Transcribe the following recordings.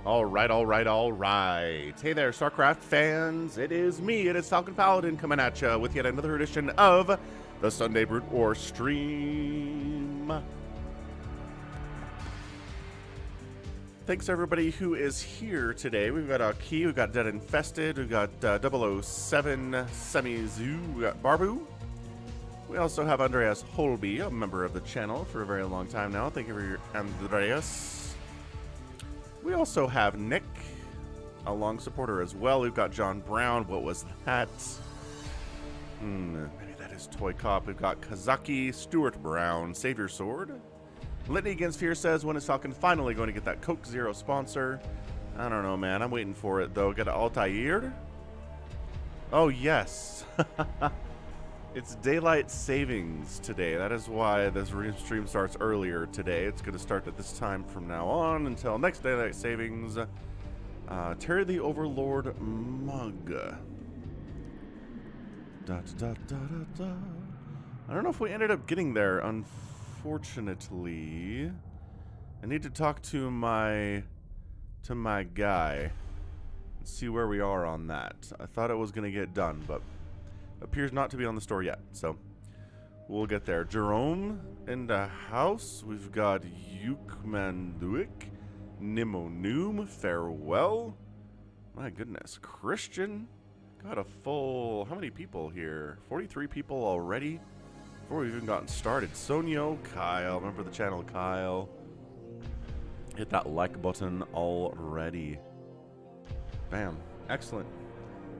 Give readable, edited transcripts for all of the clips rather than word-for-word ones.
All right. Hey there, StarCraft fans. It is me. It is Falcon Paladin coming at you with yet another edition of the Sunday Brute War stream. Thanks everybody who is here today. We've got Key, we've got Dead Infested, we've got 007 Semi-Zoo, we got Barbu. We also have Andreas Holby, a member of the channel for a very long time now. Thank you for your Andreas. We also have Nick, a long supporter as well. We've got John Brown. What was that? Maybe that is Toycop. We've got Kazaki, Stuart Brown, SaviorSword. Litany Against Fear says, when is Falcon finally going to get that Coke Zero sponsor? I don't know, man. I'm waiting for it, though. Get it Altair? Oh, yes. It's daylight savings today. That is why this stream starts earlier today. It's going to start at this time from now on until next daylight savings. Terry the Overlord mug. I don't know if we ended up getting there, unfortunately. I need to talk to my guy and see where we are on that. I thought it was going to get done, but appears not to be on the store yet, so we'll get there. Jerome in the house. We've got Yukmanduik, Nimo Noom, Farewell. My goodness, Christian. Got a full, how many people here? 43 people already before we've even gotten started. Sonio, Kyle, remember the channel, Kyle. Hit that like button already. Bam, excellent.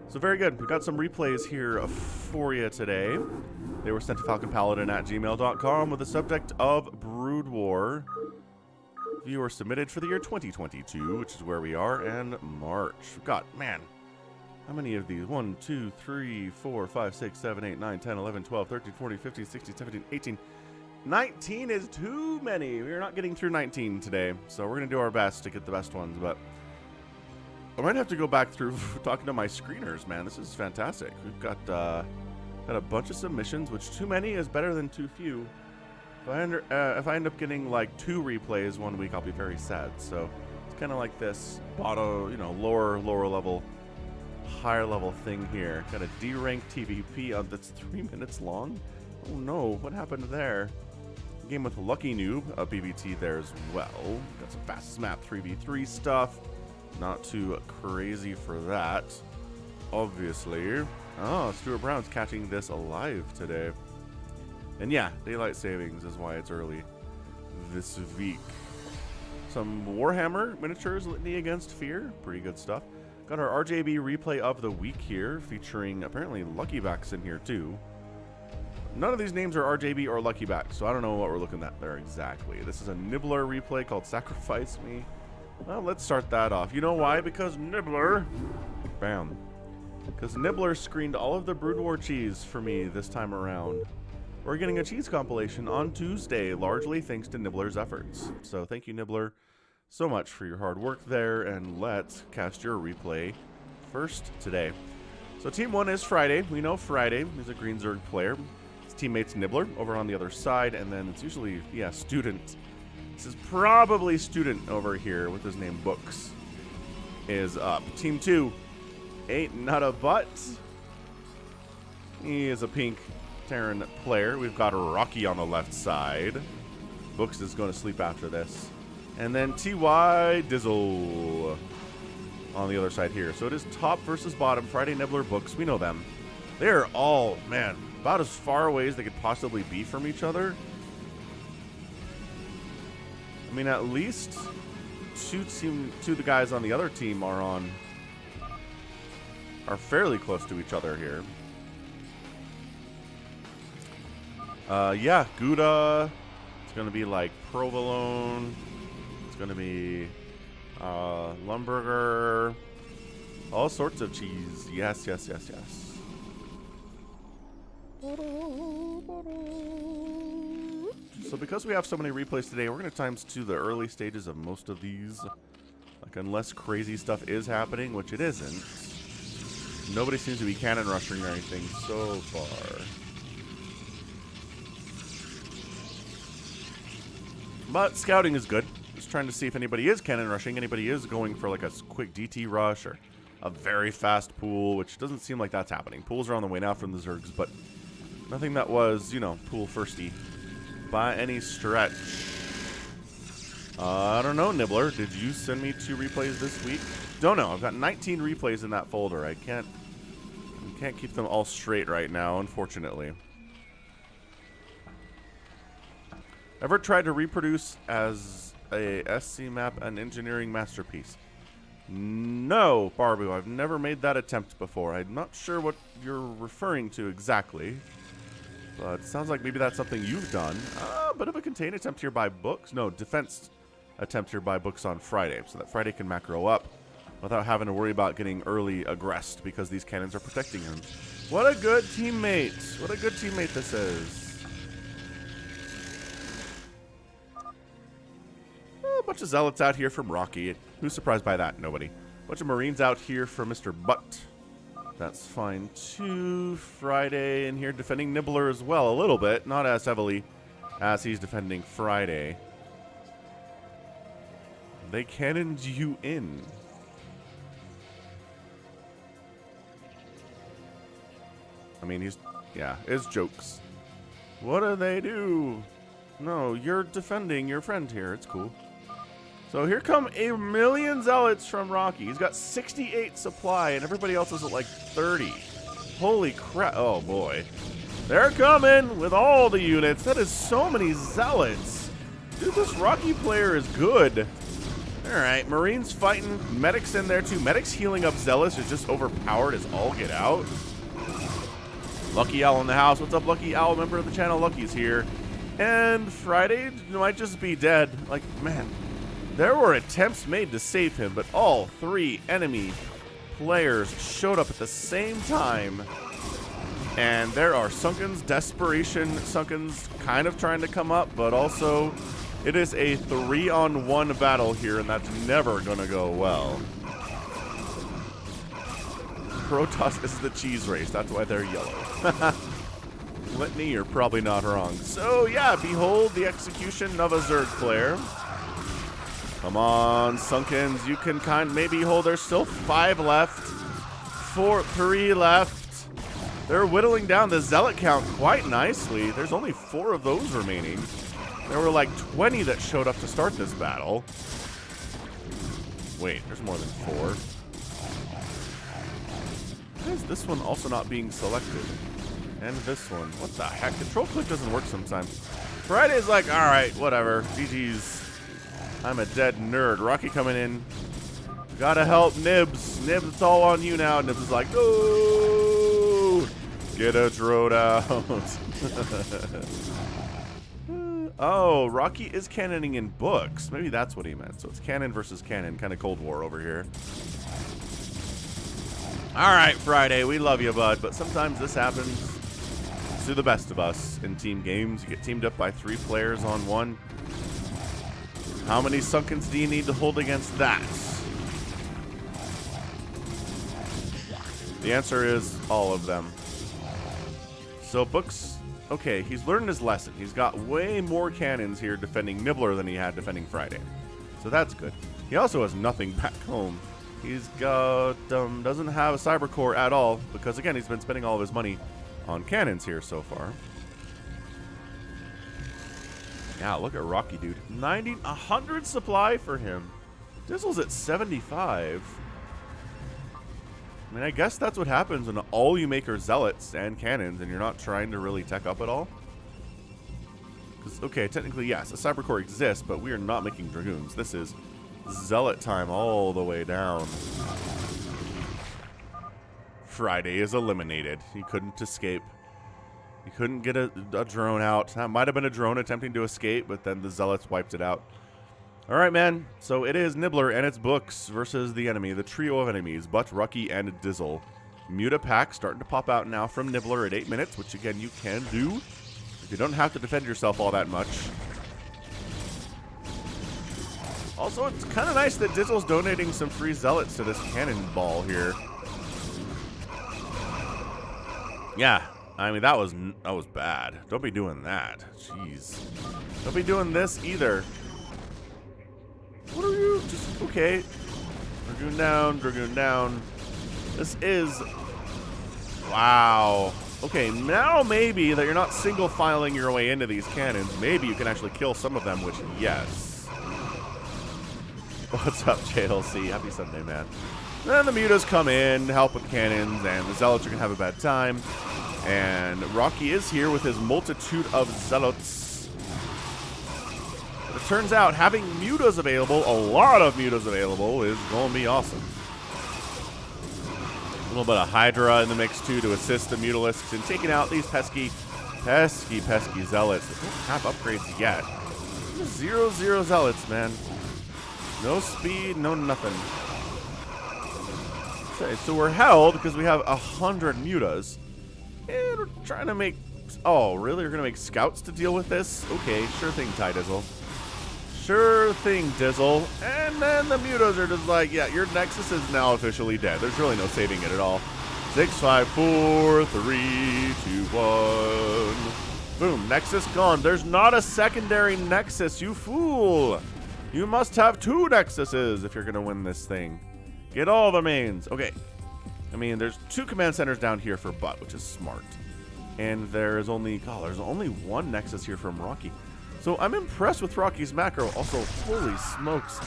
So very good. We've got some replays here for you today. They were sent to falconpaladin@gmail.com with the subject of Brood War. Viewer submitted for the year 2022, which is where we are, and March. We've got, man, how many of these? 1, 2, 3, 4, 5, 6, 7, 8, 9, 10, 11, 12, 13, 14, 15, 16, 17, 18. 19 is too many. We're not getting through 19 today, so we're going to do our best to get the best ones, but I might have to go back through talking to my screeners, man. This is fantastic. We've got a bunch of submissions, which too many is better than too few. If I end up getting like 2 replays one week, I'll be very sad. So it's kind of like this bottom, lower level, higher level thing here. Got a D-ranked TVP that's 3 minutes long. Oh no, what happened there? Game with Lucky Noob, a BBT there as well. Got some fast map 3v3 stuff. Not too crazy for that, obviously. Oh, Stuart Brown's catching this alive today. And yeah, daylight savings is why it's early this week. Some Warhammer miniatures, Litany Against Fear. Pretty good stuff. Got our RJB replay of the week here, featuring apparently Luckyback's in here too. None of these names are RJB or Luckyback, so I don't know what we're looking at there exactly. This is a Nibbler replay called Sacrifice Me. Well, let's start that off. You know why? Because Nibbler, bam. Because Nibbler screened all of the Brood War cheese for me this time around. We're getting a cheese compilation on Tuesday, largely thanks to Nibbler's efforts. So thank you, Nibbler, so much for your hard work there, and let's cast your replay first today. So Team 1 is Friday. We know Friday is a Green Zerg player. His teammate's Nibbler over on the other side, and then it's usually, yeah, Student. This is probably Student over here with his name Books is up. Team 2 ain't not a butt. He is a pink Terran player. We've got Rocky on the left side. Books is going to sleep after this. And then TY Dizzle on the other side here. So it is top versus bottom. Friday Nibbler, Books. We know them. They're all, man, about as far away as they could possibly be from each other. I mean, at least two of the guys on the other team are fairly close to each other here. Yeah, Gouda. It's going to be like provolone. It's going to be Lumburger. All sorts of cheese. Yes, yes, yes, yes. So because we have so many replays today, we're going to times 2 the early stages of most of these. Like, unless crazy stuff is happening, which it isn't. Nobody seems to be cannon rushing or anything so far. But scouting is good. Just trying to see if anybody is cannon rushing, anybody is going for like a quick DT rush or a very fast pool, which doesn't seem like that's happening. Pools are on the way now from the Zergs, but nothing that was, you know, pool firsty by any stretch. I don't know, Nibbler. Did you send me 2 replays this week? Don't know. I've got 19 replays in that folder. I can't keep them all straight right now, unfortunately. Ever tried to reproduce as a SC map an engineering masterpiece? No, Barbu. I've never made that attempt before. I'm not sure what you're referring to exactly. But it sounds like maybe that's something you've done. A bit of a contain attempt here by books. No, defense attempt here by books on Friday. So that Friday can macro up without having to worry about getting early aggressed because these cannons are protecting him. What a good teammate. What a good teammate this is. A bunch of zealots out here from Rocky. Who's surprised by that? Nobody. A bunch of Marines out here from Mr. Butt. That's fine too. Friday in here defending Nibbler as well a little bit. Not as heavily as he's defending Friday. They cannoned you in. I mean, it's jokes. What do they do? No, you're defending your friend here. It's cool. So here come 1,000,000 zealots from Rocky. He's got 68 supply, and everybody else is at like 30. Holy crap. Oh, boy. They're coming with all the units. That is so many zealots. Dude, this Rocky player is good. All right, Marines fighting. Medics in there, too. Medics healing up zealots is just overpowered as all get out. Lucky Owl in the house. What's up, Lucky Owl? Member of the channel. Lucky's here. And Friday might just be dead. Like, man. There were attempts made to save him, but all 3 enemy players showed up at the same time. And there are Sunkens, Desperation, Sunkens kind of trying to come up, but also it is a 3-on-1 battle here, and that's never going to go well. Protoss is the cheese race. That's why they're yellow. Litany, you're probably not wrong. So, yeah, behold the execution of a Zerg player. Come on, Sunkens. You can maybe hold. There's still 5 left. 3 left. They're whittling down the zealot count quite nicely. There's only 4 of those remaining. There were like 20 that showed up to start this battle. Wait, there's more than 4. Why is this one also not being selected? And this one. What the heck? Control click doesn't work sometimes. Friday's like, all right, whatever. GG's. I'm a dead nerd. Rocky coming in. Gotta help Nibs. Nibs, it's all on you now. Nibs is like, oh, get a drone out. Oh, Rocky is cannoning in books. Maybe that's what he meant. So it's cannon versus cannon. Kind of Cold War over here. All right, Friday. We love you, bud. But sometimes this happens to the best of us in team games. You get teamed up by 3 players on 1. How many Sunkens do you need to hold against that? The answer is all of them. So Books, okay, he's learned his lesson. He's got way more cannons here defending Nibbler than he had defending Friday. So that's good. He also has nothing back home. He's got, doesn't have a cyber core at all because, again, he's been spending all of his money on cannons here so far. Yeah, look at Rocky, dude. 100 supply for him. Dizzle's at 75. I mean, I guess that's what happens when all you make are zealots and cannons and you're not trying to really tech up at all. Because, okay, technically, yes, a cyber core exists, but we are not making dragoons. This is zealot time all the way down. Friday is eliminated. He couldn't escape. He couldn't get a drone out. That might have been a drone attempting to escape, but then the zealots wiped it out. All right, man. So it is Nibbler and its books versus the enemy, the trio of enemies, Butt, Rucky, and Dizzle. Muta pack starting to pop out now from Nibbler at 8 minutes, which, again, you can do if you don't have to defend yourself all that much. Also, it's kind of nice that Dizzle's donating some free zealots to this cannonball here. Yeah. I mean, that was bad. Don't be doing that. Jeez. Don't be doing this either. What are you? Just, okay. Dragoon down, Dragoon down. This is... Wow. Okay, now maybe that you're not single filing your way into these cannons, maybe you can actually kill some of them, which, yes. What's up, JLC? Happy Sunday, man. Then the mutas come in, help with the cannons, and the zealots are going to have a bad time. And Rocky is here with his multitude of zealots. But it turns out having mutas available, a lot of mutas available, is going to be awesome. A little bit of Hydra in the mix, too, to assist the Mutalisks in taking out these pesky zealots. They don't have upgrades yet. 0 zealots, man. No speed, no nothing. Okay, so we're held because we have 100 mutas. And we're trying to make... Oh, really? We're going to make scouts to deal with this? Okay, sure thing, Ty Dizzle. Sure thing, Dizzle. And then the mutas are just like, yeah, your Nexus is now officially dead. There's really no saving it at all. 6, 5, 4, 3, 2, 1. Boom, Nexus gone. There's not a secondary Nexus, you fool. You must have 2 Nexuses if you're going to win this thing. Get all the mains. Okay. I mean, there's 2 command centers down here for Butt, which is smart. And there's only 1 Nexus here from Rocky. So I'm impressed with Rocky's macro. Also, holy smokes.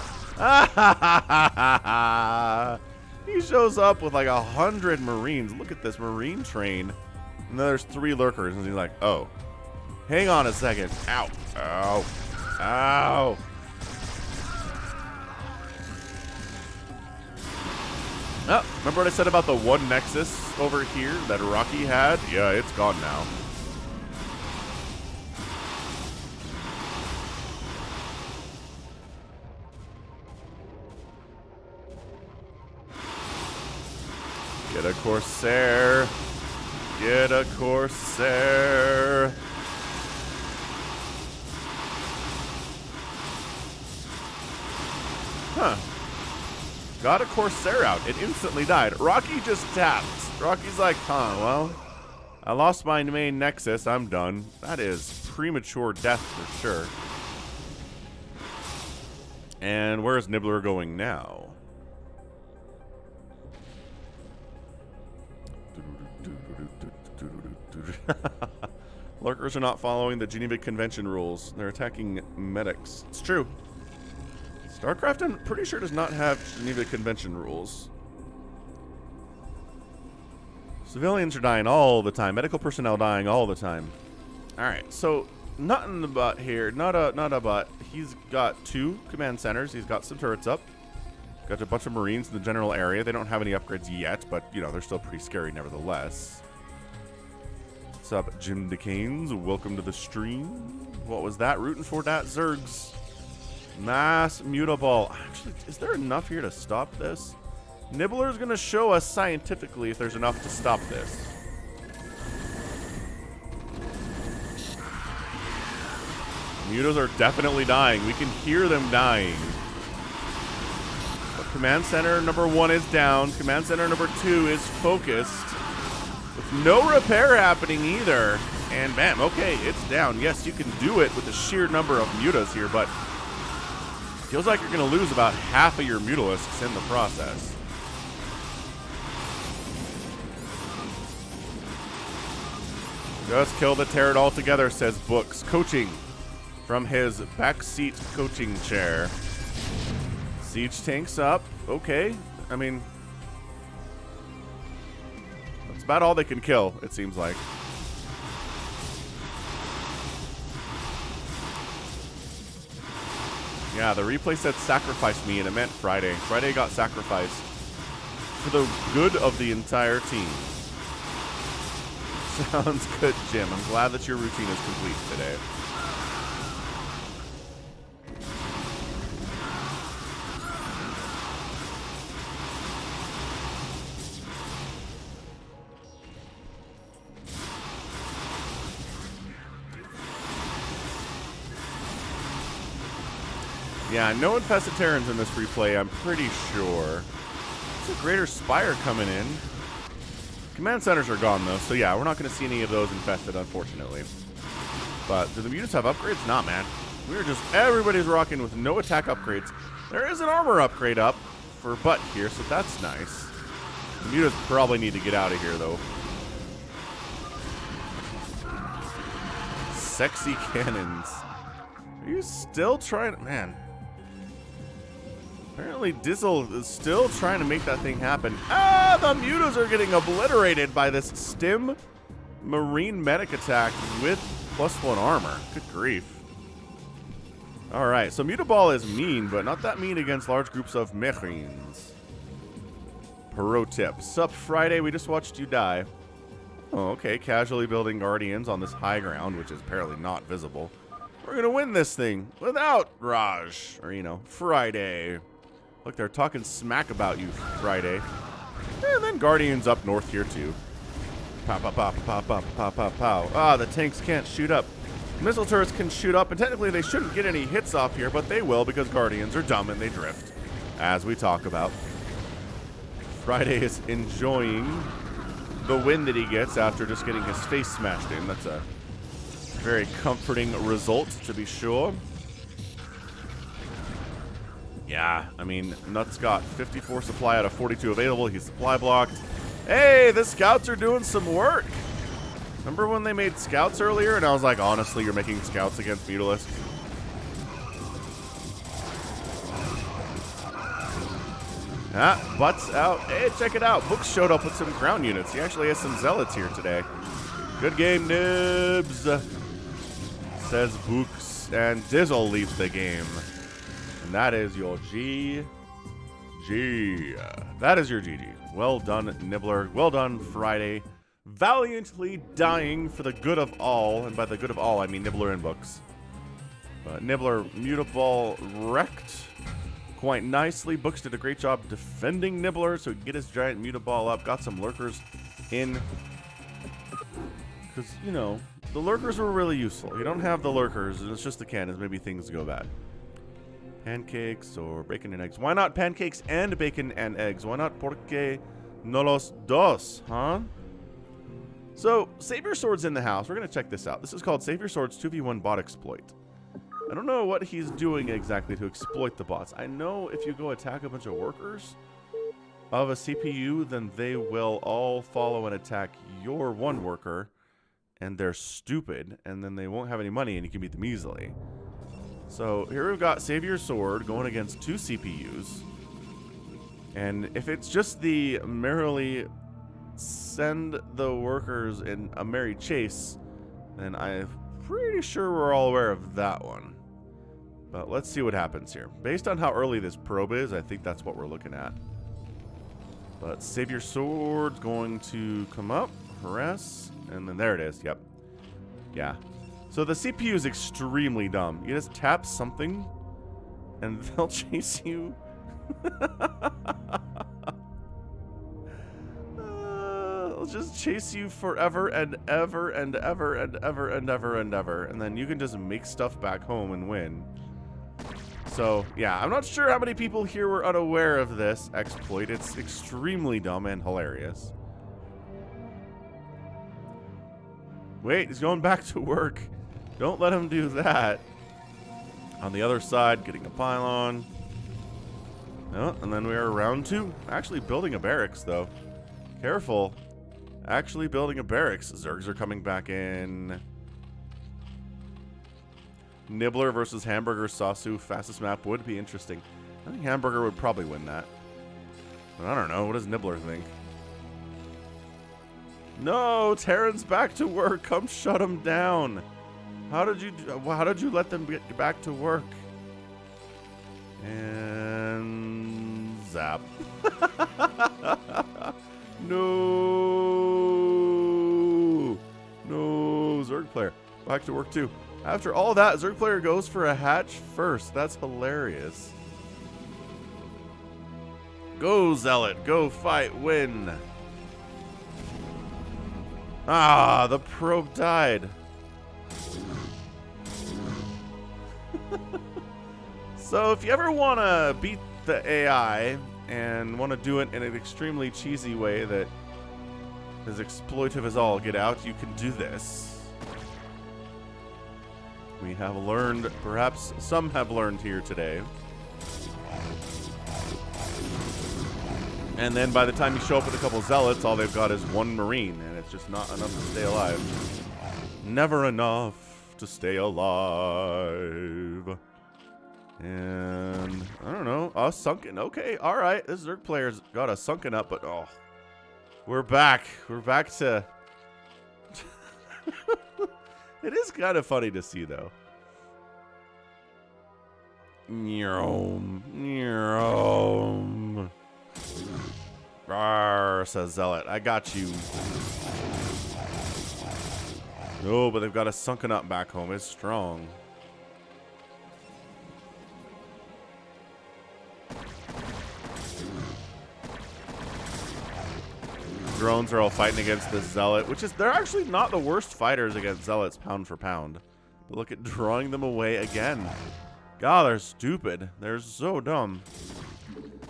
He shows up with like 100 Marines. Look at this Marine train. And then there's 3 lurkers. And he's like, oh, hang on a second. Ow. Ow. Ow. Oh, remember what I said about the 1 Nexus over here that Rocky had? Yeah, it's gone now. Get a Corsair. Get a Corsair. Huh. Got a Corsair out. It instantly died. Rocky just tapped. Rocky's like, huh, well, I lost my main Nexus. I'm done. That is premature death for sure. And where's Nibbler going now? Lurkers are not following the Geneva Convention rules. They're attacking medics. It's true. StarCraft, I'm pretty sure, does not have Geneva Convention rules. Civilians are dying all the time. Medical personnel dying all the time. Alright, so not in the butt here. Not a butt. He's got 2 command centers. He's got some turrets up. Got a bunch of Marines in the general area. They don't have any upgrades yet, but, you know, they're still pretty scary nevertheless. What's up, Jim DeCanes? Welcome to the stream. What was that? Rooting for that, Zergs. Mass mutable. Actually, is there enough here to stop this? Nibbler's going to show us scientifically if there's enough to stop this. Mutas are definitely dying. We can hear them dying. But command center number 1 is down. Command center number 2 is focused. With no repair happening either. And bam, okay, it's down. Yes, you can do it with the sheer number of mutas here, but feels like you're going to lose about half of your Mutalisks in the process. Just kill the turret altogether, says Books. Coaching from his backseat coaching chair. Siege tanks up. Okay. I mean, that's about all they can kill, it seems like. Yeah, the replay said sacrifice me, and it meant Friday. Friday got sacrificed for the good of the entire team. Sounds good, Jim. I'm glad that your routine is complete today. Yeah, no infested Terrans in this replay, I'm pretty sure. There's a Greater Spire coming in. Command centers are gone, though, so yeah, we're not going to see any of those infested, unfortunately. But do the mutants have upgrades? Nah, man. We're just, everybody's rocking with no attack upgrades. There is an armor upgrade up for Butt here, so that's nice. The mutas probably need to get out of here, though. Sexy cannons. Are you still trying to... Man. Apparently Dizzle is still trying to make that thing happen. Ah, the mutas are getting obliterated by this Stim Marine medic attack with +1 armor. Good grief. Alright, so Mutaball is mean, but not that mean against large groups of Marines. Pro tip. Sup, Friday, we just watched you die. Oh, okay, casually building Guardians on this high ground, which is apparently not visible. We're gonna win this thing without Raj, or, you know, Friday. Look, they're talking smack about you, Friday. And then Guardians up north here, too. Pow, pow, pow, pow, pow, pow, pow, pow. Ah, the tanks can't shoot up. Missile turrets can shoot up, and technically they shouldn't get any hits off here, but they will because Guardians are dumb and they drift, as we talk about. Friday is enjoying the win that he gets after just getting his face smashed in. That's a very comforting result, to be sure. Yeah, I mean, Nuts got 54 supply out of 42 available. He's supply blocked. Hey, the scouts are doing some work. Remember when they made scouts earlier? And I was like, honestly, you're making scouts against Mutalisks? Ah, Butts out. Hey, check it out. Books showed up with some ground units. He actually has some zealots here today. Good game, Nibs, says Books. And Dizzle leaves the game. And that is your GG. That is your GG. Well done, Nibbler. Well done, Friday. Valiantly dying for the good of all. And by the good of all, I mean Nibbler and Books. But Nibbler, Mutaball wrecked quite nicely. Books did a great job defending Nibbler so he could get his giant Mutaball up. Got some lurkers in. Because, you know, the lurkers were really useful. You don't have the lurkers, and it's just the cannons. Maybe things go bad. Pancakes or bacon and eggs. Why not pancakes and bacon and eggs? Why not porque no los dos, huh? So, SaviorSword's in the house. We're going to check this out. This is called SaviorSword's 2v1 bot exploit. I don't know what he's doing exactly to exploit the bots. I know if you go attack a bunch of workers of a CPU, then they will all follow and attack your one worker, and they're stupid, and then they won't have any money, and you can beat them easily. So here we've got SaviorSword going against 2 CPUs. And if it's just the merrily send the workers in a merry chase, then I'm pretty sure we're all aware of that one. But let's see what happens here. Based on how early this probe is, I think that's what we're looking at. But SaviorSword's going to come up, harass, and then there it is. Yep. Yeah. So the CPU is extremely dumb. You just tap something, and they'll chase you. They'll just chase you forever and ever and ever and ever and ever and ever. And then you can just make stuff back home and win. So, yeah, I'm not sure how many people here were unaware of this exploit. It's extremely dumb and hilarious. Wait, he's going back to work. Don't let him do that. On the other side, getting a pylon. Oh, and then we are round 2. Actually building a barracks, though. Careful. Actually building a barracks. Zergs are coming back in. Nibbler versus Hamburger Sasu. Fastest map would be interesting. I think Hamburger would probably win that. But I don't know. What does Nibbler think? No, Terran's back to work. Come shut him down. How did you let them get back to work? And zap. No. No, Zerg player. Back to work too. After all that, Zerg player goes for a hatch first. That's hilarious. Go, Zealot. Go fight. Win. Ah, the probe died. So if you ever want to beat the AI and want to do it in an extremely cheesy way that is exploitive as all get out, you can do this. We have learned, perhaps some have learned here today, And then by the time you show up with a couple zealots, all they've got is one marine, and it's just not enough to stay alive. Never enough to stay alive. And I don't know, sunken. Okay, all right. This Zerg player's got us sunken up, but oh, we're back. We're back to. It is kind of funny to see, though. Rawr, says Zealot. I got you. No, but they've got us sunken up back home. It's strong. Drones are all fighting against this Zealot, which is, they're actually not the worst fighters against Zealots pound for pound. But look at drawing them away again. God, they're stupid. They're so dumb.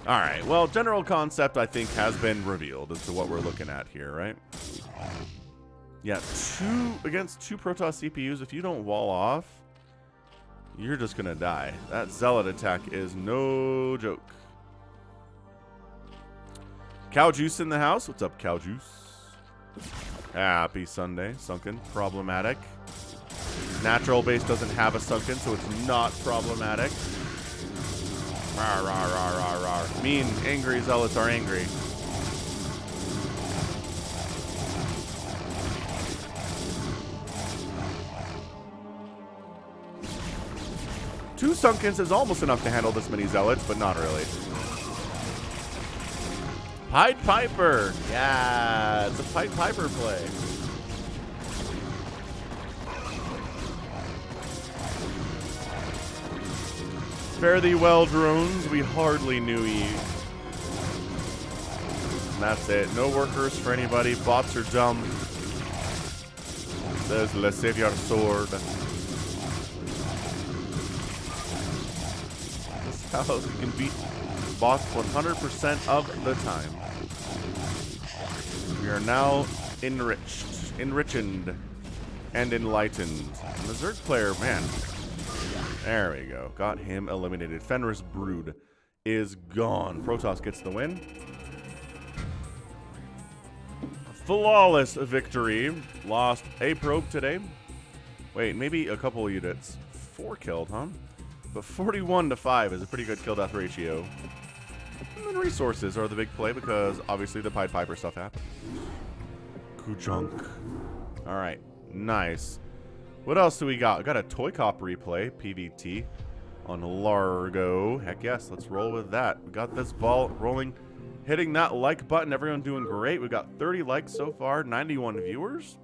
All right, well, general concept, I think, has been revealed as to what we're looking at here, right? Yeah, against two Protoss CPUs, if you don't wall off, you're just going to die. That Zealot attack is no joke. Cow Juice in the house. What's up, Cow Juice? Happy Sunday. Sunken. Problematic. Natural base doesn't have a sunken, so it's not problematic. Rawr, rawr, rawr, rawr, rawr. Mean, angry Zealots are angry. Two sunkens is almost enough to handle this many Zealots, but not really. Pied Piper. Yeah, it's a Pied Piper play. Fare thee well, drones. We hardly knew ye. And that's it. No workers for anybody. Bots are dumb. There's the SaviorSword. This is how we can beat bots 100% of the time. We are now enriched, and enlightened. And the Zerg player, man. There we go. Got him eliminated. Fenris Brood is gone. Protoss gets the win. Flawless victory. Lost a probe today. Wait, maybe a couple of units. 4 killed, huh? But 41-5 is a pretty good kill-death ratio. And then resources are the big play because obviously the Pied Piper stuff happened. Kujunk. Alright, nice. What else do we got? We got a Toycop replay, PvT, on Largo. Heck yes, let's roll with that. We got this ball rolling, hitting that like button. Everyone doing great. We got 30 likes so far, 91 viewers.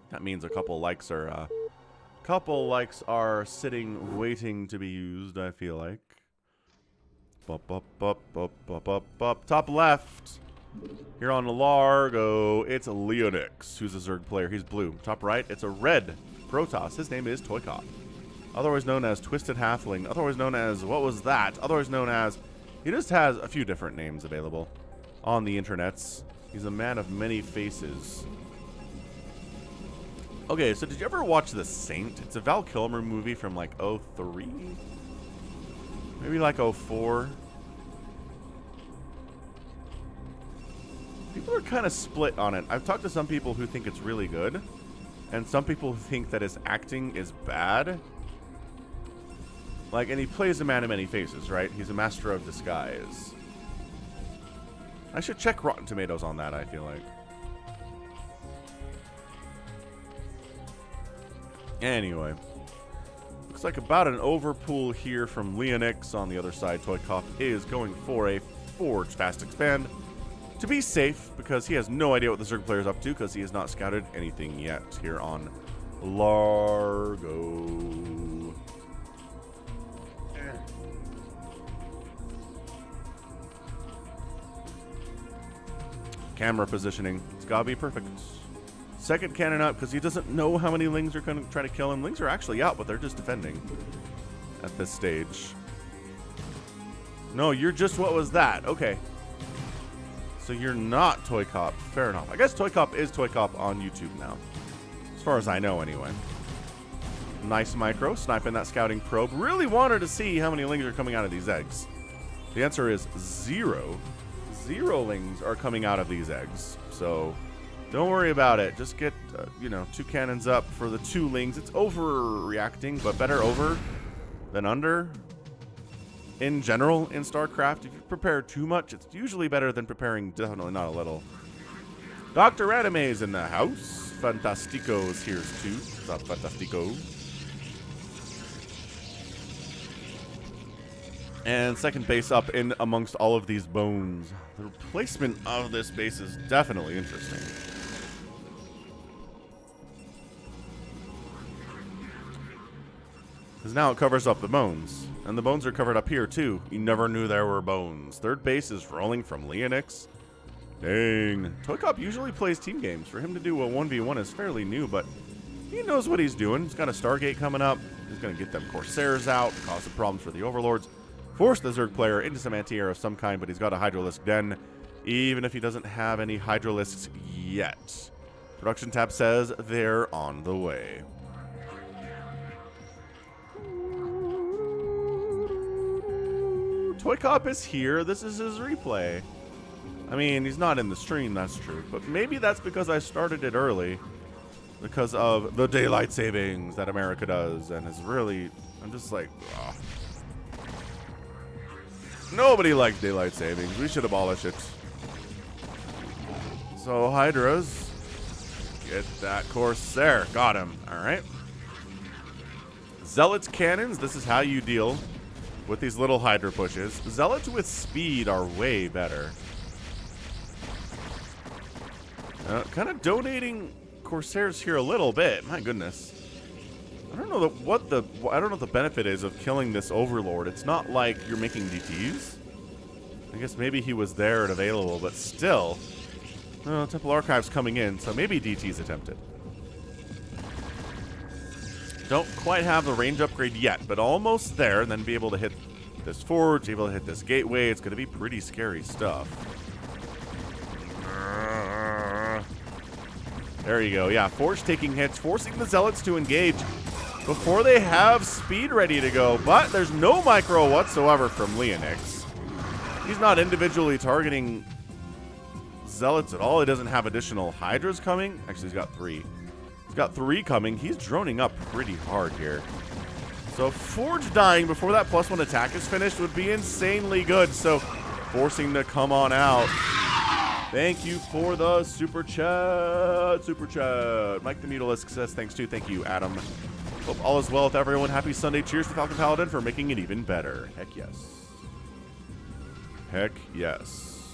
That means a couple likes are sitting, waiting to be used, I feel like. Top left. Here on Largo, it's Leonix, who's a Zerg player. He's blue. Top right, it's a red Protoss. His name is Toycop. Otherwise known as Twisted Halfling. Otherwise known as, what was that? Otherwise known as, he just has a few different names available on the internets. He's a man of many faces. Okay, so did you ever watch The Saint? It's a Val Kilmer movie from like 03? Maybe like 04? People are kind of split on it. I've talked to some people who think it's really good, and some people who think that his acting is bad. Like, and he plays a man of many faces, right? He's a master of disguise. I should check Rotten Tomatoes on that, I feel like. Anyway. Looks like about an overpool here from Leonix. On the other side, Toycop is going for a Forge Fast Expand to be safe, because he has no idea what the Zerg player is up to, because he has not scouted anything yet here on Largo. Camera positioning. It's gotta be perfect. Second cannon up, because he doesn't know how many Lings are going to try to kill him. Lings are actually out, but they're just defending at this stage. No, you're just, what was that? Okay. So you're not Toycop. Fair enough. I guess Toycop is Toycop on YouTube now. As far as I know, anyway. Nice micro. Sniping that scouting probe. Really wanted to see how many Lings are coming out of these eggs. The answer is 0. Zerolings are coming out of these eggs. So don't worry about it. Just get, you know, 2 cannons up for the 2 lings. It's overreacting, but better over than under. In general, in StarCraft, if you prepare too much, it's usually better than preparing definitely not a little. Dr. Anime's in the house. Fantastico's here too. What's up, Fantastico? And second base up in amongst all of these bones. The placement of this base is definitely interesting. Because now it covers up the bones. And the bones are covered up here too. You never knew there were bones. Third base is rolling from Leonix. Dang. Toycop usually plays team games. For him to do a 1v1 is fairly new, but he knows what he's doing. He's got a Stargate coming up. He's going to get them Corsairs out, cause some problems for the Overlords. Force the Zerg player into some anti-air of some kind, but he's got a Hydralisk Den, even if he doesn't have any Hydralisks yet. Production tab says they're on the way. Toycop is here. This is his replay. I mean, he's not in the stream, that's true. But maybe that's because I started it early. Because of the daylight savings that America does. And is really, I'm just like, ugh. Nobody likes daylight savings. We should abolish it. So, Hydras. Get that Corsair. Got him. Alright. Zealots cannons. This is how you deal with these little Hydra pushes. Zealots with speed are way better. Kind of donating Corsairs here a little bit. My goodness. I don't know what the benefit is of killing this Overlord. It's not like you're making DTs. I guess maybe he was there and available, but still. Temple Archive's coming in, so maybe DT's attempted. Don't quite have the range upgrade yet, but almost there, and then be able to hit this forge, able to hit this gateway. It's going to be pretty scary stuff. There you go. Yeah, forge taking hits, forcing the Zealots to engage before they have speed ready to go. But there's no micro whatsoever from Leonix. He's not individually targeting Zealots at all. He doesn't have additional Hydras coming. Actually, he's got 3. He's got 3 coming. He's droning up pretty hard here. So forge dying before that +1 attack is finished would be insanely good. So forcing to come on out. Thank you for the super chat. Super chat. Mike the Mutalisk says thanks too. Thank you, Adam. Hope all is well with everyone. Happy Sunday. Cheers to Falcon Paladin for making it even better. Heck yes. Heck yes.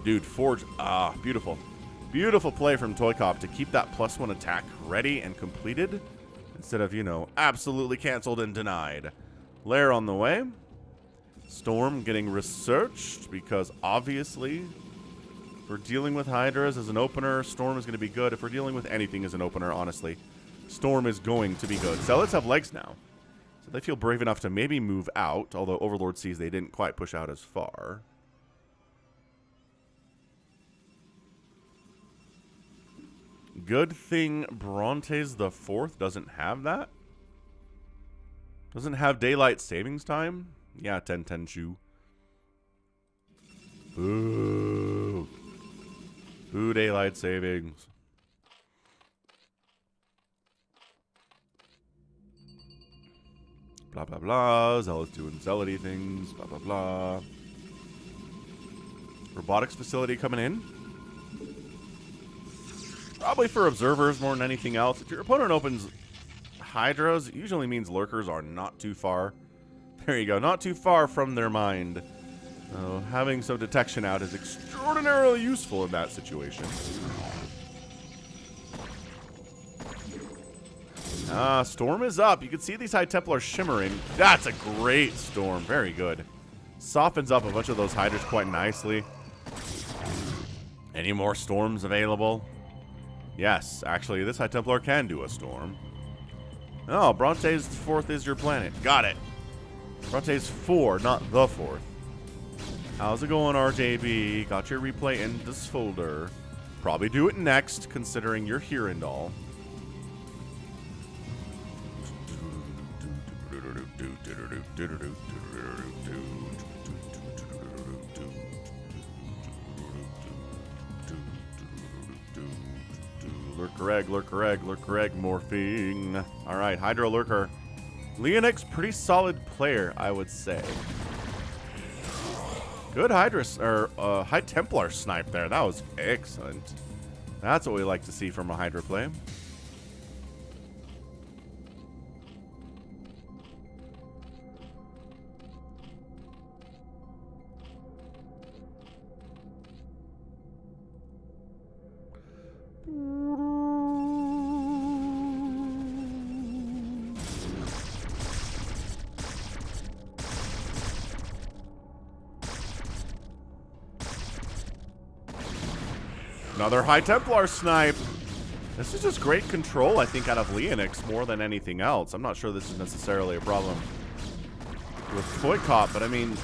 Dude, forge. Ah, beautiful. Beautiful play from Toycop to keep that +1 attack ready and completed instead of, you know, absolutely canceled and denied. Lair on the way. Storm getting researched because obviously if we're dealing with Hydras as an opener, Storm is going to be good. If we're dealing with anything as an opener, honestly, Storm is going to be good. Zealots have legs now, so they feel brave enough to maybe move out, although Overlord sees they didn't quite push out as far. Good thing Brontes the 4th doesn't have that. Doesn't have daylight savings time. Yeah, 10-10 shoe. Boo. Boo daylight savings. Blah, blah, blah. Zealot's doing zealoty things. Blah, blah, blah. Robotics facility coming in. Probably for observers more than anything else. If your opponent opens Hydras, it usually means lurkers are not too far. There you go. Not too far from their mind. Having some detection out is extraordinarily useful in that situation. Storm is up. You can see these High Templar shimmering. That's a great storm. Very good. Softens up a bunch of those Hydras quite nicely. Any more storms available? Yes, actually, this High Templar can do a storm. Oh, Brontes 4th is your planet. Got it. Brontes 4, not the 4th. How's it going, RJB? Got your replay in this folder. Probably do it next, considering you're here and all. Lurker egg, lurker egg, lurker egg, morphing. All right, Hydro Lurker. Leonix, pretty solid player, I would say. Good High Templar snipe there. That was excellent. That's what we like to see from a Hydra play. Another High Templar snipe. This is just great control, I think, out of Leonix more than anything else. I'm not sure this is necessarily a problem with Toycop, but I mean...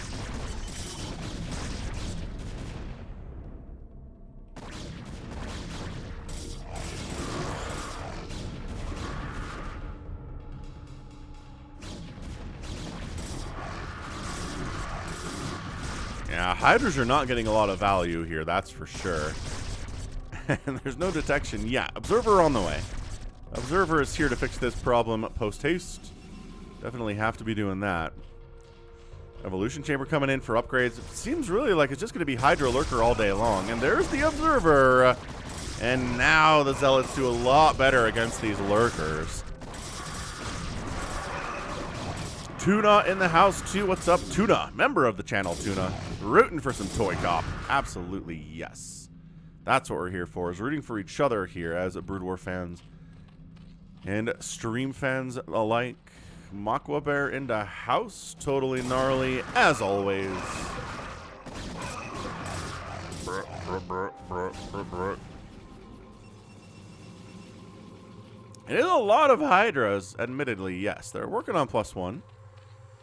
yeah, Hydras are not getting a lot of value here, that's for sure. And there's no detection. Yeah, Observer on the way. Observer is here to fix this problem post-haste. Definitely have to be doing that. Evolution Chamber coming in for upgrades. It seems really like it's just going to be Hydro Lurker all day long. And there's the Observer. And now the Zealots do a lot better against these Lurkers. Tuna in the house too. What's up, Tuna? Member of the channel, Tuna. Rooting for some Toycop. Absolutely yes. That's what we're here for, is rooting for each other here as Brood War fans and stream fans alike. Makwa Bear into house, totally gnarly as always. It is a lot of Hydras, admittedly, yes. They're working on +1.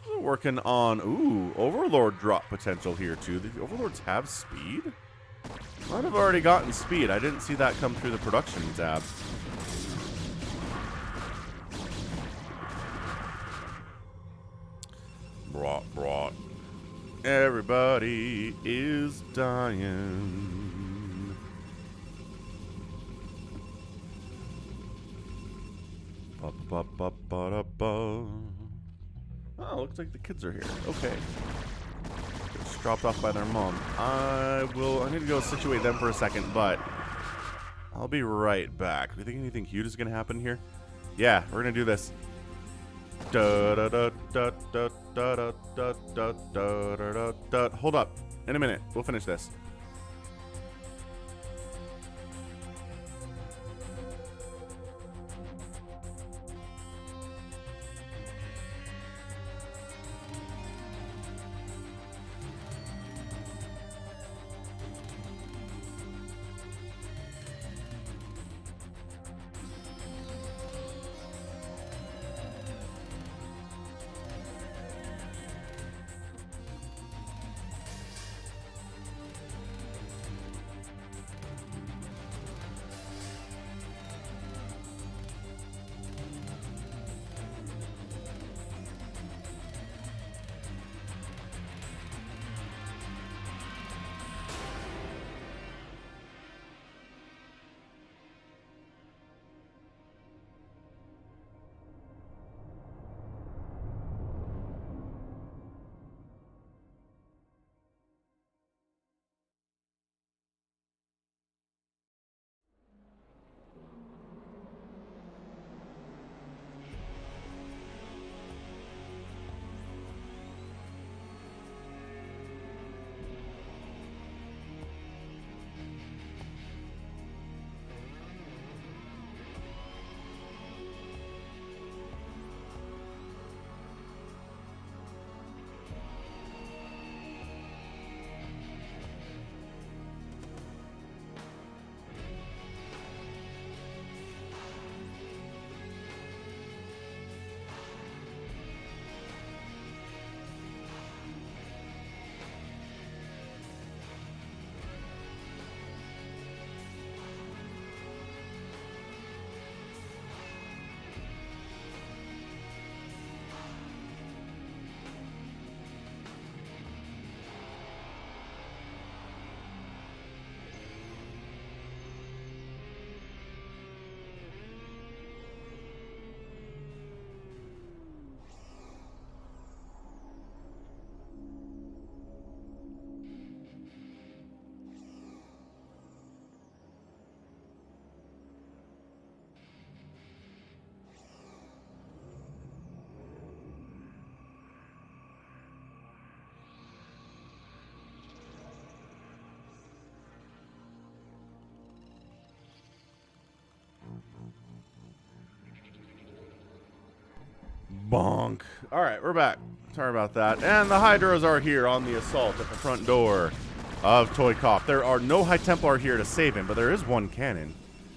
They're working on, ooh, Overlord drop potential here too. The Overlords have speed? Might have already gotten speed. I didn't see that come through the production tab. Brought. Everybody is dying. Oh, looks like the kids are here. Okay. Just dropped off by their mom. I need to go situate them for a second, but I'll be right back. Do you think anything huge is going to happen here? Yeah, we're going to do this. Hold up. In a minute. We'll finish this. Bonk. All right, we're back. Sorry about that. And the Hydras are here on the assault at the front door of Toycop. There are no High Templar here to save him, but there is one cannon.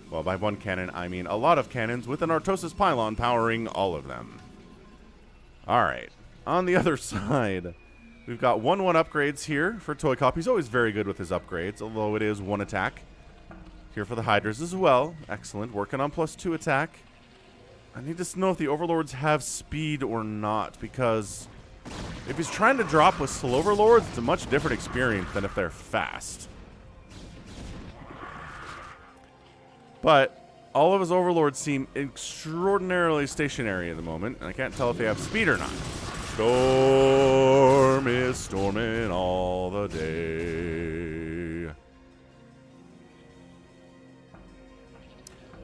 Well, by one cannon, I mean a lot of cannons with an Artosis pylon powering all of them. All right. On the other side, we've got 1/1 upgrades here for Toycop. He's always very good with his upgrades, although it is 1 attack. Here for the Hydras as well. Excellent. Working on +2 attack. I need to know if the Overlords have speed or not, because if he's trying to drop with slow Overlords, it's a much different experience than if they're fast. But all of his Overlords seem extraordinarily stationary at the moment, and I can't tell if they have speed or not. Storm is storming all the day.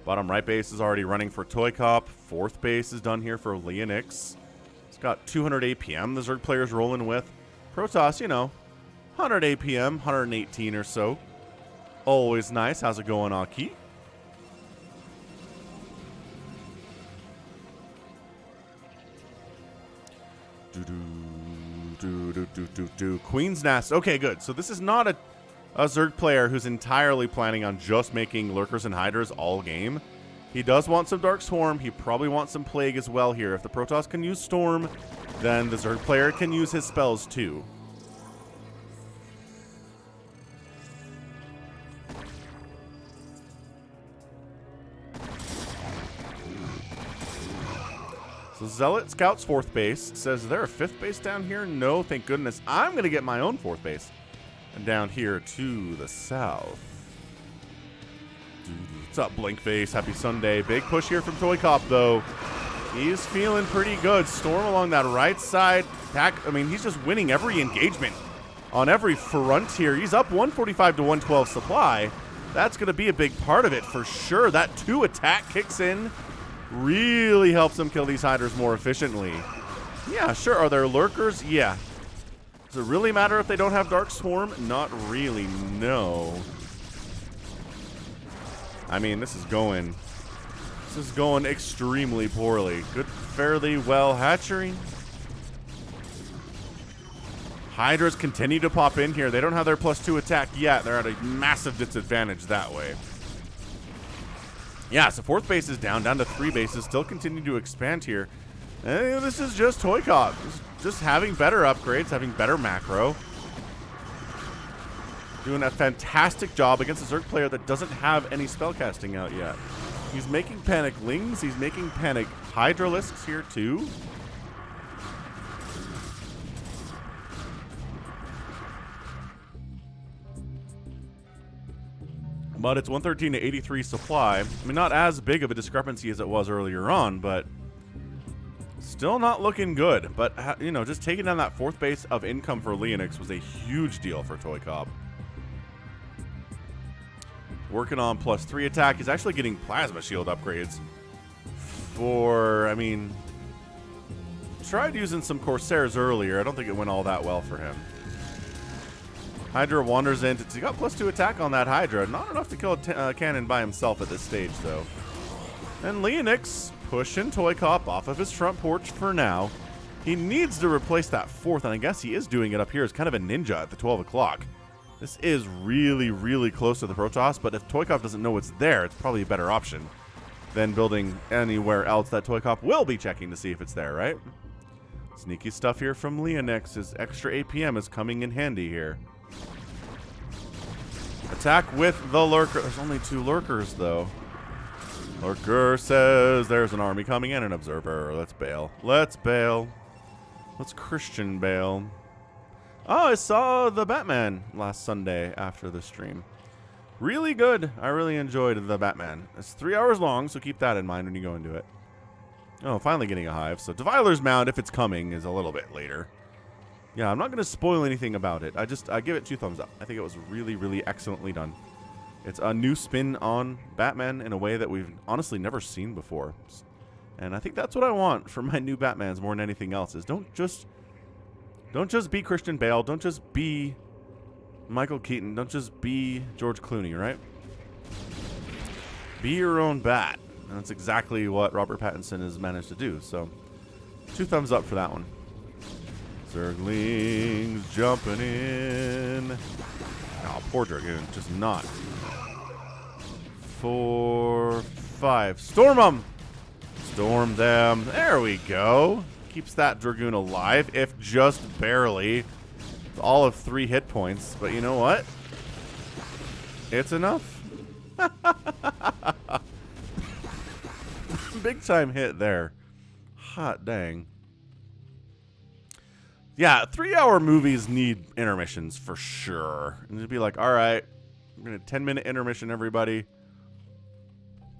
Bottom right base is already running for Toycop. 4th base is done here for Leonix. It's got 200 APM the Zerg player's rolling with. Protoss, you know, 100 APM, 118 or so. Always nice. How's it going, Aki? Queen's Nest. Okay, good. So this is not a Zerg player who's entirely planning on just making Lurkers and Hydras all game. He does want some Dark Swarm. He probably wants some Plague as well here. If the Protoss can use Storm, then the Zerg player can use his spells too. So Zealot scouts 4th base. Says, is there a 5th base down here? No, thank goodness. I'm going to get my own 4th base. And down here to the south. What's up, Blinkface? Happy Sunday. Big push here from Toycop, though. He's feeling pretty good. Storm along that right side. I mean, he's just winning every engagement on every front here. He's up 145 to 112 supply. That's going to be a big part of it for sure. That 2 attack kicks in. Really helps him kill these Hydras more efficiently. Yeah, sure. Are there Lurkers? Yeah. Does it really matter if they don't have Dark Swarm? Not really, no. I mean, this is going extremely poorly. Good, fairly well hatchery. Hydras continue to pop in here. They don't have their +2 attack yet. They're at a massive disadvantage that way. Yeah, so 4th base is down to 3 bases. Still continue to expand here. And this is just Toycop. Just having better upgrades, having better macro. Doing a fantastic job against a Zerg player that doesn't have any spellcasting out yet. He's making Panic Lings. He's making Panic Hydralisks here too. But it's 113 to 83 supply. I mean, not as big of a discrepancy as it was earlier on, but still not looking good. But, you know, just taking down that 4th base of income for Leonix was a huge deal for Toycop. Working on +3 attack. He's actually getting Plasma Shield upgrades for, I mean, tried using some Corsairs earlier. I don't think it went all that well for him. Hydra wanders in. He got +2 attack on that Hydra. Not enough to kill a cannon by himself at this stage, though. And Leonix pushing Toycop off of his front porch for now. He needs to replace that 4th, and I guess he is doing it up here as kind of a ninja at the 12 o'clock. This is really, really close to the Protoss, but if Toycop doesn't know it's there, it's probably a better option than building anywhere else that Toycop will be checking to see if it's there, right? Sneaky stuff here from Leonix. His extra APM is coming in handy here. Attack with the Lurker. There's only 2 Lurkers, though. Lurker says there's an army coming in, an observer. Let's bail. Let's bail. Let's Christian bail. Oh, I saw the Batman last Sunday after the stream. Really good. I really enjoyed the Batman. It's 3 hours long, so keep that in mind when you go into it. Oh, finally getting a hive. So Deviler's Mound, if it's coming, is a little bit later. Yeah, I'm not going to spoil anything about it. I give it 2 thumbs up. I think it was really, really excellently done. It's a new spin on Batman in a way that we've honestly never seen before. And I think that's what I want for my new Batmans more than anything else, is don't just be Christian Bale. Don't just be Michael Keaton. Don't just be George Clooney, right? Be your own Bat. And that's exactly what Robert Pattinson has managed to do. So 2 thumbs up for that one. Zerglings jumping in. Oh, poor Dragoon. Just not. 4, 5. Storm them! Storm them. There we go. Keeps that Dragoon alive, if just barely. It's all of 3 hit points. But you know what? It's enough. Big time hit there. Hot dang. Yeah, 3-hour movies need intermissions for sure. And to be like, all right, we're going to 10-minute intermission, everybody.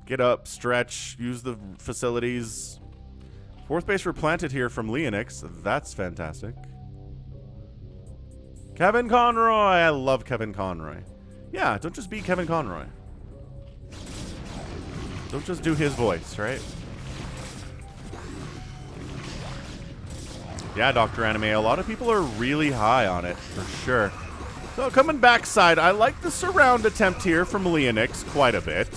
Get up, stretch, use the facilities. 4th base replanted here from Leonix. That's fantastic. Kevin Conroy. I love Kevin Conroy. Yeah, don't just be Kevin Conroy. Don't just do his voice, right? Yeah, Dr. Anime. A lot of people are really high on it, for sure. So, coming backside, I like the surround attempt here from Leonix quite a bit.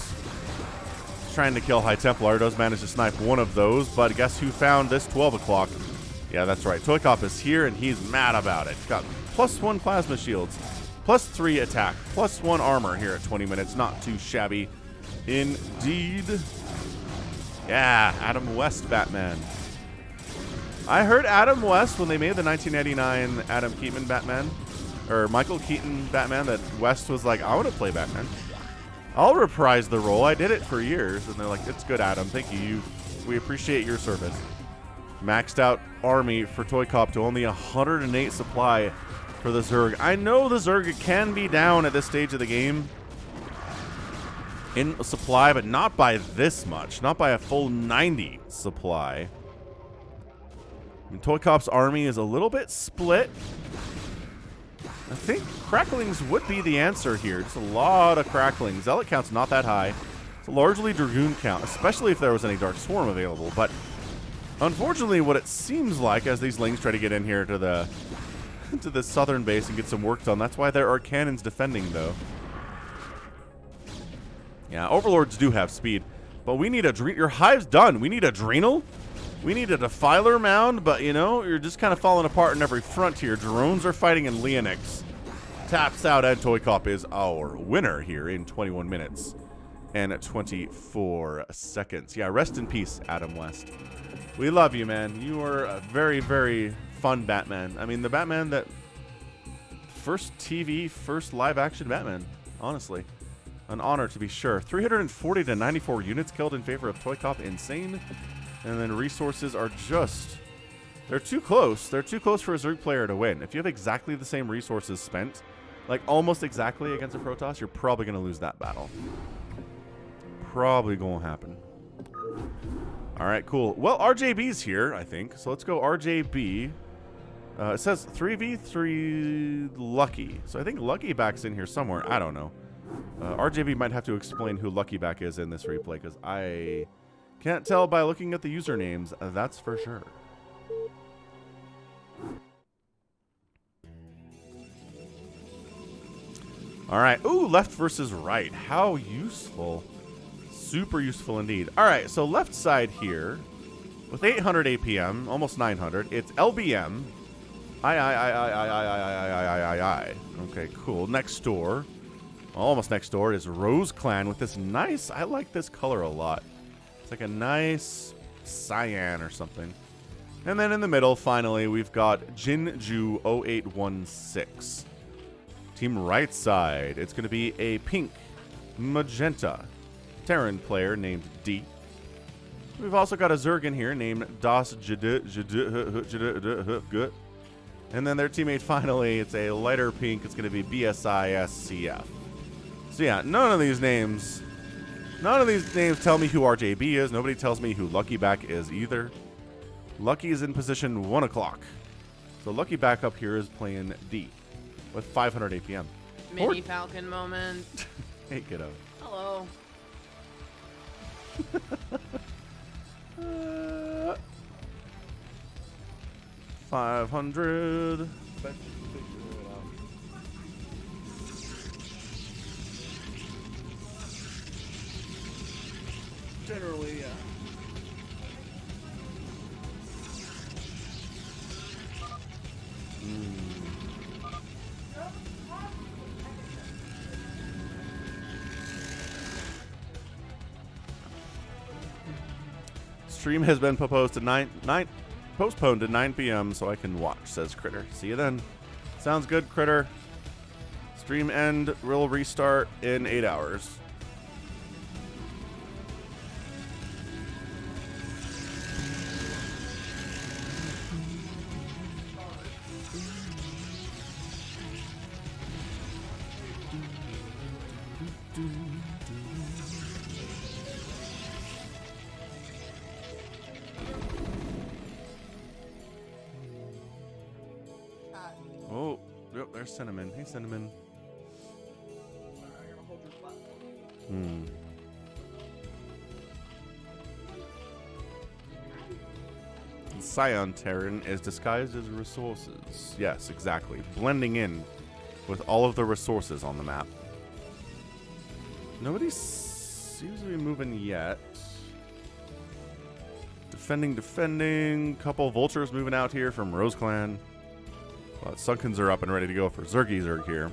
Trying to kill High Templar. Does manage to snipe one of those, but guess who found this 12 o'clock? Yeah, that's right. Toycop is here, and he's mad about it. Got +1 plasma shields, +3 attack, +1 armor here at 20 minutes. Not too shabby indeed. Yeah, Adam West Batman. I heard Adam West, when they made the 1999 Adam Keaton Batman, or Michael Keaton Batman, that West was like, I want to play Batman. I'll reprise the role. I did it for years. And they're like, it's good, Adam. Thank you. We appreciate your service. Maxed out army for Toycop to only 108 supply for the Zerg. I know the Zerg can be down at this stage of the game in supply, but not by this much. Not by a full 90 supply. I mean, Toycop's army is a little bit split. I think cracklings would be the answer here. Just a lot of cracklings. Zealot count's not that high. It's largely Dragoon count, especially if there was any Dark Swarm available. But unfortunately, what it seems like as these Lings try to get in here to the southern base and get some work done, that's why there are cannons defending, though. Yeah, Overlords do have speed, but we need your hive's done. We need Adrenal. We need a Defiler mound, but, you know, you're just kind of falling apart in every front here. Drones are fighting in Leonix. Taps out, and Toycop is our winner here in 21 minutes and 24 seconds. Yeah, rest in peace, Adam West. We love you, man. You are a very, very fun Batman. I mean, the Batman that... First TV, first live-action Batman, honestly. An honor, to be sure. 340 to 94 units killed in favor of Toycop. Insane. And then resources are just... They're too close. They're too close for a Zerg player to win. If you have exactly the same resources spent, like almost exactly against a Protoss, you're probably going to lose that battle. Probably going to happen. All right, cool. Well, RJB's here, I think. So let's go RJB. It says 3v3 Lucky. So I think Luckyback's in here somewhere. I don't know. RJB might have to explain who Luckyback is in this replay, because I... can't tell by looking at the usernames, that's for sure. All right. Ooh, left versus right. How useful. Super useful indeed. All right, so left side here with 800 APM, almost 900. It's LBM. I. Okay, cool. Next door, almost next door, is Rose Clan with this nice, I like this color a lot. It's like a nice cyan or something. And then in the middle, finally, we've got Jinju 0816. Team right side, it's going to be a pink, magenta, Terran player named D. We've also got a Zerg in here named Das Gut. And then their teammate, finally, it's a lighter pink. It's going to be BSISCF. So yeah, none of these names tell me who RJB is. Nobody tells me who Luckyback is either. Lucky is in position 1 o'clock. So Luckyback up here is playing D with 500 APM. Mini Falcon moment. Hey, kiddo. Hello. 500. Generally, yeah. Stream has been postponed to 9 p.m. so I can watch, says Critter. See you then. Sounds good, Critter. Stream end will restart in 8 hours. Oh, yep, there's Cinnamon. Hey, Cinnamon. Scion Terran is disguised as resources. Yes, exactly. Blending in with all of the resources on the map. Nobody seems to be moving yet. Defending. Couple vultures moving out here from Rose Clan. Sunkens are up and ready to go for Zerg here.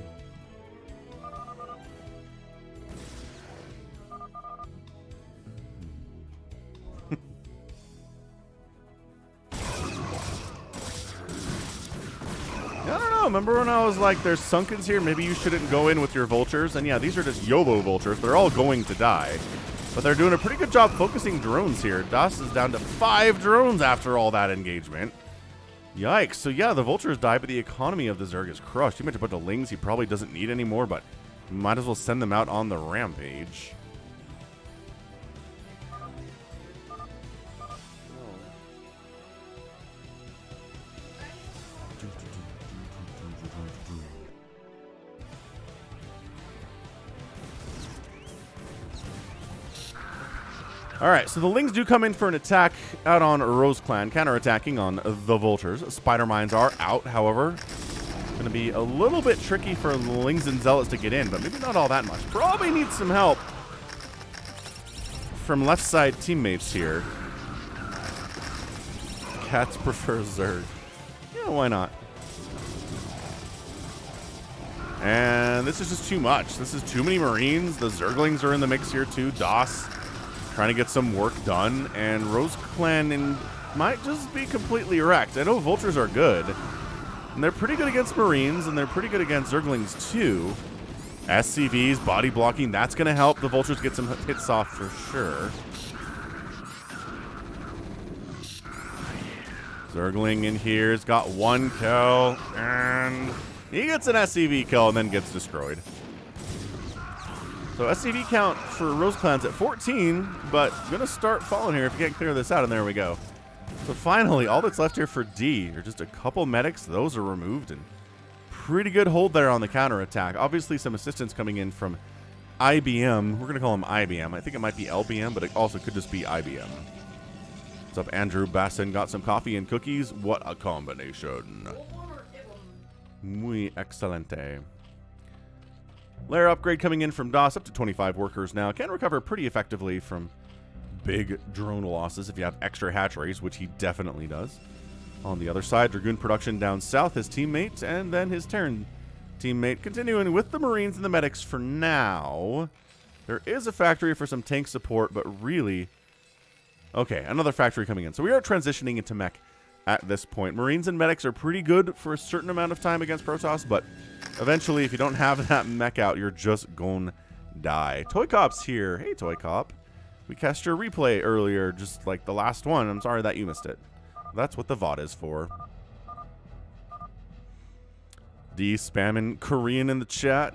I don't know. Remember when I was like, there's Sunkens here? Maybe you shouldn't go in with your vultures. And yeah, these are just YOLO vultures. They're all going to die. But they're doing a pretty good job focusing drones here. Das is down to 5 drones after all that engagement. Yikes. So yeah, the vultures die, but the economy of the Zerg is crushed. He might have a bunch of lings he probably doesn't need anymore, but might as well send them out on the rampage. All right, so the Lings do come in for an attack out on Rose Clan, counterattacking on the Vultures. Spider Mines are out, however. Going to be a little bit tricky for Lings and Zealots to get in, but maybe not all that much. Probably needs some help from left side teammates here. Cats prefer Zerg. Yeah, why not? And this is just too much. This is too many Marines. The Zerglings are in the mix here too. DOS trying to get some work done, and Rose Clan might just be completely wrecked. I know Vultures are good, and they're pretty good against Marines, and they're pretty good against Zerglings too. SCVs, body blocking, that's going to help the Vultures get some hits off for sure. Zergling in here has got 1 kill, and he gets an SCV kill and then gets destroyed. So SCV count for Rose Clan's at 14, but going to start falling here if you can't clear this out, and there we go. So finally, all that's left here for D are just a couple medics. Those are removed, and pretty good hold there on the counterattack. Obviously, some assistance coming in from IBM. We're going to call him IBM. I think it might be LBM, but it also could just be IBM. What's up, Andrew Bassin? Got some coffee and cookies? What a combination. Muy excelente. Lair upgrade coming in from DOS, up to 25 workers now. Can recover pretty effectively from big drone losses if you have extra hatcheries, which he definitely does. On the other side, Dragoon production down south, his teammate, and then his Terran teammate continuing with the Marines and the medics for now. There is a factory for some tank support, but really... Okay, another factory coming in. So we are transitioning into mech at this point. Marines and medics are pretty good for a certain amount of time against Protoss, but eventually, if you don't have that mech out, you're just gonna die. Toycop's here. Hey, Toycop. We cast your replay earlier, just like the last one. I'm sorry that you missed it. That's what the VOD is for. D spamming Korean in the chat.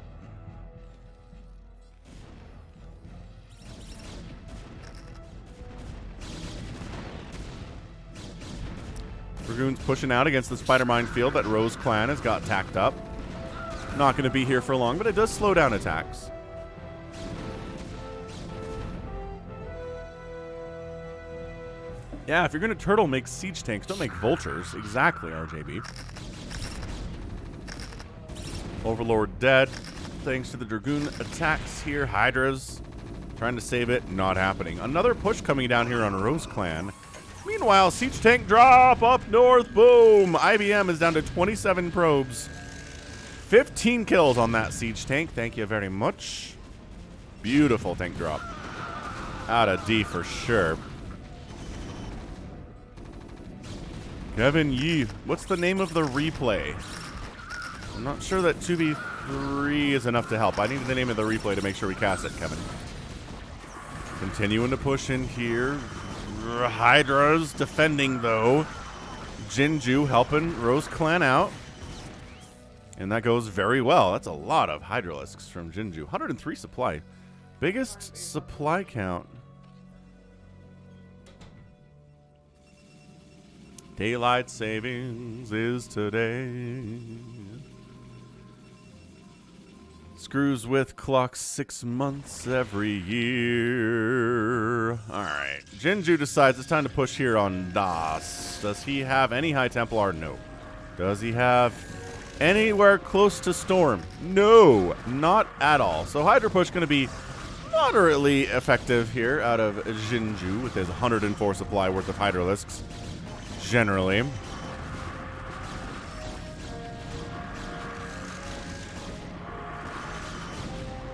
Dragoon's pushing out against the spider minefield that Rose Clan has got tacked up. Not going to be here for long, but it does slow down attacks. Yeah, if you're going to turtle, make siege tanks. Don't make vultures. Exactly, RJB. Overlord dead. Thanks to the Dragoon attacks here. Hydras Trying to save it, not happening. Another push coming down here on Rose Clan. Meanwhile, siege tank drop up north. Boom. IBM is down to 27 probes. 15 kills on that siege tank. Thank you very much. Beautiful tank drop. Out of D for sure. Kevin Yee. What's the name of the replay? I'm not sure that 2v3 is enough to help. I need the name of the replay to make sure we cast it, Kevin. Continuing to push in here. Hydra's defending, though. Jinju helping Rose Clan out. And that goes very well. That's a lot of Hydralisks from Jinju. 103 supply. Biggest supply count. Daylight savings is today. Screws with clocks 6 months every year. Alright. Jinju decides it's time to push here on Das. Does he have any High Templar? No. Does he have anywhere close to Storm? No. Not at all. So Hydra push going to be moderately effective here out of Jinju with his 104 supply worth of Hydralisks. Generally.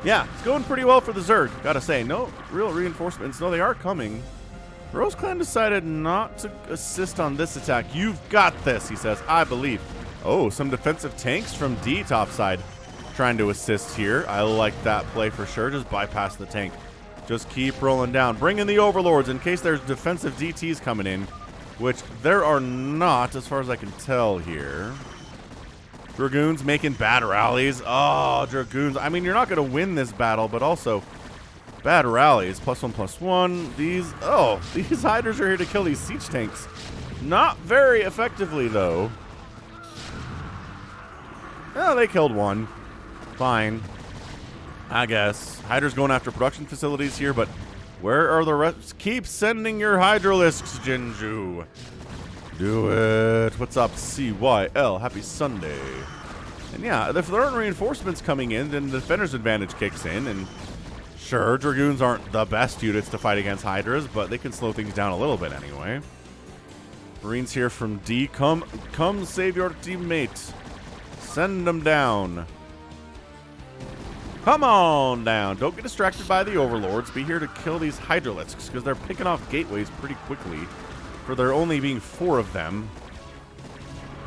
Yeah, it's going pretty well for the Zerg, gotta say. No real reinforcements. No, they are coming. Rose Clan decided not to assist on this attack. You've got this, he says. I believe. Oh, some defensive tanks from D topside trying to assist here. I like that play for sure. Just bypass the tank. Just keep rolling down. Bring in the Overlords in case there's defensive DTs coming in, which there are not as far as I can tell here. Dragoons making bad rallies. Oh, Dragoons. I mean, you're not going to win this battle, but also bad rallies. +1/+1. These Hydras are here to kill these siege tanks. Not very effectively, though. Oh, they killed one. Fine. I guess. Hydra's going after production facilities here, but where are the rest? Keep sending your Hydralisks, Jinju. Do it. What's up, CYL? Happy Sunday. And yeah, if there aren't reinforcements coming in, then the defender's advantage kicks in. And sure, Dragoons aren't the best units to fight against Hydras, but they can slow things down a little bit anyway. Marines here from D. Come save your teammate. Send them down. Come on down. Don't get distracted by the Overlords. Be here to kill these Hydralisks because they're picking off gateways pretty quickly. For there only being 4 of them.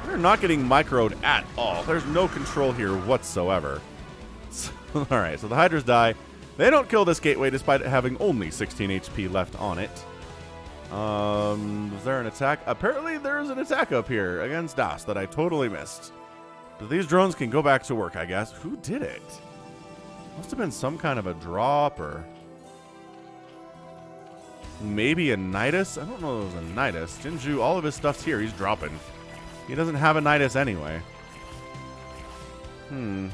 They're not getting microed at all. There's no control here whatsoever. So, alright, so the Hydras die. They don't kill this gateway despite it having only 16 HP left on it. Was there an attack? Apparently there's an attack up here against Das that I totally missed. But these drones can go back to work, I guess. Who did it? Must have been some kind of a drop or... maybe a Nidus? I don't know if it was a Nidus. Jinju, all of his stuff's here. He's dropping. He doesn't have a Nidus anyway. Maybe...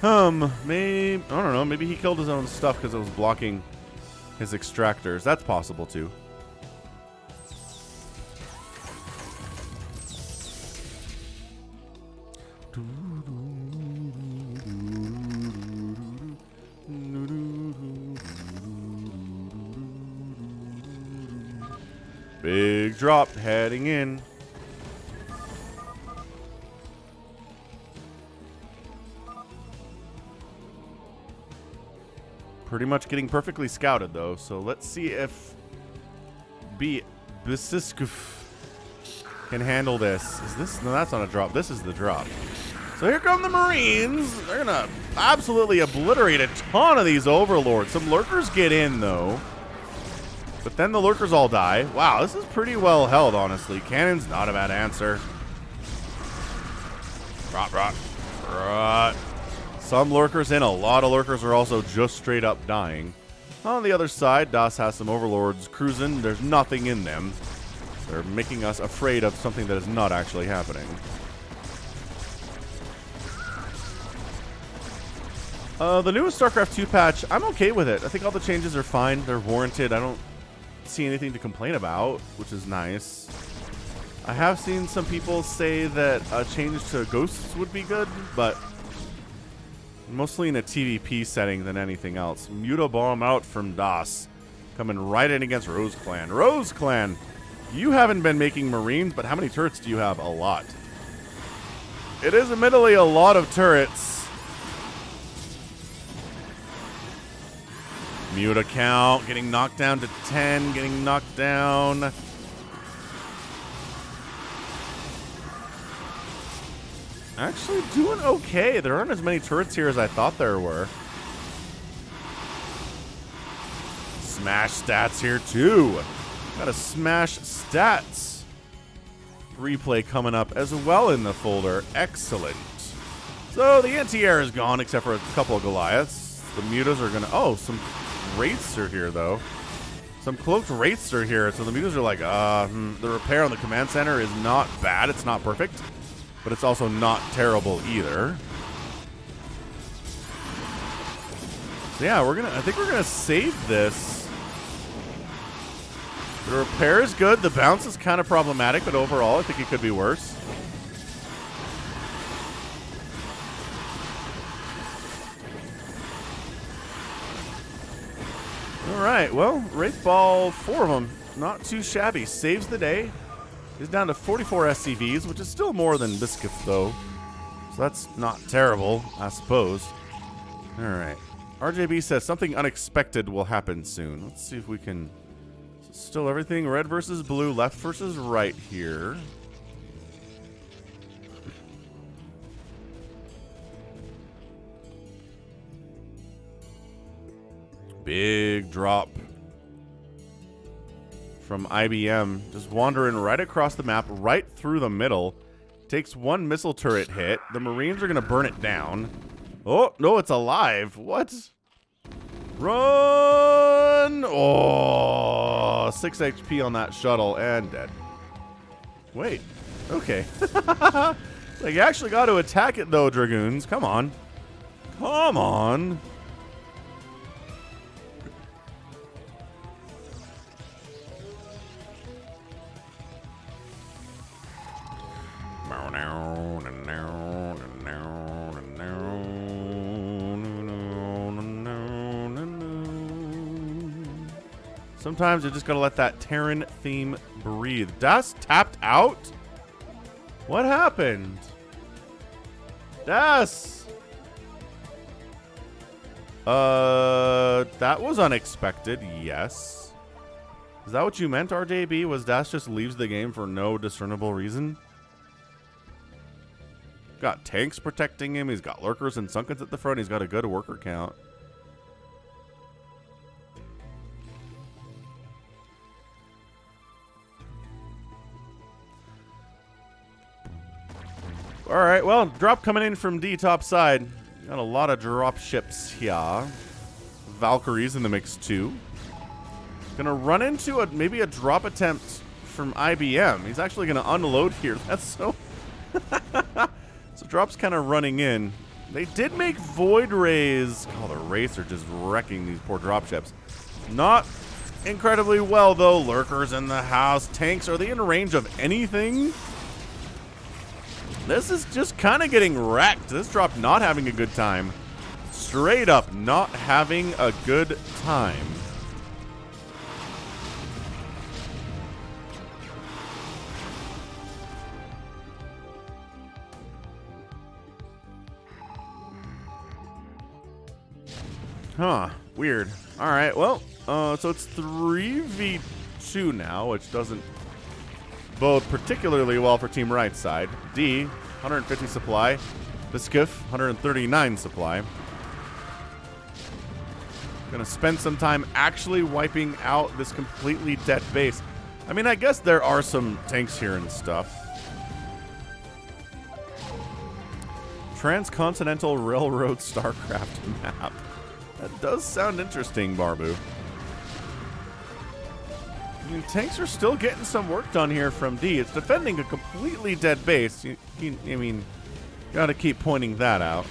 I don't know. Maybe he killed his own stuff because it was blocking his extractors. That's possible, too. Big drop heading in. Pretty much getting perfectly scouted though, so let's see if Bisiskuf can handle this. Is this? No, that's not a drop. This is the drop. So here come the Marines. They're gonna absolutely obliterate a ton of these Overlords. Some lurkers get in though. But then the lurkers all die. Wow, this is pretty well held, honestly. Cannon's not a bad answer. Rot. Some lurkers in. A lot of lurkers are also just straight up dying. On the other side, Das has some Overlords cruising. There's nothing in them. They're making us afraid of something that is not actually happening. The newest StarCraft 2 patch, I'm okay with it. I think all the changes are fine. They're warranted. I don't see anything to complain about, which is nice. I have seen some people say that a change to ghosts would be good, but Mostly in a TVP setting than anything else. Mutobomb out from Das. Coming right in against Rose Clan. Rose Clan, you haven't been making Marines, but how many turrets do you have? A lot. It is admittedly a lot of turrets. Mute account, getting knocked down to 10, getting knocked down. Actually doing okay. There aren't as many turrets here as I thought there were. Smash stats here too. Got a smash stats replay coming up as well in the folder. Excellent. So the anti-air is gone except for a couple of Goliaths. The mutas are gonna, oh, some wraiths are here though. Some cloaked wraiths are here. So the mutas are like, the repair on the command center is not bad. It's not perfect, but it's also not terrible either. So yeah, I think we're gonna save this. The repair is good. The bounce is kind of problematic, but overall, I think it could be worse. All right, well, Wraith Ball, 4 of them, not too shabby. Saves the day. He's down to 44 SCVs, which is still more than Biscuit, though. So that's not terrible, I suppose. All right. RJB says something unexpected will happen soon. Let's see if we can... Still everything red versus blue, left versus right here. Big drop from IBM. Just wandering right across the map, right through the middle. Takes 1 missile turret hit. The Marines are going to burn it down. Oh, no, it's alive. What? Run! Oh, 6 HP on that shuttle and dead. Wait. Okay. Like, you actually got to attack it, though, Dragoons. Come on. Come on. Sometimes you just gotta let that Terran theme breathe. Das tapped out? What happened? Das! That was unexpected, yes. Is that what you meant, RJB? Was Das just leaves the game for no discernible reason? Got tanks protecting him, he's got lurkers and sunkens at the front, he's got a good worker count. Alright, well, drop coming in from D top side. Got a lot of drop ships here. Valkyries in the mix too. Gonna run into maybe a drop attempt from IBM. He's actually gonna unload here. That's so... So drop's kind of running in. They did make Void Rays. Oh, the Wraiths are just wrecking these poor drop ships. Not incredibly well, though. Lurkers in the house. Tanks, are they in range of anything? This is just kind of getting wrecked. This drop not having a good time. Straight up not having a good time. Huh. Weird. Alright, well, so it's 3v2 now, which doesn't bode particularly well for Team Right side. D, 150 supply. Biskiff, 139 supply. Gonna spend some time actually wiping out this completely dead base. I mean, I guess there are some tanks here and stuff. Transcontinental Railroad StarCraft map. That does sound interesting, Barbu. I mean, tanks are still getting some work done here from D. It's defending a completely dead base. I mean, gotta keep pointing that out.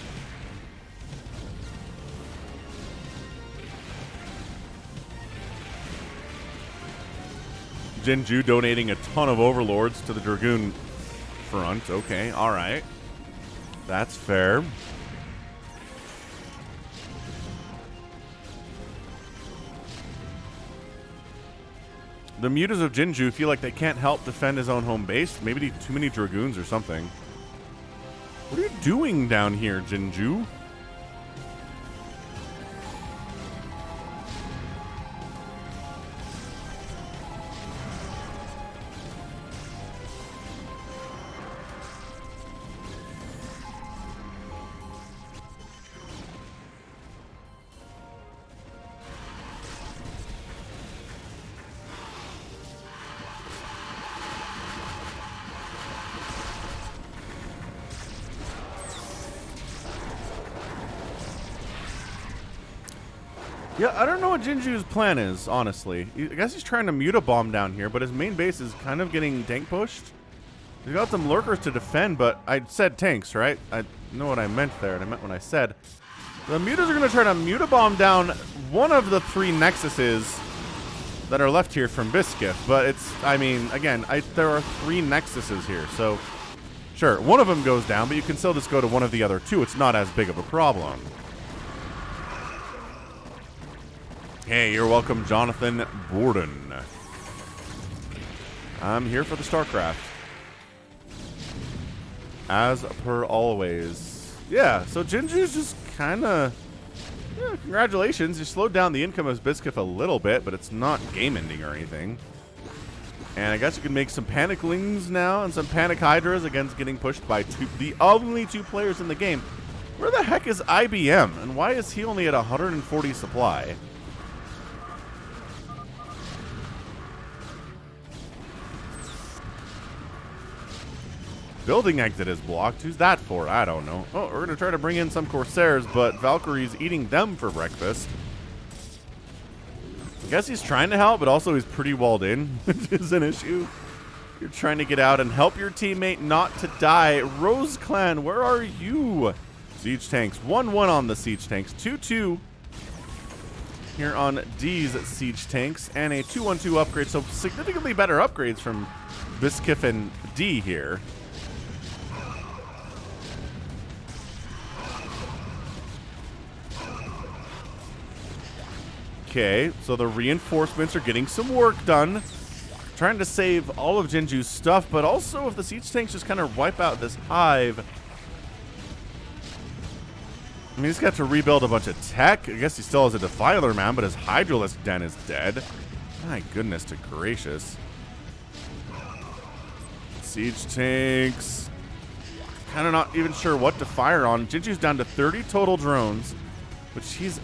Jinju donating a ton of overlords to the Dragoon front. Okay, alright. That's fair. The mutas of Jinju feel like they can't help defend his own home base. Maybe too many Dragoons or something. What are you doing down here, Jinju? Yeah, I don't know what Jinju's plan is, honestly. I guess he's trying to mute a bomb down here, but his main base is kind of getting tank pushed. He's got some lurkers to defend, but I said tanks, right? I know what I meant there, and I meant when I said. The mutas are going to try to mute a bomb down one of the 3 nexuses that are left here from Biskiff, but it's, I mean, again, there are 3 nexuses here, so sure, one of them goes down, but you can still just go to one of the other 2. It's not as big of a problem. Hey, you're welcome, Jonathan Borden. I'm here for the StarCraft. As per always. Yeah, so Jinju's just kind of... Yeah, congratulations. You slowed down the income of Biskiff a little bit, but it's not game-ending or anything. And I guess you can make some Paniclings now and some Panic Hydras against getting pushed by the only 2 players in the game. Where the heck is IBM? And why is he only at 140 supply? Building exit is blocked. Who's that for? I don't know. Oh, we're going to try to bring in some Corsairs, but Valkyrie's eating them for breakfast. I guess he's trying to help, but also he's pretty walled in, which is an issue. You're trying to get out and help your teammate not to die. Rose Clan, where are you? Siege tanks. 1-1 on the siege tanks. 2-2 here on D's siege tanks. And a 2-1-2 upgrade. So significantly better upgrades from Biskiff and D here. Okay, so the reinforcements are getting some work done. Trying to save all of Jinju's stuff, but also if the siege tanks just kind of wipe out this hive. I mean, he's got to rebuild a bunch of tech. I guess he still has a Defiler Man, but his Hydralisk Den is dead. My goodness to gracious. Siege tanks. Kind of not even sure what to fire on. Jinju's down to 30 total drones, which he's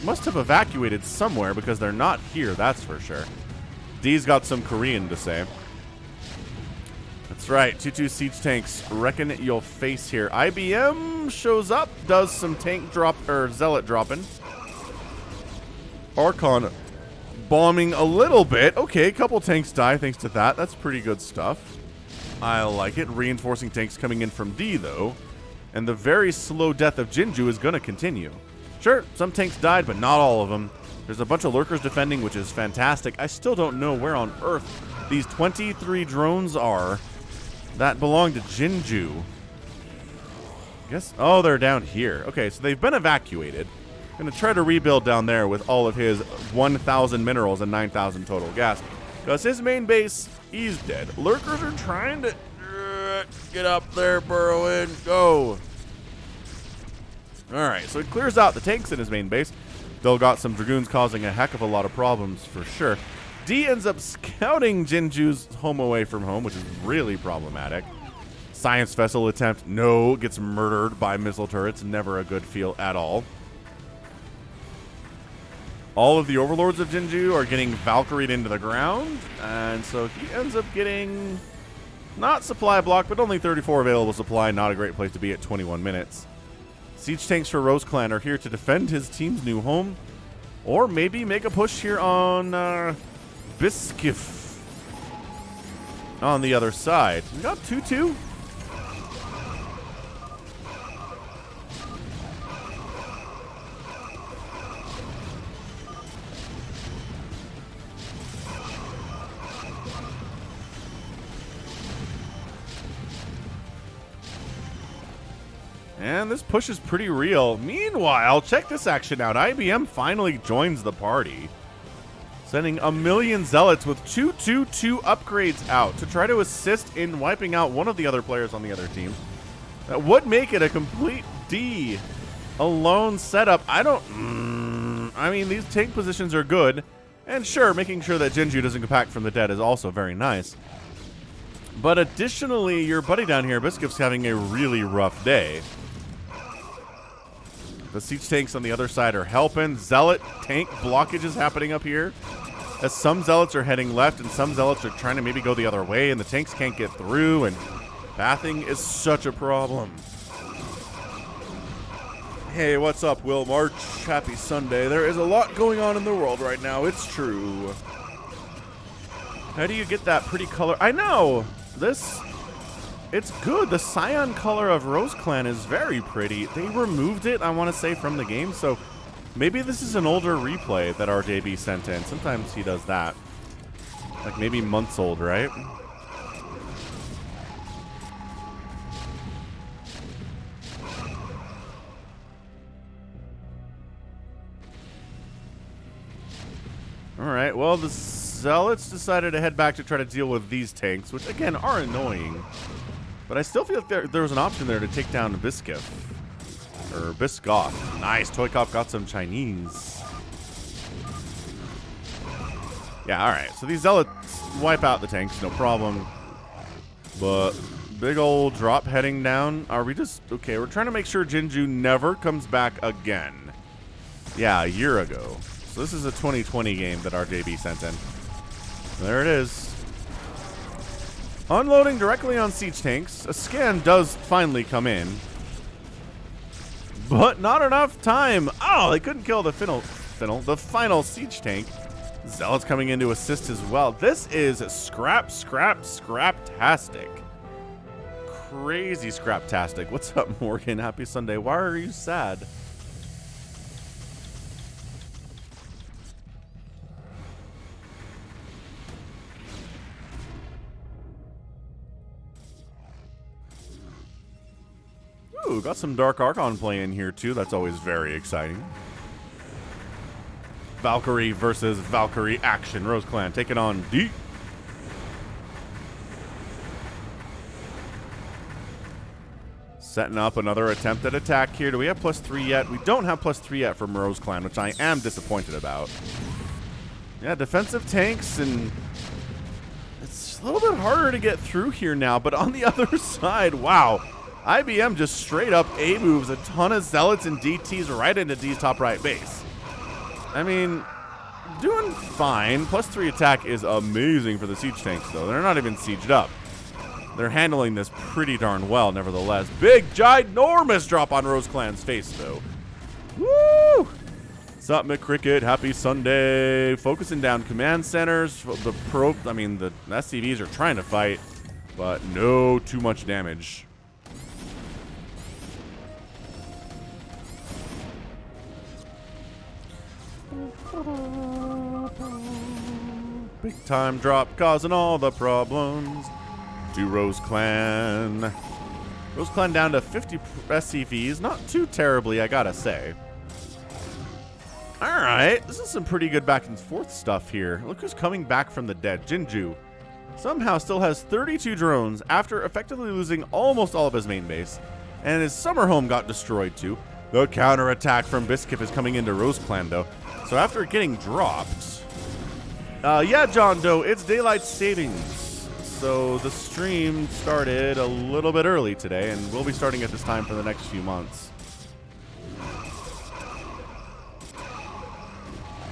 must have evacuated somewhere because they're not here, that's for sure. D's got some Korean to say. That's right, 2-2 siege tanks. Reckon you'll face here. IBM shows up, does some tank drop, or zealot dropping. Archon bombing a little bit. Okay, a couple tanks die thanks to that. That's pretty good stuff. I like it. Reinforcing tanks coming in from D, though. And the very slow death of Jinju is going to continue. Sure, some tanks died, but not all of them. There's a bunch of lurkers defending, which is fantastic. I still don't know where on earth these 23 drones are that belong to Jinju. I guess, oh, they're down here. Okay, so they've been evacuated. Gonna try to rebuild down there with all of his 1,000 minerals and 9,000 total gas. Because his main base, he's dead. Lurkers are trying to get up there, burrow in, go. Alright, so he clears out the tanks in his main base. Still got some Dragoons causing a heck of a lot of problems for sure. D ends up scouting Jinju's home away from home, which is really problematic. Science vessel attempt, no, gets murdered by missile turrets. Never a good feel at all. All of the overlords of Jinju are getting Valkyried into the ground, and so he ends up getting not supply block, but only 34 available supply. Not a great place to be at 21 minutes. Siege tanks for Rose Clan are here to defend his team's new home, or maybe make a push here on Biskiff on the other side. We got 2-2. And this push is pretty real. Meanwhile, check this action out. IBM finally joins the party. Sending a million zealots with 2/2/2 upgrades out to try to assist in wiping out one of the other players on the other team. That would make it a complete D alone setup. I mean, these tank positions are good. And sure, making sure that Jinju doesn't come back from the dead is also very nice. But additionally, your buddy down here, Biskup's having a really rough day. The siege tanks on the other side are helping. Zealot tank blockage is happening up here, as some zealots are heading left and some zealots are trying to maybe go the other way, and the tanks can't get through, and pathing is such a problem. Hey, what's up, Will March? Happy Sunday. There is a lot going on in the world right now, it's true. How do you get that pretty color? I know! It's good. The cyan color of Rose Clan is very pretty. They removed it, I want to say, from the game, so maybe this is an older replay that RJB sent in. Sometimes he does that. Like maybe months old, right? Alright, well, the Zealots decided to head back to try to deal with these tanks, which, again, are annoying. But I still feel like there was an option there to take down Biskiff. Or Biscoff. Nice, Toycop got some Chinese. Yeah, alright, so these Zealots wipe out the tanks, no problem. But big old drop heading down. Are we just... Okay, we're trying to make sure Jinju never comes back again. Yeah, a year ago. So this is a 2020 game that RJB sent in. There it is. Unloading directly on siege tanks. A scan does finally come in. But not enough time. Oh, they couldn't kill the final siege tank. Zealots coming in to assist as well. This is scrap-tastic. Crazy scrap-tastic. What's up, Morgan? Happy Sunday. Why are you sad? Ooh, got some Dark Archon play in here too. That's always very exciting. Valkyrie versus Valkyrie action. Rose Clan taking on D. Setting up another attempt at attack here. Do we have +3 yet? We don't have +3 yet from Rose Clan, which I am disappointed about. Yeah, defensive tanks, and it's a little bit harder to get through here now, but on the other side, wow. IBM just straight up A moves a ton of Zealots and DTs right into D's top right base. I mean, doing fine. +3 attack is amazing for the siege tanks, though. They're not even sieged up. They're handling this pretty darn well, nevertheless. Big, ginormous drop on Rose Clan's face, though. Woo! What's up, McCricket? Happy Sunday. Focusing down command centers. The SCVs are trying to fight, but no too much damage. Big time drop causing all the problems to Rose Clan. Rose Clan down to 50 SCVs. Not too terribly, I gotta say. Alright, this is some pretty good back and forth stuff here. Look who's coming back from the dead. Jinju somehow still has 32 drones after effectively losing almost all of his main base. And his summer home got destroyed too. The counterattack from Biskiff is coming into Rose Clan though. So after getting dropped... yeah, John Doe, it's daylight savings. So the stream started a little bit early today, and we'll be starting at this time for the next few months.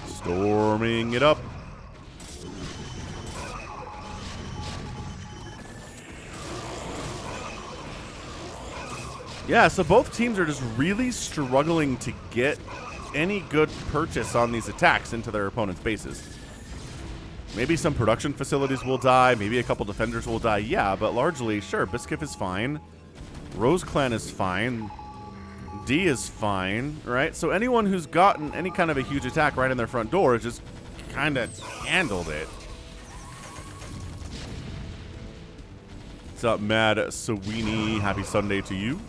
Storming it up. Yeah, so both teams are just really struggling to get any good purchase on these attacks into their opponent's bases. Maybe some production facilities will die, maybe a couple defenders will die, yeah, but largely, sure, Biskiff is fine, Rose Clan is fine, D is fine, right? So anyone who's gotten any kind of a huge attack right in their front door has just kind of handled it. What's up, Mad Sweeney? Happy Sunday to you.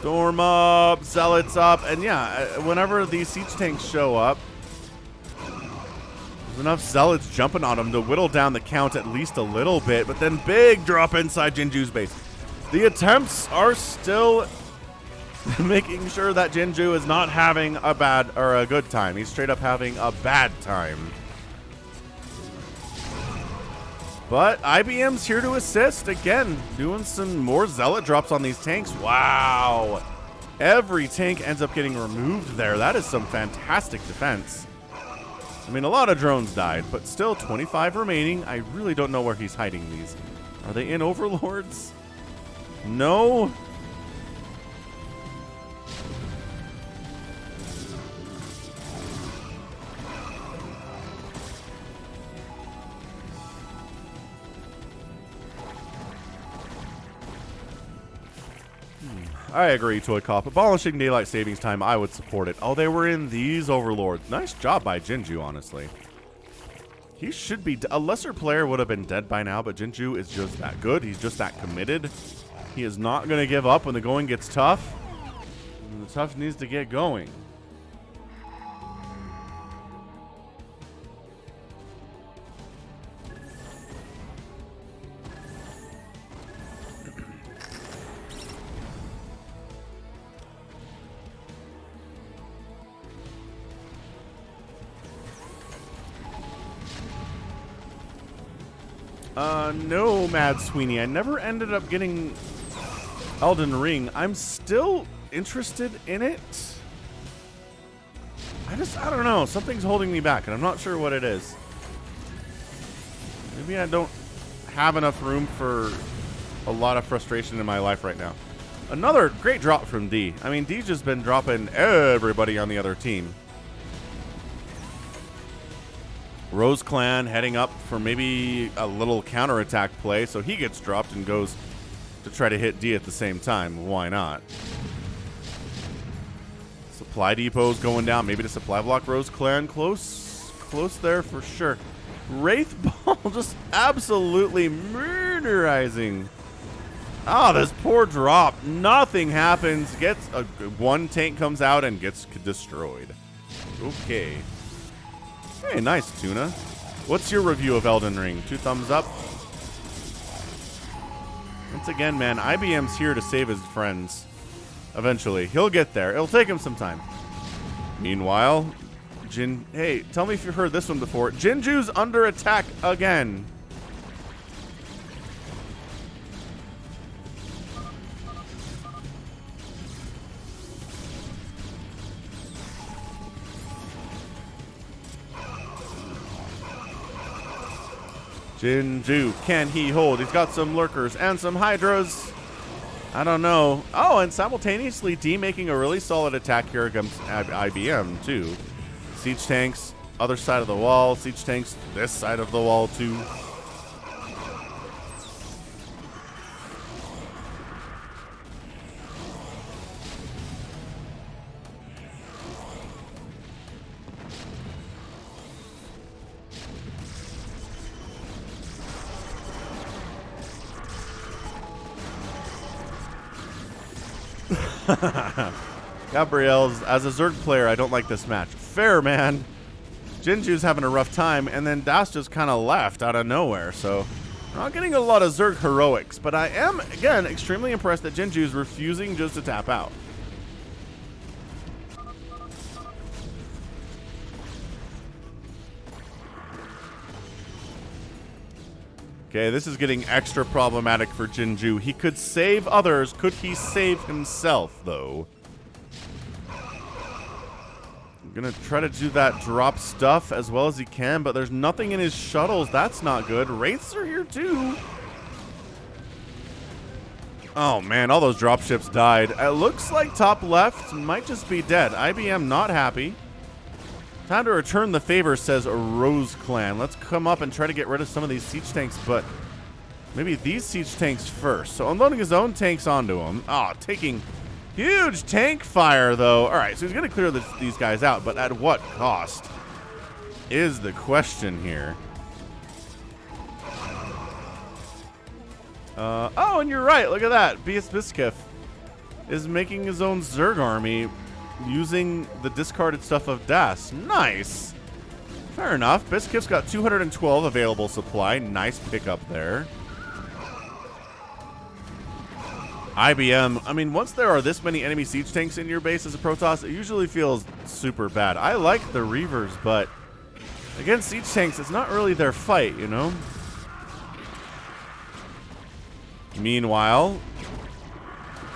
Storm up, Zealots up, and yeah, whenever these siege tanks show up, there's enough Zealots jumping on them to whittle down the count at least a little bit, but then big drop inside Jinju's base. The attempts are still making sure that Jinju is not having a bad or a good time. He's straight up having a bad time. But IBM's here to assist again, doing some more Zealot drops on these tanks. Wow. Every tank ends up getting removed there. That is some fantastic defense. I mean, a lot of drones died, but still 25 remaining. I really don't know where he's hiding these. Are they in Overlords? No. I agree, Toycop. Abolishing daylight savings time, I would support it. Oh, they were in these Overlords. Nice job by Jinju, honestly. He should be... A lesser player would have been dead by now, but Jinju is just that good. He's just that committed. He is not going to give up when the going gets tough. And the tough needs to get going. No, Mad Sweeney. I never ended up getting Elden Ring. I'm still interested in it. I don't know. Something's holding me back, and I'm not sure what it is. Maybe I don't have enough room for a lot of frustration in my life right now. Another great drop from D. I mean, D's just been dropping everybody on the other team. Rose Clan heading up for maybe a little counterattack play, so he gets dropped and goes to try to hit D at the same time. Why not? Supply depots going down. Maybe to supply block Rose Clan. Close there for sure. Wraith Ball just absolutely murderizing. Oh, this poor drop. Nothing happens. Gets one tank comes out and gets destroyed. Okay. Hey, nice, Tuna. What's your review of Elden Ring? 2 thumbs up. Once again, man, IBM's here to save his friends. Eventually. He'll get there. It'll take him some time. Meanwhile, hey, tell me if you've heard this one before. Jinju's under attack again. Jinju, can he hold? He's got some lurkers and some hydras. I don't know. Oh, and simultaneously D making a really solid attack here against IBM too. Siege tanks, other side of the wall. Siege tanks, this side of the wall too. Gabrielle's, as a Zerg player, I don't like this match. Fair, man. Jinju's having a rough time, and then Das just kind of left out of nowhere, so we're not getting a lot of Zerg heroics, but I am, again, extremely impressed that Jinju's refusing just to tap out. Okay, this is getting extra problematic for Jinju. He could save others. Could he save himself, though? I'm going to try to do that drop stuff as well as he can, but there's nothing in his shuttles. That's not good. Wraiths are here, too. Oh, man, all those drop ships died. It looks like top left might just be dead. IBM not happy. Time to return the favor, says Rose Clan. Let's come up and try to get rid of some of these siege tanks, but maybe these siege tanks first. So unloading his own tanks onto him. Oh, taking huge tank fire, though. All right, so he's going to clear these guys out, but at what cost is the question here. Oh, and you're right. Look at that. B.S. Biskiff is making his own Zerg army using the discarded stuff of Das. Nice. Fair enough. Biskip's got 212 available supply. Nice pickup there. IBM, I mean, once there are this many enemy siege tanks in your base as a Protoss, it usually feels super bad. I like the Reavers, but against siege tanks, it's not really their fight, you know? Meanwhile,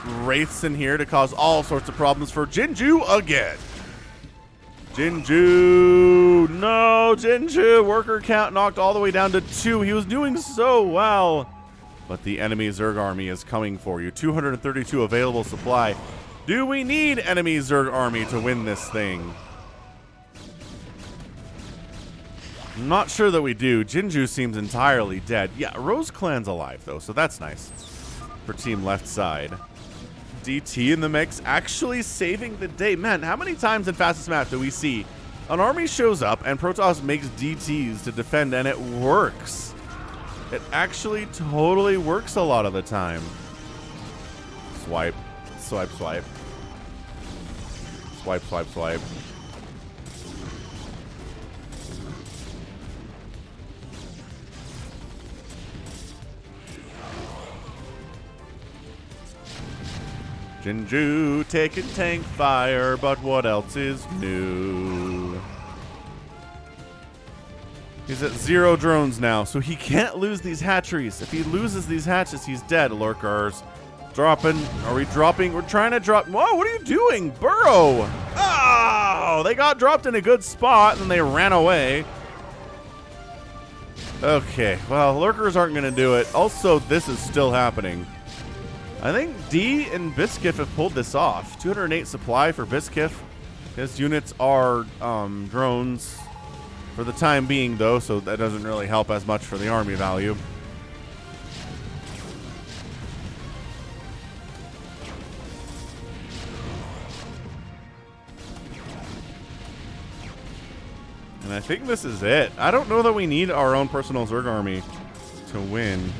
Wraiths in here to cause all sorts of problems for Jinju again. Jinju, no, Jinju, worker count knocked all the way down to 2. He was doing so well. But the enemy Zerg army is coming for you. 232 available supply. Do we need enemy Zerg army to win this thing? I'm not sure that we do. Jinju seems entirely dead. Yeah, Rose Clan's alive, though, so that's nice for team left side. DT in the mix, actually saving the day. Man, how many times in Fastest Map do we see an army shows up and Protoss makes DTs to defend, and it works? It actually totally works a lot of the time. Swipe, swipe, swipe. Swipe, swipe, swipe. Jinju taking tank fire, but what else is new? He's at 0 drones now, so he can't lose these hatcheries. If he loses these hatches, he's dead. Lurkers. Dropping. Are we dropping? We're trying to drop. Whoa, what are you doing? Burrow! Oh, they got dropped in a good spot, and then they ran away. Okay, well, Lurkers aren't going to do it. Also, this is still happening. I think D and Biskiff have pulled this off. 208 supply for Biskiff. His units are drones for the time being, though, so that doesn't really help as much for the army value. And I think this is it. I don't know that we need our own personal Zerg army to win.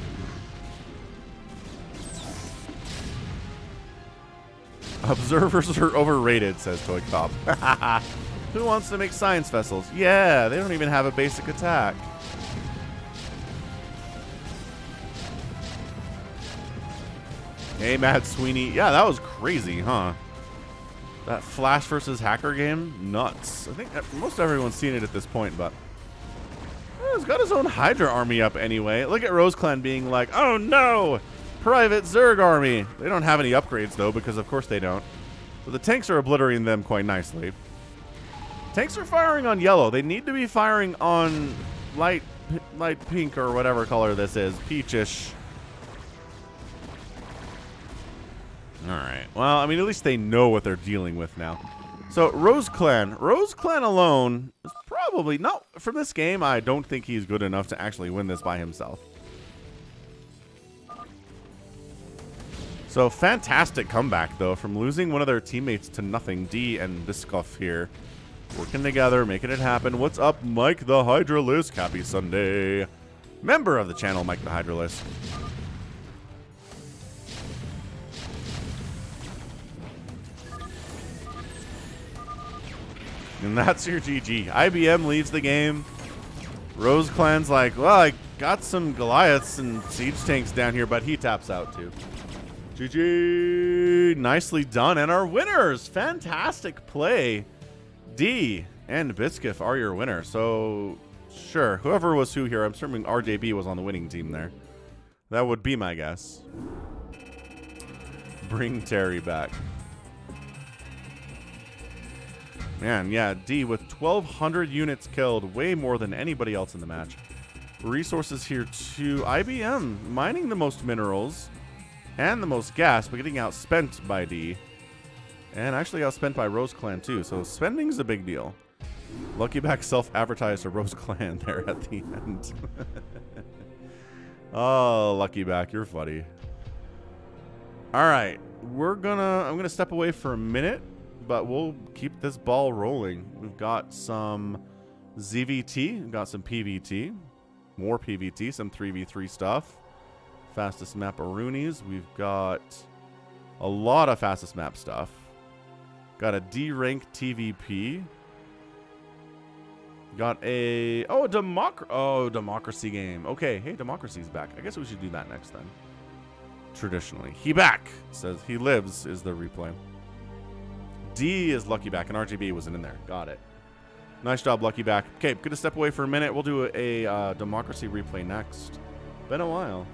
Observers are overrated, says Toycop. Who wants to make science vessels? Yeah, they don't even have a basic attack. Hey, Matt Sweeney. Yeah, that was crazy, huh? That Flash versus Hacker game? Nuts. I think most everyone's seen it at this point, but he's got his own Hydra army up anyway. Look at Rose Clan being like, oh no! Private Zerg army. They don't have any upgrades, though, because of course they don't. But the tanks are obliterating them quite nicely. Tanks are firing on yellow. They need to be firing on light pink or whatever color this is. Peachish. Alright. Well, I mean, at least they know what they're dealing with now. So, Rose Clan. Rose Clan alone is probably... No, from this game, I don't think he's good enough to actually win this by himself. So, fantastic comeback, though, from losing one of their teammates to nothing. D and Biskoff here. Working together, making it happen. What's up, Mike the Hydralisk? Happy Sunday. Member of the channel, Mike the Hydralisk. And that's your GG. IBM leaves the game. Rose Clan's like, well, I got some Goliaths and siege tanks down here, but he taps out too. GG. Nicely done. And our winners. Fantastic play. D and Biskiff are your winner. So, sure. Whoever was who here, I'm assuming RJB was on the winning team there. That would be my guess. Bring Terry back. Man, yeah, D with 1,200 units killed. Way more than anybody else in the match. Resources here too. IBM mining the most minerals and the most gas, but getting outspent by D. And actually outspent by Rose Clan too, so spending's a big deal. Luckyback self-advertised a Rose Clan there at the end. Oh, Luckyback, you're funny. Alright, I'm gonna step away for a minute, but we'll keep this ball rolling. We've got some ZVT, we've got some PVT, more PVT, some 3v3 stuff. Fastest map Aroonies. We've got A lot of fastest map stuff. Got a D rank TVP. Got a democracy game. Okay, hey, democracy's back. I guess we should do that next then. Traditionally, he back says he lives is the replay. D is Luckyback, and RGB wasn't in there. Got it. Nice job, Luckyback. Okay, gonna step away for a minute. We'll do a democracy replay next. Been a while.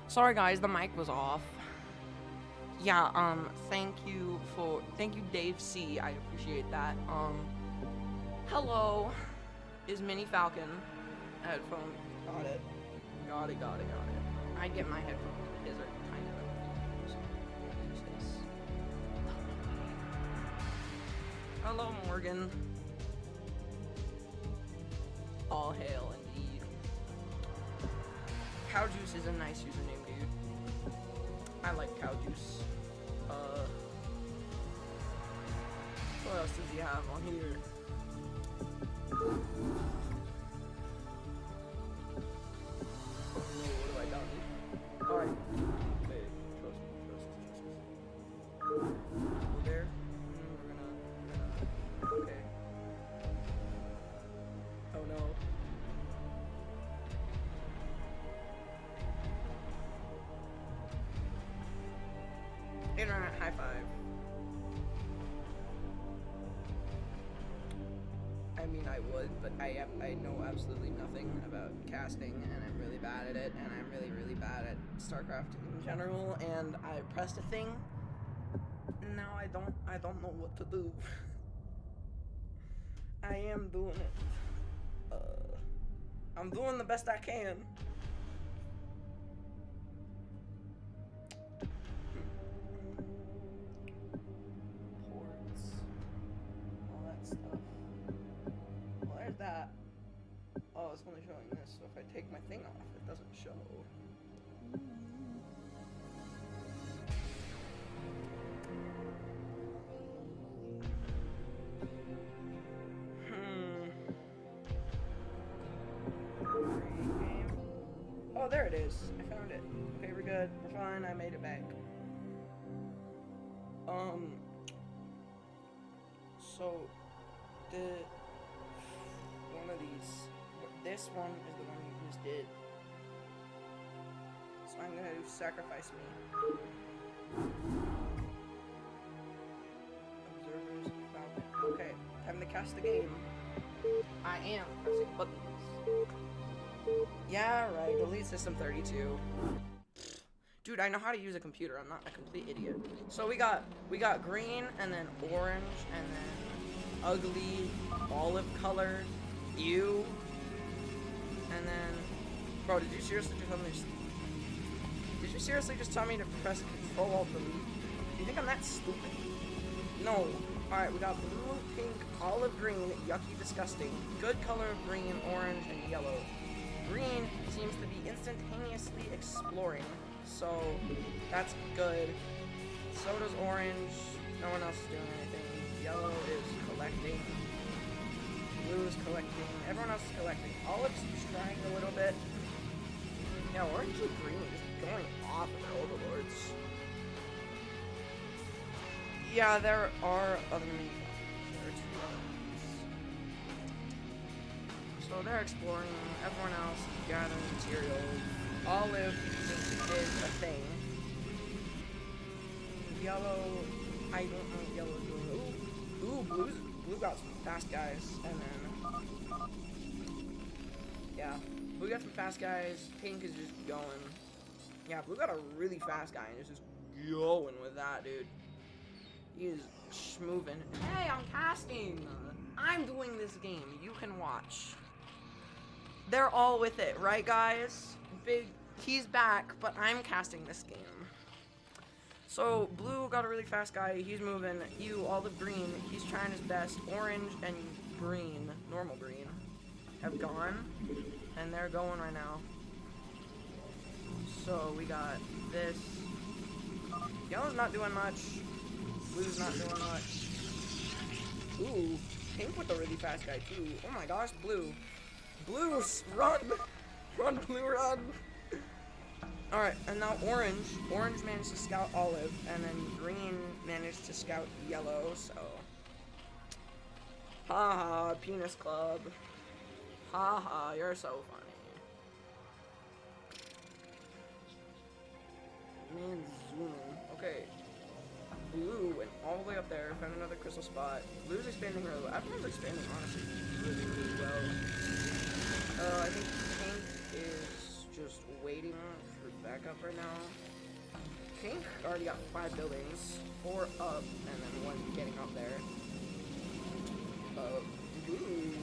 Sorry guys, the mic was off. Yeah, thank you Dave C. I appreciate that. Hello is Mini Falcon. Headphone. Got it. I get my headphones. His are kind of use this. Hello Morgan. All hail indeed. Cow Juice is a nice username, dude. I like Cow Juice. What else does he have on here? Oh no, what have I done? Alright. Wait, trust me. Go there. We're gonna... Okay. Oh no. Internet high five. I mean, I would, but I know absolutely nothing about casting, and I'm really bad at it, and I'm really, really bad at StarCraft in general, and I pressed a thing, and now I don't know what to do. I am doing it. I'm doing the best I can. Ports. All that stuff. Well, there's that. Oh, it's only showing this, so if I take my thing off, it doesn't show. Oh, there it is. I found it. Okay, we're good. We're fine. I made it back. So, one of these, this one is the one you just did. So I'm gonna do sacrifice me. Observers, Falcon. Okay, time to cast the game. I am pressing buttons. Yeah, right. Delete system 32. Dude, I know how to use a computer. I'm not a complete idiot. So we got green and then orange and then ugly olive color, ew, and then bro, did you seriously just tell me to press Control Alt Delete? Do you think I'm that stupid? No. All right, we got blue, pink, olive green, yucky, disgusting. Good color of green, orange, and yellow. Green seems to be instantaneously exploring. So, that's good. So does orange. No one else is doing anything. Yellow is collecting. Blue is collecting. Everyone else is collecting. Olive's trying a little bit. Yeah, orange and green are just going off of their overlords. Yeah, there are other mini factors. There are two others. So they're exploring. Everyone else is gathering materials. Olive is a thing. Yellow, I don't know what yellow is doing. Ooh, blue got some fast guys, and then yeah, blue got some fast guys. Pink is just going. Yeah, blue got a really fast guy and is just going with that, dude. He is schmoving. Hey, I'm casting. I'm doing this game. You can watch. They're all with it, right, guys? He's back, but I'm casting this game. So, blue got a really fast guy. He's moving. Olive green. He's trying his best. Orange and green, normal green, have gone, and they're going right now. So we got this. Yellow's not doing much. Blue's not doing much. Ooh, pink with a really fast guy too. Oh my gosh, blue. Blue, run! Run, blue, run! Alright, and now orange. Orange managed to scout olive, and then green managed to scout yellow, so. Haha, penis club. Haha, you're so funny. Man, zooming. Okay. Blue went all the way up there, found another crystal spot. Blue's expanding really well. Everyone's expanding, honestly, really, really well. I think pink is just waiting for backup right now. Pink already got 5 buildings, 4 up, and then 1 getting up there. Blue,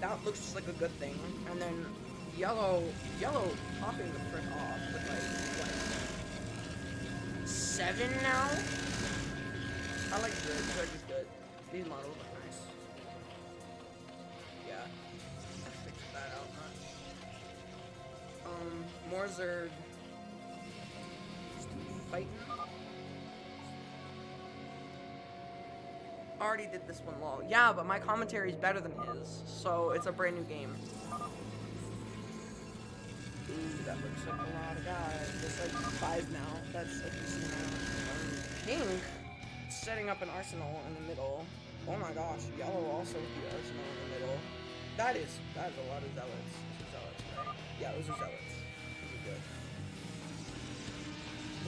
that looks just like a good thing. And then yellow popping the frick off with like, what, 7 now? I like good, Zerg is good. These models are nice. Yeah, I figured that out much. More Zerg. Just fighting. Already did this one, lol. Yeah, but my commentary is better than his, so it's a brand new game. Ooh, that looks like a lot of guys. There's like 5 now. That's a decent amount. Pink setting up an arsenal in the middle. Oh my gosh, yellow also with the arsenal in the middle. That is a lot of zealots. Zealots, right? Yeah, those are zealots. Those are good.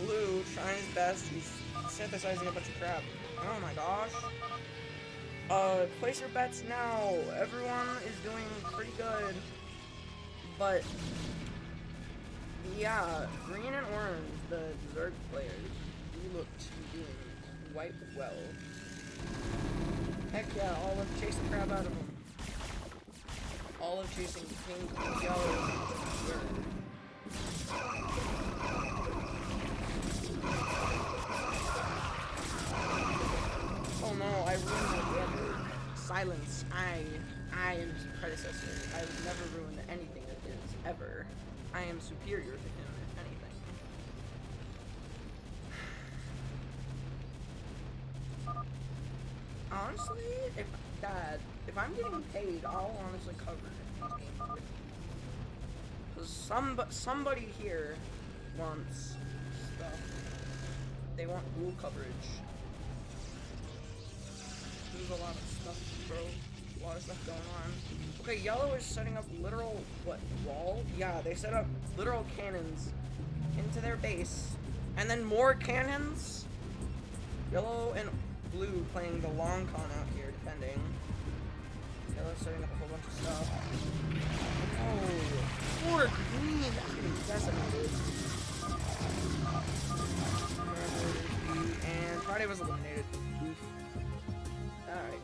Blue trying his best. He's synthesizing a bunch of crap. Oh my gosh. Place your bets now. Everyone is doing pretty good. But yeah, green and orange, the Zerg players, we look to be doing quite well. Heck yeah, Olive chasing crap out of them. Olive chasing pink, yellow, Zerg. Oh no, I ruined the weather. Silence. I am his predecessor. I would never ruin anything of his, ever. I am superior to him, if anything. Honestly, if I'm getting paid, I'll honestly cover these games with you. Because somebody here wants stuff. They want rule coverage. There's a lot of stuff, bro. A lot of stuff going on. Okay, yellow is setting up literal, wall? Yeah, they set up literal cannons into their base. And then more cannons? Yellow and blue playing the long con out here, defending. Yellow's setting up a whole bunch of stuff. Oh, 4 green. That's getting decimated. And Friday was eliminated. Oof. Alright,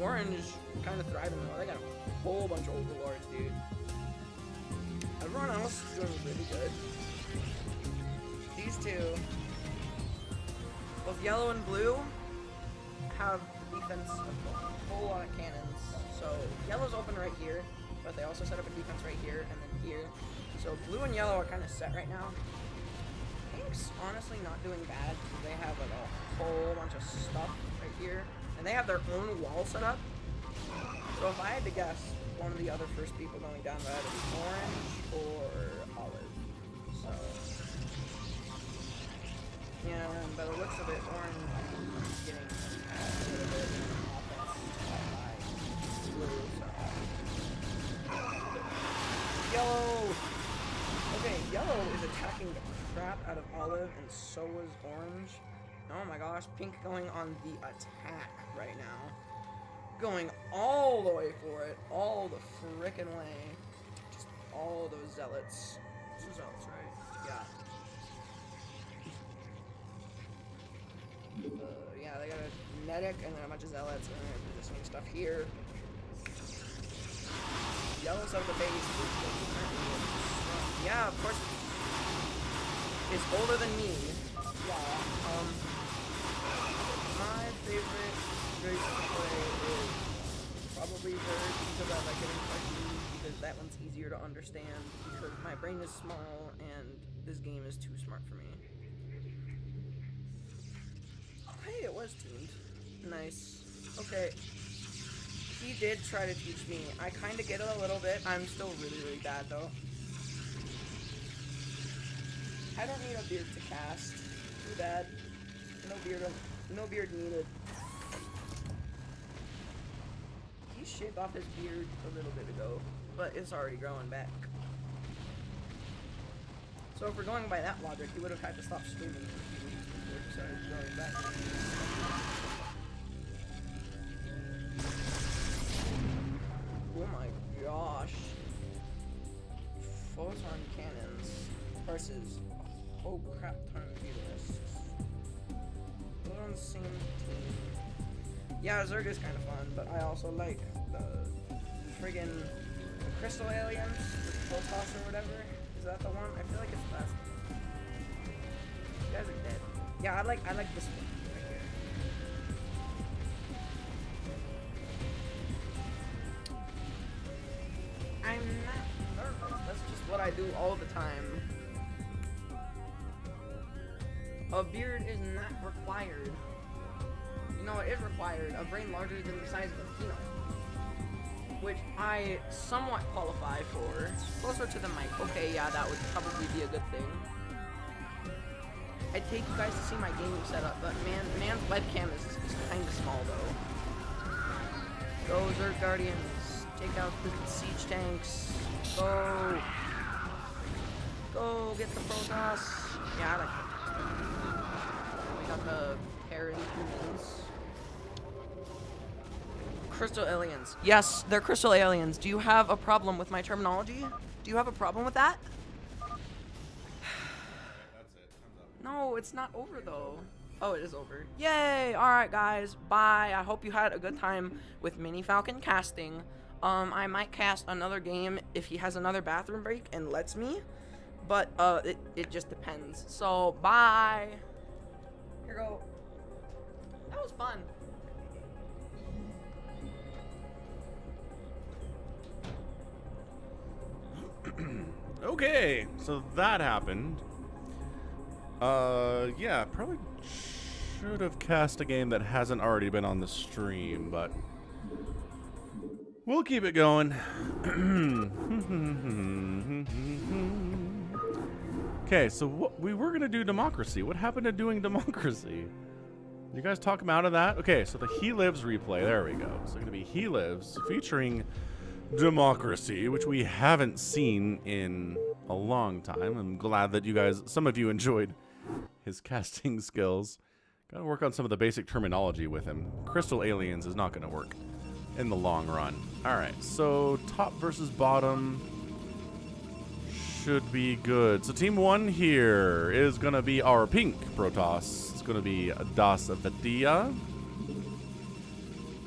Orange kind of thriving though. They got a whole bunch of overlords, dude. Everyone else is doing really good. These two, both yellow and blue, have defense of a whole lot of cannons. So yellow's open right here, but they also set up a defense right here and then here. So blue and yellow are kind of set right now. Pink's honestly not doing bad because they have like a whole bunch of stuff right here, and they have their own wall set up. So if I had to guess, one of the other first people going down would either be orange or olive. So yeah, by the looks of it, orange is getting a little bit of offense by blue. So yellow. Okay, yellow is attacking the crap out of olive, and so is orange. Oh my gosh, pink going on the attack right now. Going all the way for it, all the frickin' way. Just all those zealots. Zealots, right? Yeah. Yeah, they got a medic and then a bunch of zealots, and they're positioning stuff here. Yellow's out of the base. Yeah, of course. It's older than me. Yeah. My favorite race to play is probably Bird because I like getting questions because that one's easier to understand because my brain is small and this game is too smart for me. Oh, hey, it was teamed. Nice. Okay. He did try to teach me. I kind of get it a little bit. I'm still really, really bad though. I don't need a beard to cast. Too bad. No beard needed. He shaved off his beard a little bit ago, but it's already growing back. So if we're going by that logic, he would have had to stop streaming for a few weeks before he started growing back. Oh my gosh. Photon cannons versus oh crap ton of Beetleists. We're on the same team. Yeah, Zerg is kind of fun, but I also like the friggin' crystal aliens, the Toss or whatever. Is that the one? I feel like it's the last one. You guys are dead. Yeah, I like this one right here. I'm not nervous. That's just what I do all the time. A beard is not required. You know, it is required. A brain larger than the size of a peanut. Which I somewhat qualify for. Closer to the mic. Okay, yeah, that would probably be a good thing. I'd take you guys to see my gaming setup, but man's webcam is kind of small, though. Go, Zerg Guardians. Take out the siege tanks. Go. Go, get the Protoss. Yeah, I like that. We got the Parahumans. Crystal aliens. Yes, they're crystal aliens. Do you have a problem with my terminology? Do you have a problem with that? That's it. Time's up. No, it's not over though. Oh, it is over. Yay! Alright guys, bye. I hope you had a good time with Mini Falcon casting. I might cast another game if he has another bathroom break and lets me. But it just depends. So bye. Here you go. That was fun. Okay, so that happened. Yeah, probably should have cast a game that hasn't already been on the stream, but we'll keep it going. Okay, so we were gonna do democracy. What happened to doing democracy? You guys talk him out of that? Okay, so the He Lives replay. There we go. So it's gonna be He Lives featuring democracy, which we haven't seen in a long time. I'm glad that you guys, some of you enjoyed his casting skills. Gotta work on some of the basic terminology with him. Crystal aliens is not gonna work in the long run. All right, so top versus bottom. should be good. So team 1 here is going to be our pink Protoss. It's going to be Das Vadia.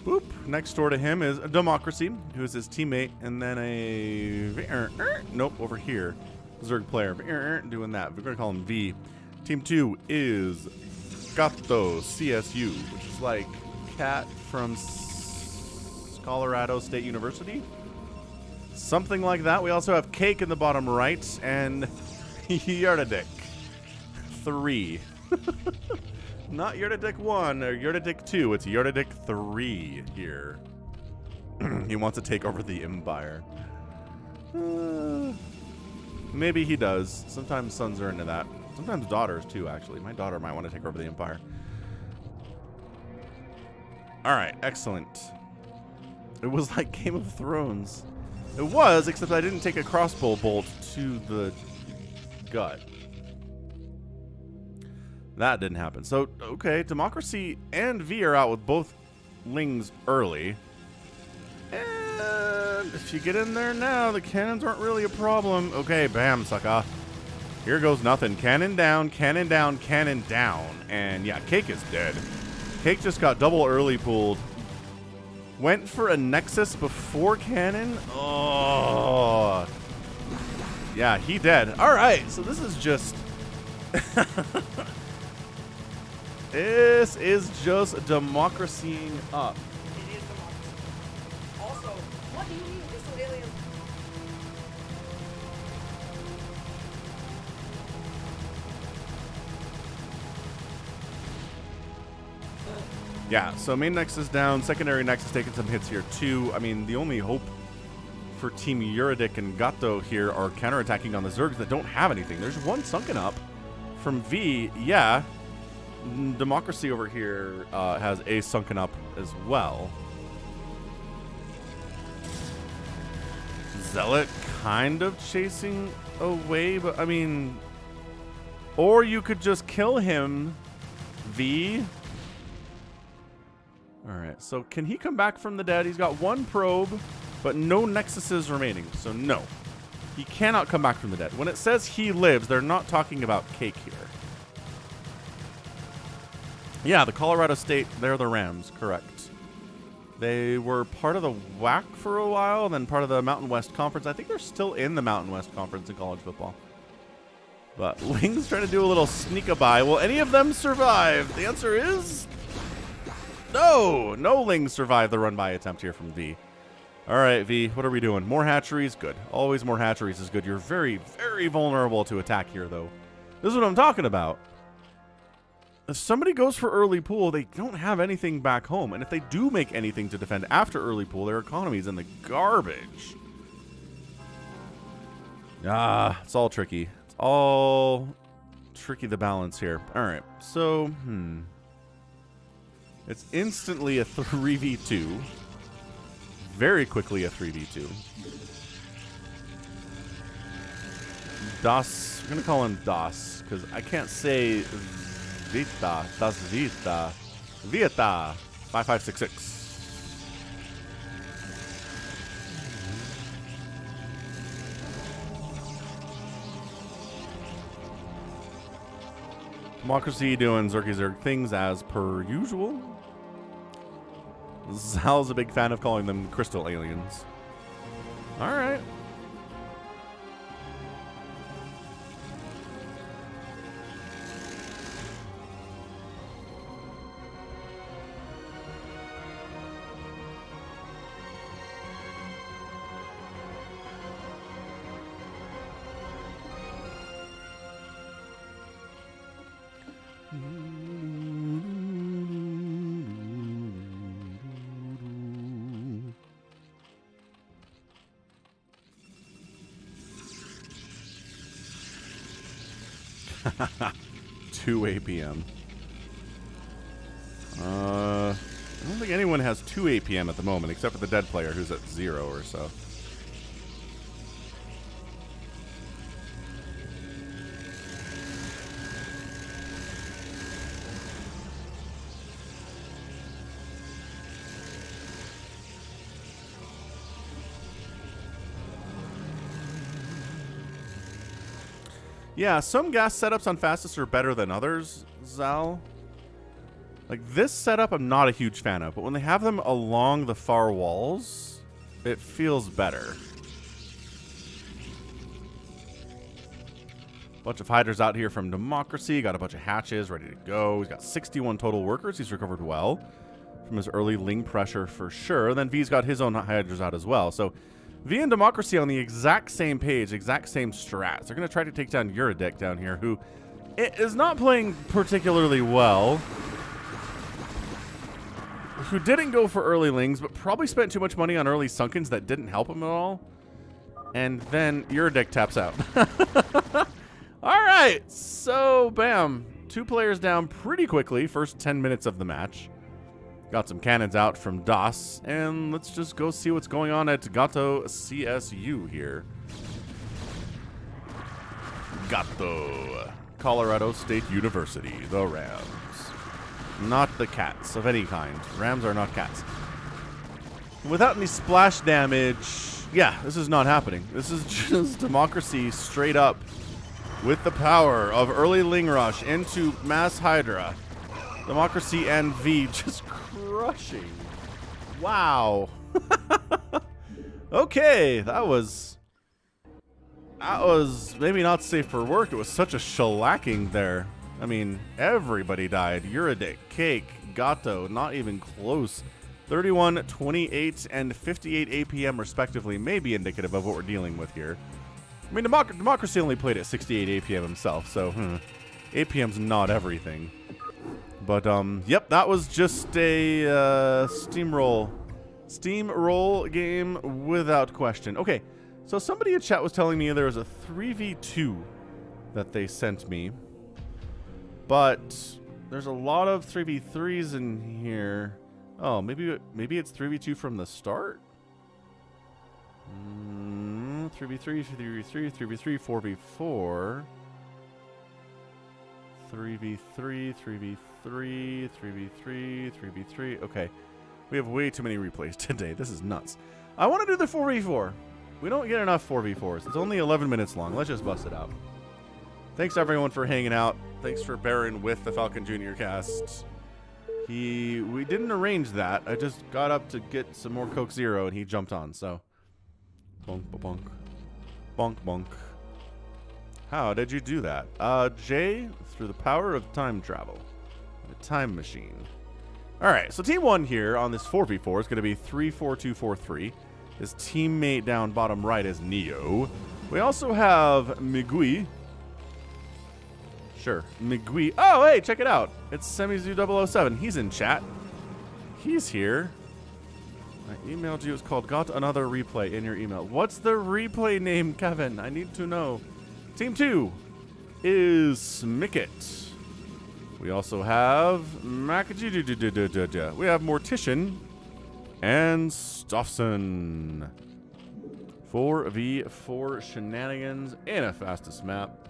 Boop. Next door to him is Democracy, who is his teammate, and then a... Nope, over here. Zerg player. Doing that. We're going to call him V. Team 2 is Gato CSU, which is like Cat from Colorado State University. Something like that. We also have Cake in the bottom right, and Yardadick 3. Not Yardadick 1 or Yardadick 2. It's Yardadick 3 here. He wants to take over the Empire. Maybe he does. Sometimes sons are into that. Sometimes daughters, too, actually. My daughter might want to take over the Empire. Alright, excellent. It was like Game of Thrones. It was, except I didn't take a crossbow bolt to the gut. That didn't happen. So, okay, Democracy and V are out with both Lings early. And if you get in there now, the cannons aren't really a problem. Okay, bam, sucker. Here goes nothing. Cannon down, cannon down, cannon down. And yeah, Cake is dead. Cake just got double early pulled. Went for a Nexus before cannon. Oh. Yeah, he dead. All right, so this is just... This is just democracying up. It is democracy. Also, what do you mean missile aliens? Yeah, so main Nexus down, secondary Nexus taking some hits here too. I mean, the only hope for Team Yuridic and Gato here are counterattacking on the Zergs that don't have anything. There's one sunken up from V, yeah. Democracy over here has a sunken up as well. Zealot kind of chasing away, but I mean... Or you could just kill him, V. Alright, so can he come back from the dead? He's got one probe, but no Nexuses remaining, so no. He cannot come back from the dead. When it says he lives, they're not talking about Cake here. Yeah, the Colorado State, they're the Rams, correct. They were part of the WAC for a while, then part of the Mountain West Conference. I think they're still in the Mountain West Conference in college football. But Ling's trying to do a little sneak-a-by. Will any of them survive? The answer is... No! No Lings survive the run-by attempt here from V. All right, V, what are we doing? More hatcheries? Good. Always more hatcheries is good. You're very, very vulnerable to attack here, though. This is what I'm talking about. If somebody goes for early pool, they don't have anything back home. And if they do make anything to defend after early pool, their economy's in the garbage. Ah, it's all tricky. It's all tricky, the balance here. All right, so, it's instantly a 3v2. Very quickly a 3v2. Das, we're going to call him Das, because I can't say Vita, Das Vita, Vita, 5566. Democracy doing Zerky Zerg things as per usual. Zal's a big fan of calling them crystal aliens. All right. Two APM. I don't think anyone has 2 APM at the moment, except for the dead player who's at 0 or so. Yeah, some gas setups on fastest are better than others, Zal. Like, this setup I'm not a huge fan of, but when they have them along the far walls, it feels better. Bunch of hiders out here from Democracy. Got a bunch of hatches ready to go. He's got 61 total workers. He's recovered well from his early Ling pressure for sure. Then V's got his own hiders out as well. So V and Democracy on the exact same page, exact same strats. They're going to try to take down Uridic down here, who is not playing particularly well. Who didn't go for early Lings, but probably spent too much money on early Sunkens that didn't help him at all. And then Uridic taps out. All right, so bam. 2 players down pretty quickly, first 10 minutes of the match. Got some cannons out from DOS, and let's just go see what's going on at Gato CSU here. Gato, Colorado State University, the Rams. Not the cats of any kind. Rams are not cats. Without any splash damage, yeah, this is not happening. This is just Democracy straight up with the power of early Ling Rush into Mass Hydra. Democracy and V just crushing. Wow. Okay, that was maybe not safe for work. It was such a shellacking there. I mean, everybody died. Uridic, Cake, Gato, not even close. 31, 28, and 58 APM respectively may be indicative of what we're dealing with here. I mean, Democracy only played at 68 APM himself, so APM's not everything. But, yep, that was just a steamroll game without question. Okay, so somebody in chat was telling me there was a 3v2 that they sent me. But there's a lot of 3v3s in here. Oh, maybe it's 3v2 from the start? 3v3, 3v3, 3v3, 4v4. 3v3, 3v3, 3v3, 3v3. Okay. We have way too many replays today. This is nuts. I want to do the 4v4. We don't get enough 4v4s. It's only 11 minutes long. Let's just bust it out. Thanks everyone for hanging out. Thanks for bearing with the Falcon Jr. cast. We didn't arrange that. I just got up to get some more Coke Zero and he jumped on, so. Bonk, bonk. Bonk, bonk. How did you do that? Jay, through the power of time travel. The time machine. Alright, so team 1 here on this 4v4 is going to be 3-4-2-4-3. His teammate down bottom right is Neo. We also have Migui. Sure, Migui. Oh, hey, check it out. It's SemiZoo007. He's in chat. He's here. I emailed you. It's called Got Another Replay in your email. What's the replay name, Kevin? I need to know. Team 2 is Smicket. We also have Makaji. We have Mortician and Stoffson. 4v4 shenanigans in a fastest map.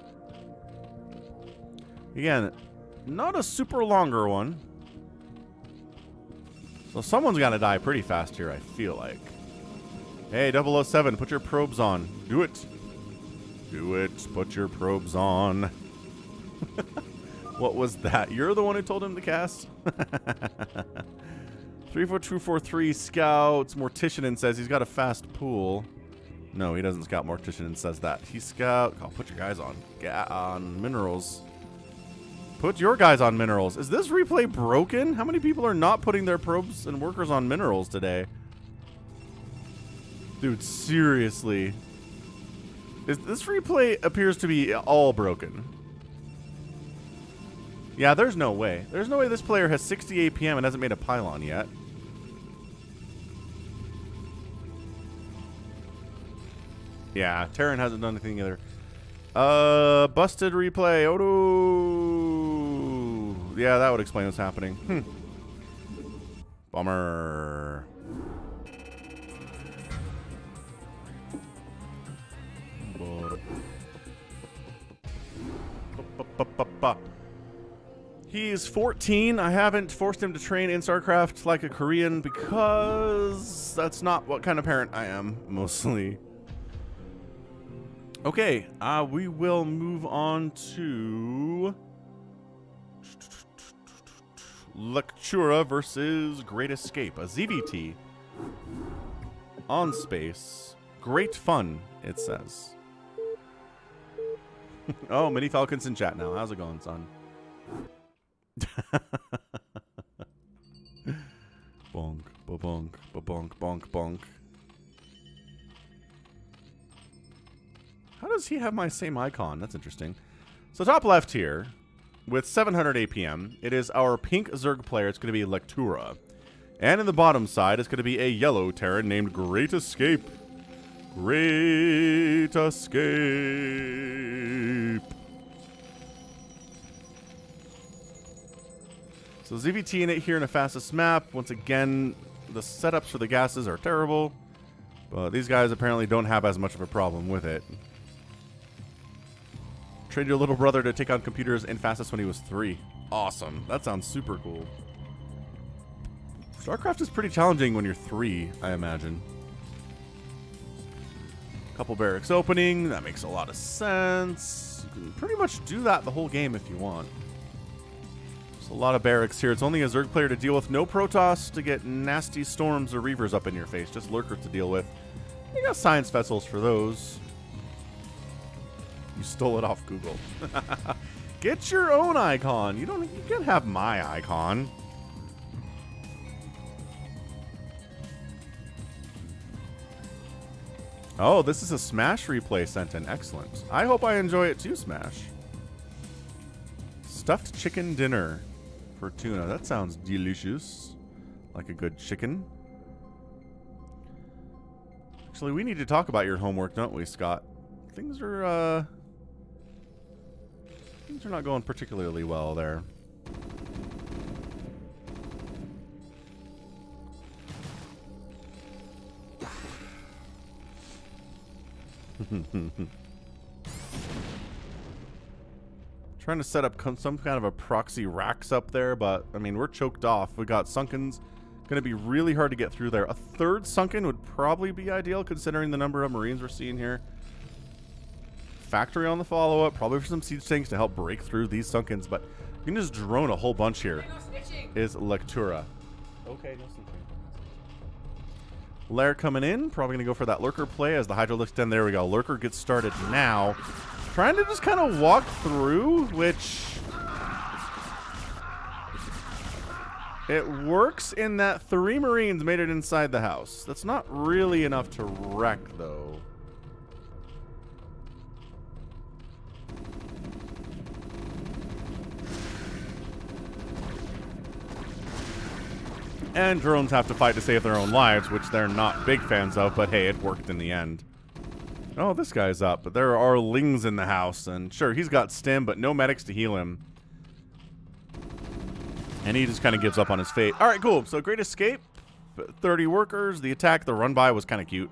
Again, not a super longer one. So someone's got to die pretty fast here, I feel like. Hey, 007, put your probes on. Do it. Do it. Put your probes on. What was that? You're the one who told him to cast? 3-4-2-4-3 scouts. Mortician says he's got a fast pool. No, he doesn't scout Mortician says that. He scout. Oh, put your guys on minerals. Put your guys on minerals. Is this replay broken? How many people are not putting their probes and workers on minerals today? Dude, seriously. This replay appears to be all broken. Yeah, there's no way. There's no way this player has 60 APM and hasn't made a pylon yet. Yeah, Terran hasn't done anything either. Busted replay. Oh, yeah, that would explain what's happening. Bummer. He's 14. I haven't forced him to train in StarCraft like a Korean because that's not what kind of parent I am, mostly. Okay, we will move on to Lectura versus Great Escape, a ZVT on space. Great fun, it says. Oh, mini Falcons in chat now. How's it going, son? Bonk, ba-bonk, ba-bonk, bonk, bonk. How does he have my same icon? That's interesting. So top left here, with 700 APM, it is our pink Zerg player. It's going to be Lectura. And in the bottom side, it's going to be a yellow Terran named Great Escape. Great Escape. So ZVT in it here in a fastest map. Once again, the setups for the gases are terrible. But these guys apparently don't have as much of a problem with it. Trained your little brother to take on computers in fastest when he was 3. Awesome. That sounds super cool. StarCraft is pretty challenging when you're 3, I imagine. Couple barracks opening. That makes a lot of sense. You can pretty much do that the whole game if you want. There's a lot of barracks here. It's only a Zerg player to deal with. No Protoss to get nasty storms or Reavers up in your face. Just Lurkers to deal with. You got science vessels for those. You stole it off Google. Get your own icon. You can't have my icon. Oh, this is a Smash replay sent in. Excellent. I hope I enjoy it too, Smash. Stuffed chicken dinner for tuna. That sounds delicious. Like a good chicken. Actually, we need to talk about your homework, don't we, Scott? Things are not going particularly well there. Trying to set up some kind of a proxy racks up there, but I mean, we're choked off. We got Sunkens. Going to be really hard to get through there. A third Sunken would probably be ideal considering the number of Marines we're seeing here. Factory on the follow-up, probably for some siege tanks to help break through these Sunkens, but you can just drone a whole bunch here. Is Lectura. Okay, no snitching. Lair coming in, probably going to go for that Lurker play as the Hydro looks down. There we go. Lurker gets started now. Trying to just kind of walk through, which... it works in that 3 Marines made it inside the house. That's not really enough to wreck, though. And drones have to fight to save their own lives, which they're not big fans of, but hey, it worked in the end. Oh, this guy's up, but there are Lings in the house, and sure, he's got stim, but no medics to heal him. And he just kind of gives up on his fate. All right, cool. So Great Escape, 30 workers. The attack, the run-by was kind of cute.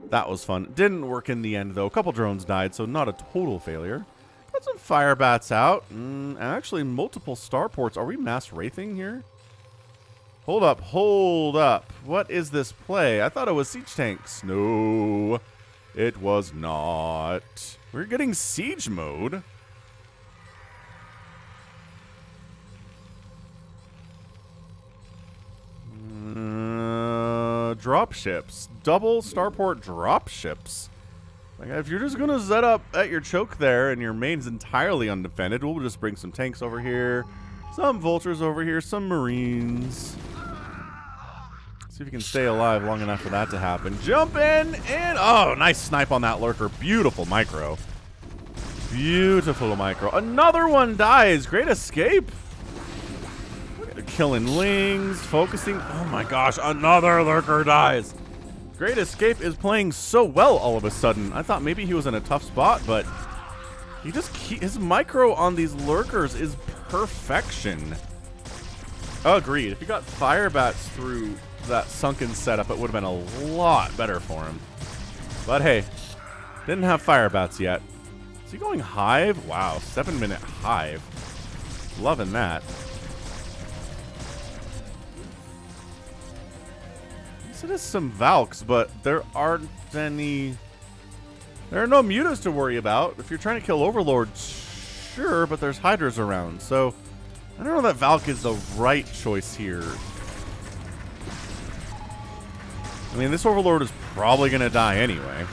That was fun. Didn't work in the end, though. A couple drones died, so not a total failure. Got some fire bats out. Actually, multiple starports. Are we mass wraithing here? Hold up, hold up. What is this play? I thought it was siege tanks. No, it was not. We're getting siege mode. Drop ships. Double starport drop ships. Like, if you're just going to set up at your choke there and your main's entirely undefended, we'll just bring some tanks over here, some vultures over here, some marines. See if you can stay alive long enough for that to happen. Jump in and... oh, nice snipe on that Lurker. Beautiful micro. Beautiful micro. Another one dies. Great Escape. Killing Lings. Focusing. Oh my gosh. Another Lurker dies. Great Escape is playing so well all of a sudden. I thought maybe he was in a tough spot, but he just his micro on these Lurkers is perfection. Agreed. If he got fire bats through that Sunken setup, it would have been a lot better for him. But hey, didn't have fire bats yet. Is he going Hive? Wow, 7-minute Hive. Loving that. So there's some Valks, but there aren't any There are no mutas to worry about. If you're trying to kill overlords, sure, but there's hydras around, so I don't know that Valk is the right choice here. I mean, this overlord is probably going to die anyway.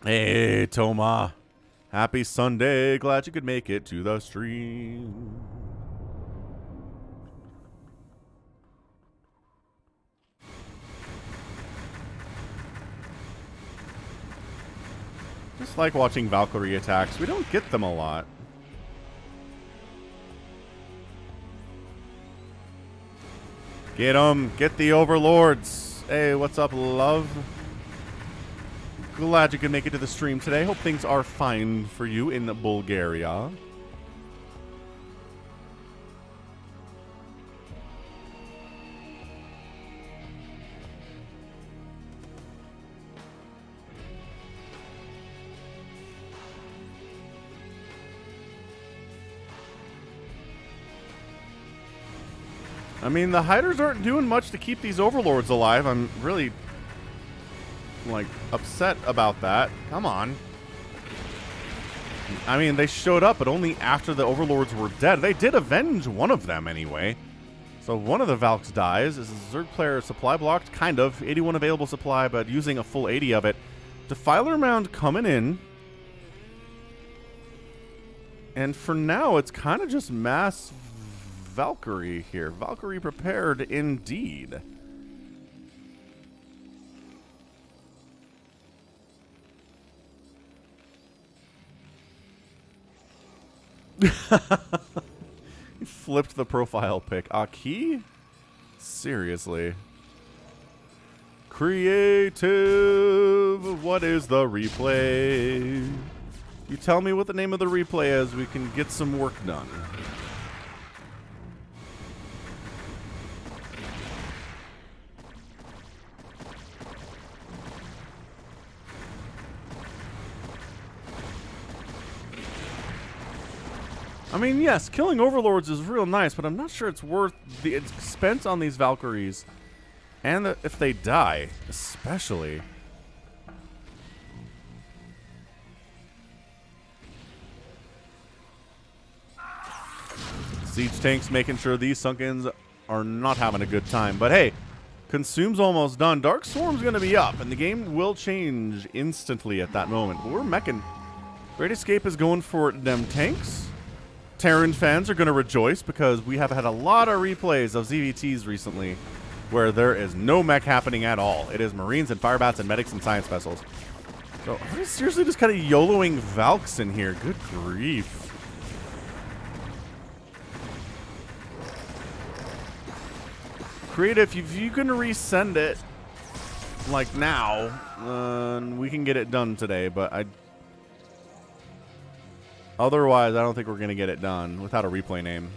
Hey, Toma. Happy Sunday. Glad you could make it to the stream. Just like watching Valkyrie attacks. We don't get them a lot. Get them. Get the overlords. Hey, what's up, love? Glad you could make it to the stream today. Hope things are fine for you in Bulgaria. I mean, the hiders aren't doing much to keep these overlords alive. I'm really, like, upset about that. Come on. I mean, they showed up, but only after the overlords were dead. They did avenge one of them anyway. So one of the Valks dies. Is the Zerg player supply blocked? Kind of. 81 available supply, but using a full 80 of it. Defiler Mound coming in. And for now, it's kind of just mass Valkyrie here. Valkyrie prepared indeed. He flipped the profile pic. Aki? Seriously. Creative. What is the replay? You tell me what the name of the replay is. We can get some work done. I mean, yes, killing overlords is real nice, but I'm not sure it's worth the expense on these Valkyries. And if they die, especially. Siege tanks making sure these Sunkens are not having a good time. But hey, Consume's almost done. Dark Swarm's going to be up, and the game will change instantly at that moment. But we're meching. Great Escape is going for them tanks. Terran fans are going to rejoice because we have had a lot of replays of ZVTs recently where there is no mech happening at all. It is Marines and Firebats and Medics and Science Vessels. So I'm seriously just kind of YOLOing Valks in here. Good grief. Creative, if you can resend it like now, we can get it done today, but otherwise, I don't think we're going to get it done without a replay name.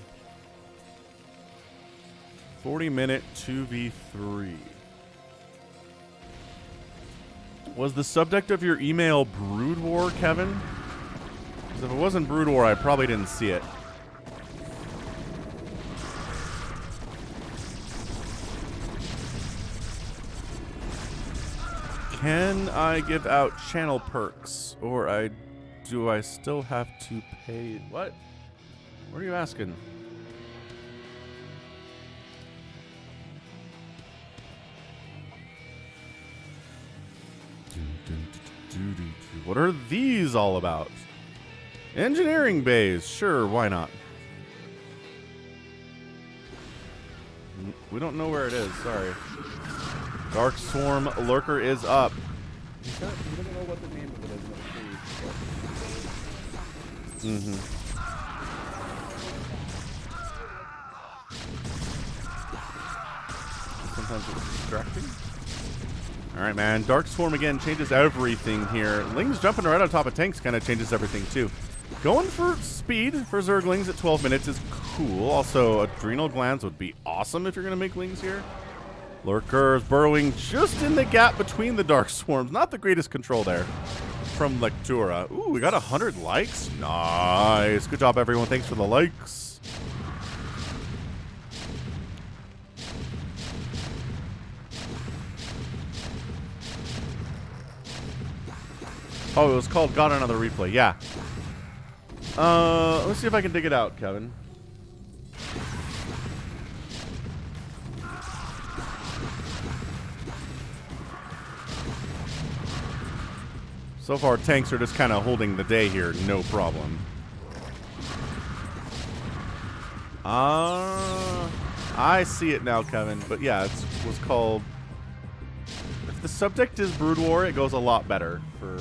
40-minute 2v3. Was the subject of your email Brood War, Kevin? Because if it wasn't Brood War, I probably didn't see it. Can I give out channel perks? Or do I still have to pay? What? What are you asking? What are these all about? Engineering bays. Sure, why not? We don't know where it is. Sorry. Dark Swarm Lurker is up. He doesn't know what the name of it is. Sometimes it's distracting. Alright, man. Dark Swarm again changes everything here. Lings jumping right on top of tanks kind of changes everything, too. Going for speed for Zerglings at 12 minutes is cool. Also, Adrenal Glands would be awesome if you're going to make Lings here. Lurkers burrowing just in the gap between the Dark Swarms. Not the greatest control there from Lectura. Ooh, we got 100 likes. Nice. Good job, everyone. Thanks for the likes. Oh, it was called Got Another Replay. Yeah. Let's see if I can dig it out, Kevin. So far, tanks are just kind of holding the day here, no problem. I see it now, Kevin. But yeah, it was called... If the subject is Brood War, it goes a lot better for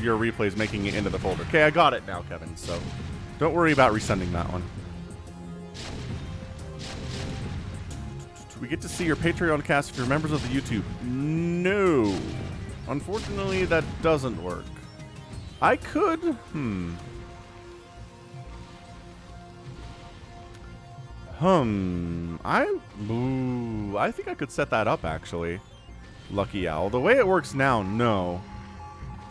your replays making it into the folder. Okay, I got it now, Kevin, so don't worry about resending that one. We get to see your Patreon cast if you're members of the YouTube. No. Unfortunately, that doesn't work. I could... I think I could set that up, actually. Lucky Owl. The way it works now, no.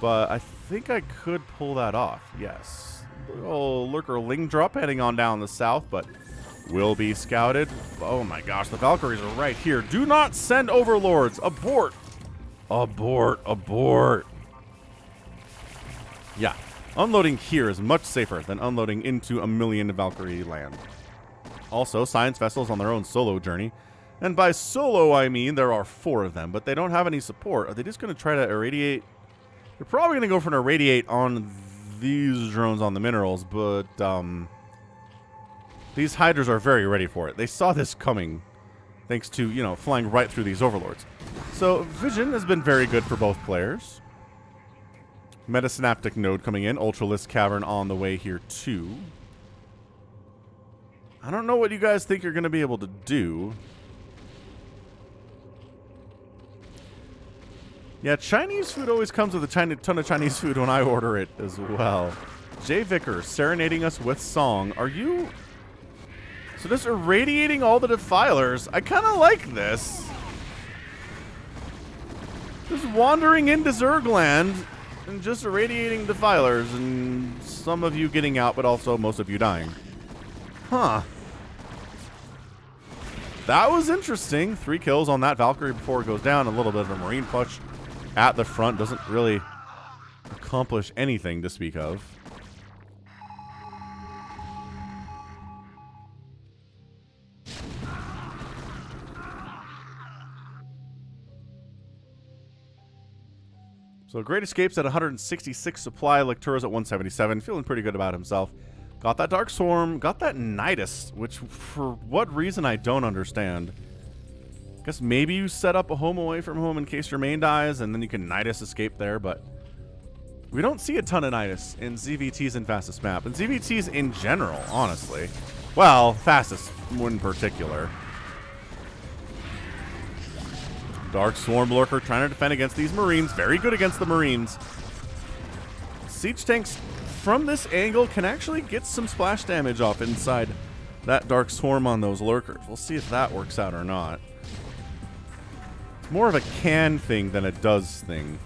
But I think I could pull that off, yes. Oh, Lurker Ling drop heading on down the south, but will be scouted. Oh my gosh, the Valkyries are right here. Do not send Overlords. Abort. Abort. Abort. Yeah. Unloading here is much safer than unloading into a million Valkyrie land. Also, science vessels on their own solo journey. And by solo, I mean there are 4 of them, but they don't have any support. Are they just going to try to irradiate? They're probably going to go for an irradiate on these drones on the minerals, but these Hydras are very ready for it. They saw this coming, thanks to, you know, flying right through these Overlords. So, vision has been very good for both players. Metasynaptic node coming in. Ultralisk Cavern on the way here, too. I don't know what you guys think you're going to be able to do. Yeah, Chinese food always comes with a ton of Chinese food when I order it as well. Jay Vickers serenading us with song. Are you... So just irradiating all the defilers. I kind of like this. Just wandering into Zergland and just irradiating defilers, and some of you getting out, but also most of you dying. Huh. That was interesting. 3 kills on that Valkyrie before it goes down. A little bit of a Marine push at the front. Doesn't really accomplish anything to speak of. So Great Escapes at 166 supply. Lectura's at 177. Feeling pretty good about himself. Got that Dark Swarm. Got that Nidus, which for what reason I don't understand. Guess maybe you set up a home away from home in case your main dies, and then you can Nidus escape there, but we don't see a ton of Nidus in ZVTs and Fastest Map. And ZVTs in general, honestly. Well, Fastest in particular. Dark Swarm Lurker trying to defend against these Marines. Very good against the Marines. Siege tanks from this angle can actually get some splash damage off inside that Dark Swarm on those Lurkers. We'll see if that works out or not. It's more of a can thing than a does thing.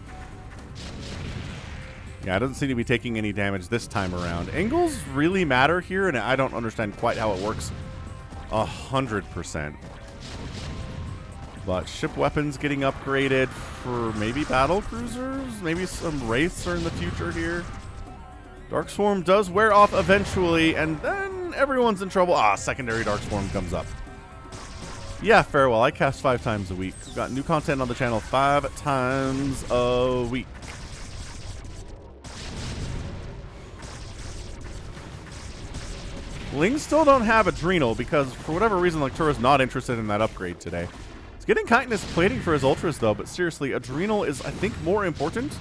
Yeah, it doesn't seem to be taking any damage this time around. Angles really matter here, and I don't understand quite how it works 100%. But ship weapons getting upgraded for maybe battle cruisers? Maybe some wraiths are in the future here. Dark Swarm does wear off eventually, and then everyone's in trouble. Ah, secondary Dark Swarm comes up. Yeah, farewell. I cast 5 times a week. Got new content on the channel 5 times a week. Lings still don't have Adrenal because for whatever reason Lectura's not interested in that upgrade today. He's getting Chitinous plating for his Ultras though, but seriously, Adrenal is, I think, more important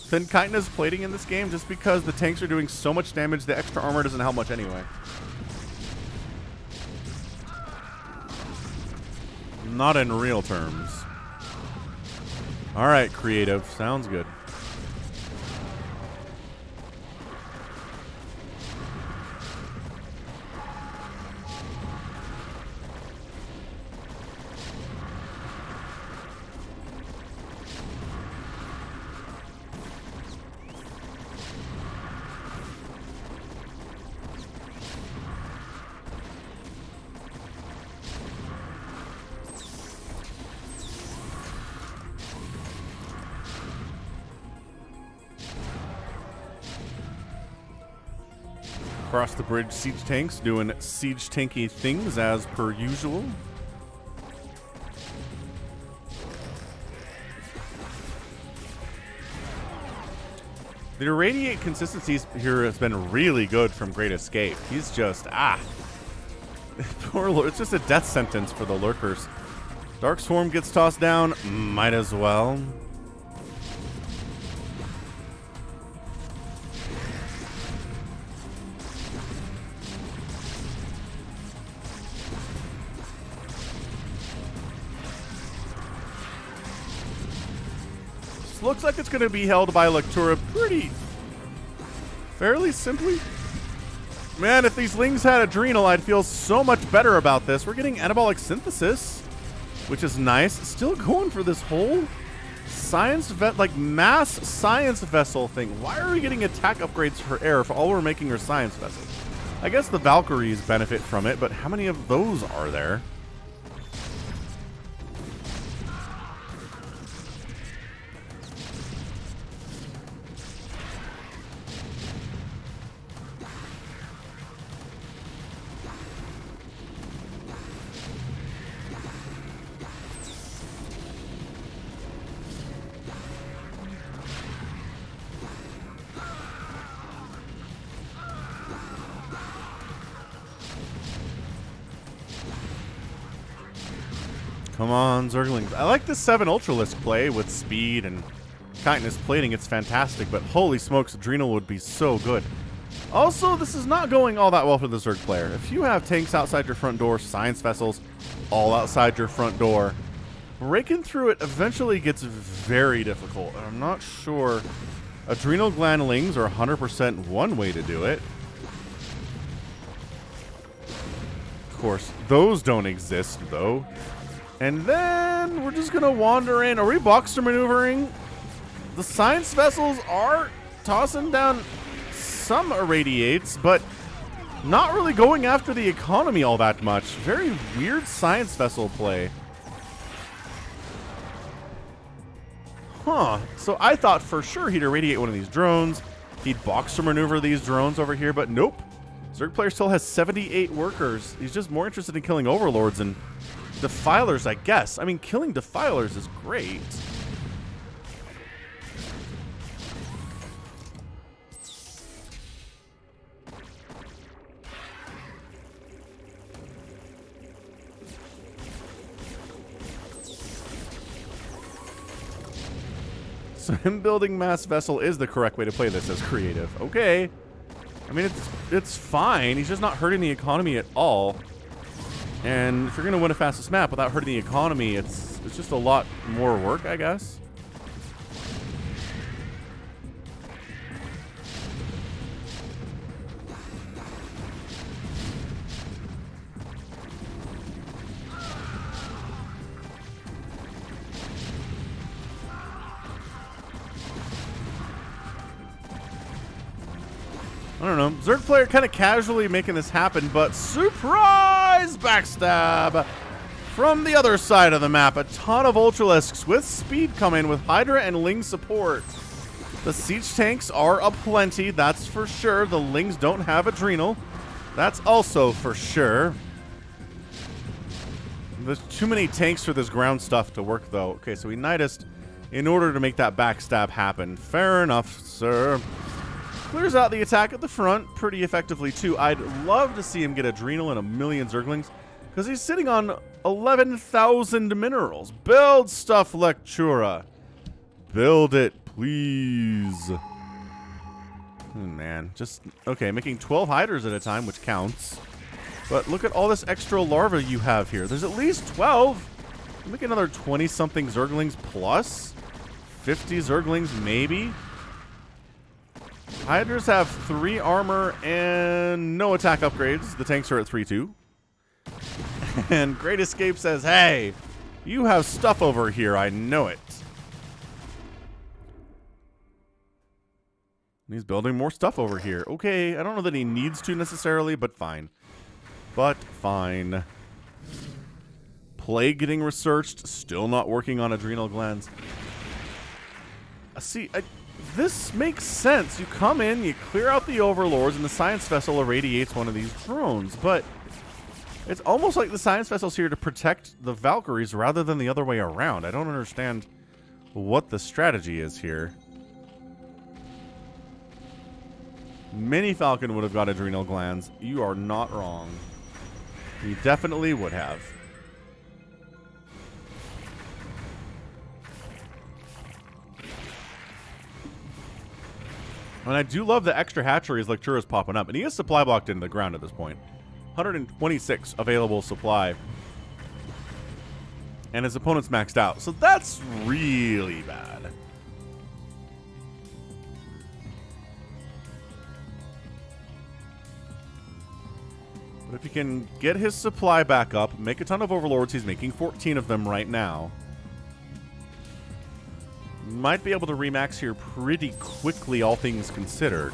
than Chitinous plating in this game just because the tanks are doing so much damage, the extra armor doesn't help much anyway. Not in real terms. Alright, creative. Sounds good. Across the bridge, siege tanks doing siege tanky things as per usual. The irradiate consistency here has been really good from Great Escape. He's just, poor Lord, it's just a death sentence for the lurkers. Dark Swarm gets tossed down, might as well. Looks like it's going to be held by Lectura fairly simply. Man, if these Lings had Adrenal, I'd feel so much better about this. We're getting Anabolic Synthesis, which is nice. Still going for this whole mass science vessel thing. Why are we getting attack upgrades for air if all we're making are science vessels? I guess the Valkyries benefit from it, but how many of those are there? Come on, Zerglings. I like this 7 Ultralisk play with speed and Chitinous plating. It's fantastic, but holy smokes, Adrenal would be so good. Also, this is not going all that well for the Zerg player. If you have tanks outside your front door, science vessels all outside your front door, breaking through it eventually gets very difficult. And I'm not sure Adrenal Gland Lings are 100% one way to do it. Of course, those don't exist, though. And then we're just going to wander in. Are we Boxer maneuvering? The science vessels are tossing down some irradiates, but not really going after the economy all that much. Very weird science vessel play. Huh. So I thought for sure he'd irradiate one of these drones. He'd Boxer maneuver these drones over here, but nope. Zerg player still has 78 workers. He's just more interested in killing overlords and defilers, I guess. I mean, killing defilers is great. So him building mass vessel is the correct way to play this as creative. Okay. I mean, it's fine. He's just not hurting the economy at all. And if you're going to win a fastest map without hurting the economy, it's just a lot more work, I guess. I don't know. Zerg player kind of casually making this happen, but surprise backstab from the other side of the map. A ton of Ultralisks with speed coming with Hydra and Ling support. The siege tanks are aplenty, that's for sure. The Lings don't have Adrenal. That's also for sure. There's too many tanks for this ground stuff to work, though. Okay, so we Nidus in order to make that backstab happen. Fair enough, sir. Clears out the attack at the front pretty effectively, too. I'd love to see him get Adrenal and a million Zerglings, because he's sitting on 11,000 minerals. Build stuff, Lectura. Build it, please. Oh, man. Just, okay, making 12 Hydras at a time, which counts. But look at all this extra larva you have here. There's at least 12. Make another 20-something Zerglings plus. 50 Zerglings, maybe. Hydras have 3 armor and no attack upgrades. The tanks are at 3-2. And Great Escape says, hey, you have stuff over here. I know it. And he's building more stuff over here. Okay, I don't know that he needs to necessarily, but fine. But fine. Plague getting researched. Still not working on Adrenal Glands. See, this makes sense. You come in, you clear out the overlords, and the science vessel irradiates one of these drones. But it's almost like the science vessel's here to protect the Valkyries rather than the other way around. I don't understand what the strategy is here. Many Falcon would have got adrenal glands. You are not wrong. You definitely would have. And I do love the extra hatcheries like Churros popping up. And he is supply blocked into the ground at this point. 126 available supply. And his opponent's maxed out. So that's really bad. But if he can get his supply back up, make a ton of overlords, he's making 14 of them right now. Might be able to remax here pretty quickly, all things considered.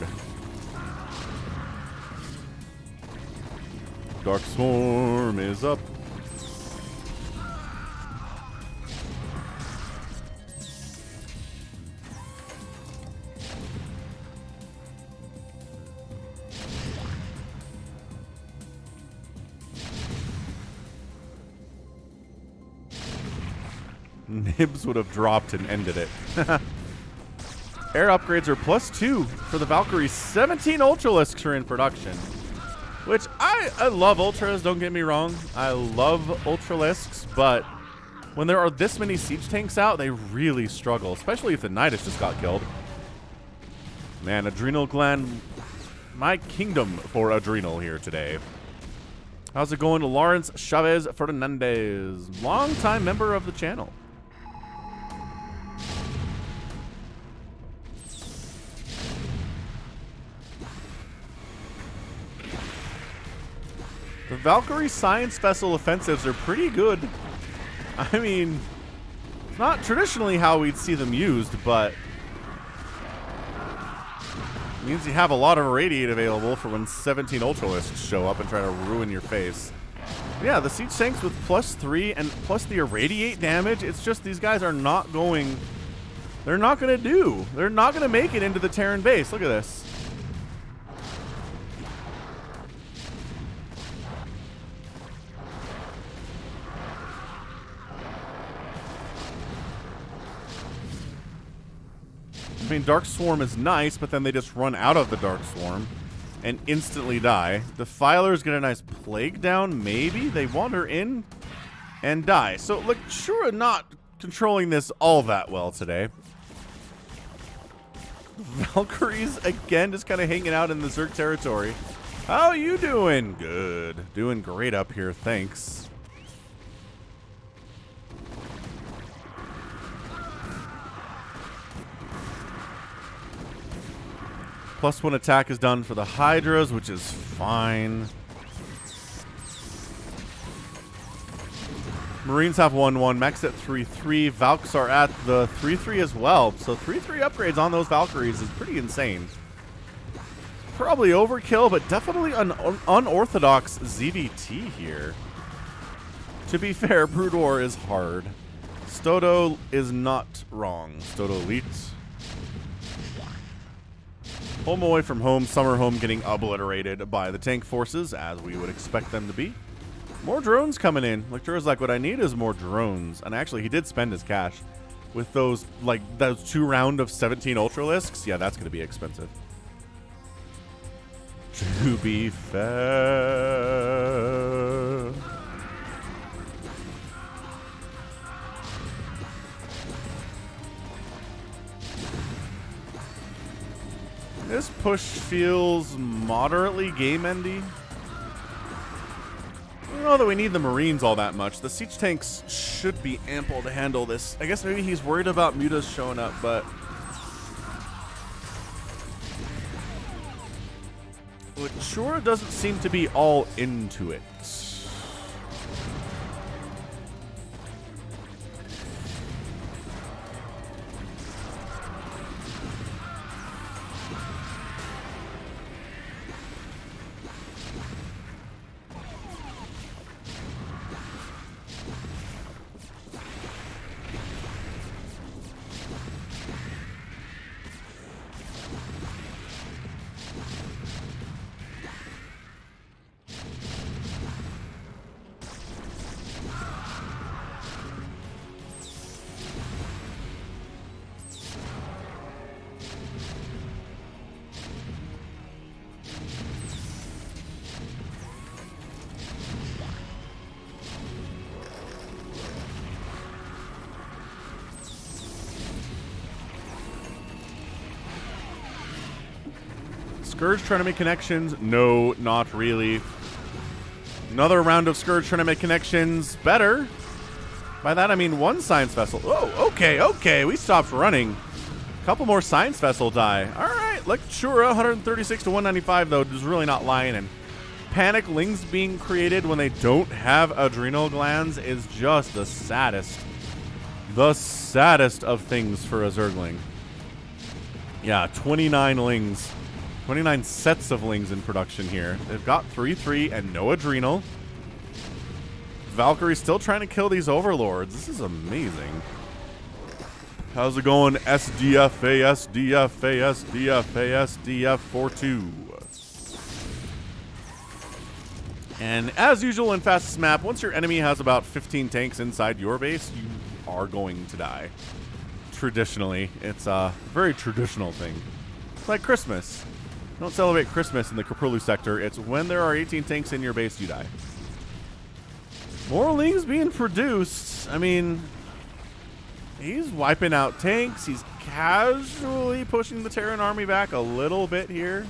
Dark Swarm is up. Nibs would have dropped and ended it. Air upgrades are +2 for the Valkyries. 17 Ultralisks are in production. Which, I love Ultras, don't get me wrong. I love Ultralisks, but when there are this many siege tanks out, they really struggle. Especially if the Nidus just got killed. Man, Adrenal Gland, my kingdom for Adrenal here today. How's it going to Lawrence Chavez Fernandez? Longtime member of the channel. The Valkyrie Science Vessel offensives are pretty good. I mean, not traditionally how we'd see them used, but it means you have a lot of irradiate available for when 17 Ultralisks show up and try to ruin your face. Yeah, the siege tanks with +3 and plus the irradiate damage, it's just these guys are not going... They're not going to make it into the Terran base. Look at this. I mean, Dark Swarm is nice, but then they just run out of the Dark Swarm and instantly die. Defilers get a nice Plague down, maybe. They wander in and die. So, look, Shura not controlling this all that well today. Valkyries, again, just kind of hanging out in the Zerg territory. How are you doing? Good. Doing great up here, thanks. +1 attack is done for the Hydras, which is fine. Marines have 1-1, max at 3-3. Valks are at the 3-3 as well. So 3-3 upgrades on those Valkyries is pretty insane. Probably overkill, but definitely an unorthodox ZVT here. To be fair, Brood War is hard. Stodo is not wrong. Stodo Elite. Home away from home, summer home getting obliterated by the tank forces, as we would expect them to be. More drones coming in. Lectura's like, what I need is more drones. And actually, he did spend his cash with those, like, those 2 round of 17 Ultralisks. Yeah, that's going to be expensive. To be fair... This push feels moderately game-endy. I don't know that we need the Marines all that much. The siege tanks should be ample to handle this. I guess maybe he's worried about mutas showing up, but... It sure doesn't seem to be all into it. Scourge trying to make connections. No, not really. Another round of Scourge trying to make connections. Better. By that, I mean one Science Vessel. Oh, okay, okay. We stopped running. A couple more Science Vessel die. All right. Lectura, 136 to 195, though, is really not lying. And Panic Lings being created when they don't have adrenal glands is just the saddest. The saddest of things for a Zergling. Yeah, 29 Lings. 29 sets of Lings in production here. They've got 3-3 and no adrenal. Valkyrie's still trying to kill these overlords. This is amazing. How's it going? SDFA, SDFA, SDFA, SDF 4-2. And as usual in fastest map, once your enemy has about 15 tanks inside your base, you are going to die. Traditionally. It's a very traditional thing. It's like Christmas. Don't celebrate Christmas in the Kaprulu sector. It's when there are 18 tanks in your base, you die. More Lings being produced. I mean, he's wiping out tanks. He's casually pushing the Terran army back a little bit here.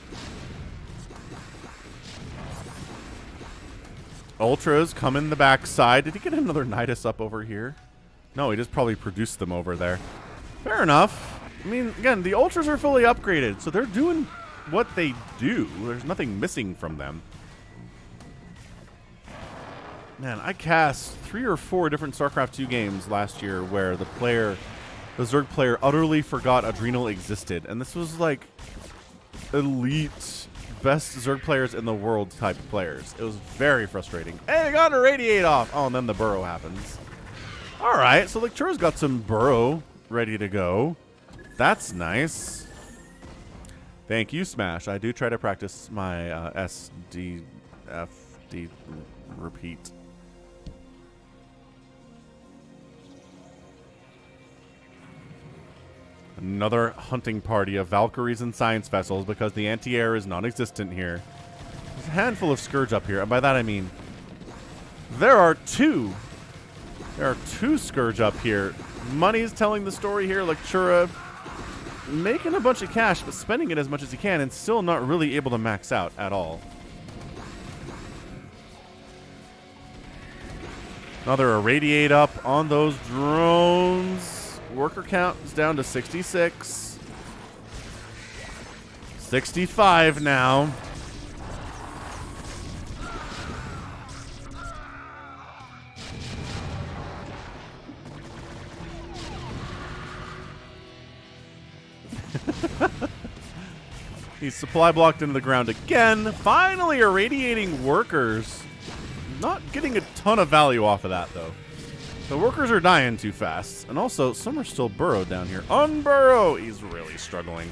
Ultras come in the backside. Did he get another Nidus up over here? No, he just probably produced them over there. Fair enough. I mean, again, the Ultras are fully upgraded, so they're doing what they do. There's nothing missing from them. Man, I cast 3 or 4 different StarCraft 2 games last year where the Zerg player utterly forgot Adrenal existed. And this was like elite, best Zerg players in the world type of players. It was very frustrating. Hey, I got to radiate off. Oh, and then the burrow happens. All right, so Lectura's got some burrow ready to go. That's nice. Thank you, Smash. I do try to practice my SDFD repeat. Another hunting party of Valkyries and Science Vessels because the anti-air is non-existent here. There's a handful of Scourge up here, and by that I mean there are 2. There are 2 Scourge up here. Money's telling the story here. Lectura making a bunch of cash, but spending it as much as he can and still not really able to max out at all. Another irradiate up on those drones. Worker count is down to 66. 65 now. He's supply blocked into the ground again. Finally irradiating workers. Not getting a ton of value off of that, though. The workers are dying too fast. And also, some are still burrowed down here. Unburrow! He's really struggling.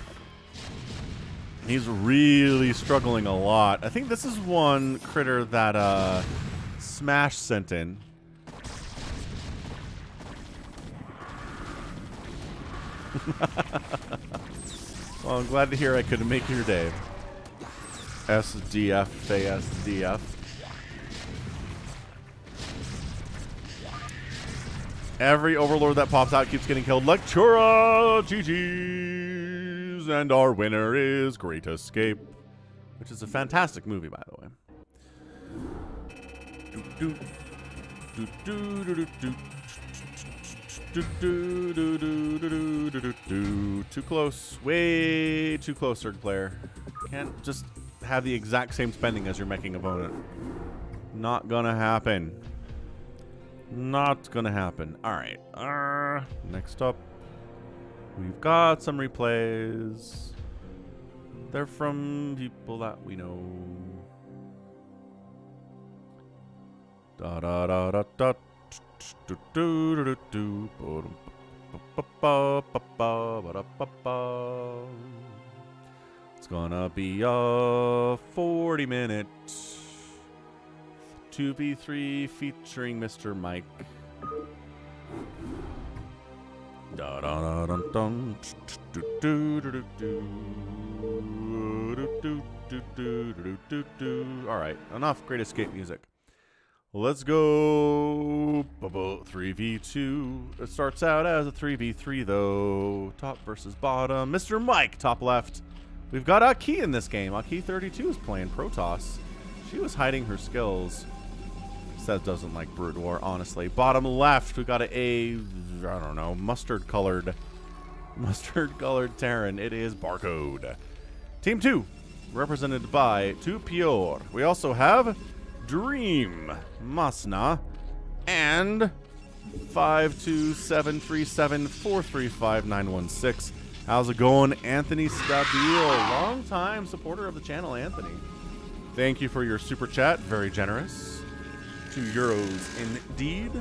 He's really struggling a lot. I think this is one critter that Smash sent in. Well, I'm glad to hear I could make your day. SDF, ASDF. Every Overlord that pops out keeps getting killed. Lectura! GG's! And our winner is Great Escape. Which is a fantastic movie, by the way. Too close. Way too close, Zerg player. Can't just have the exact same spending as your meching opponent. Not gonna happen. Not gonna happen. Alright. Next up, we've got some replays. They're from people that we know. Da da da da da. It's gonna be a 40-minute 2v3 featuring Mr. Mike. Da da da dun dun. All right, enough Great Escape music. Let's go 3v2. It starts out as a 3v3 though. Top versus bottom. Mr. Mike, top left. We've got Aki in this game. Aki32 is playing Protoss. She was hiding her skills. Seth doesn't like Brood War, honestly. Bottom left, we got I don't know, mustard-colored Terran. It is Barcode. Team 2, represented by 2 Pure. We also have Dream Masna and 52737435916. How's it going, Anthony Stabile? Long-time supporter of the channel, Anthony. Thank you for your super chat. Very generous. €2 indeed.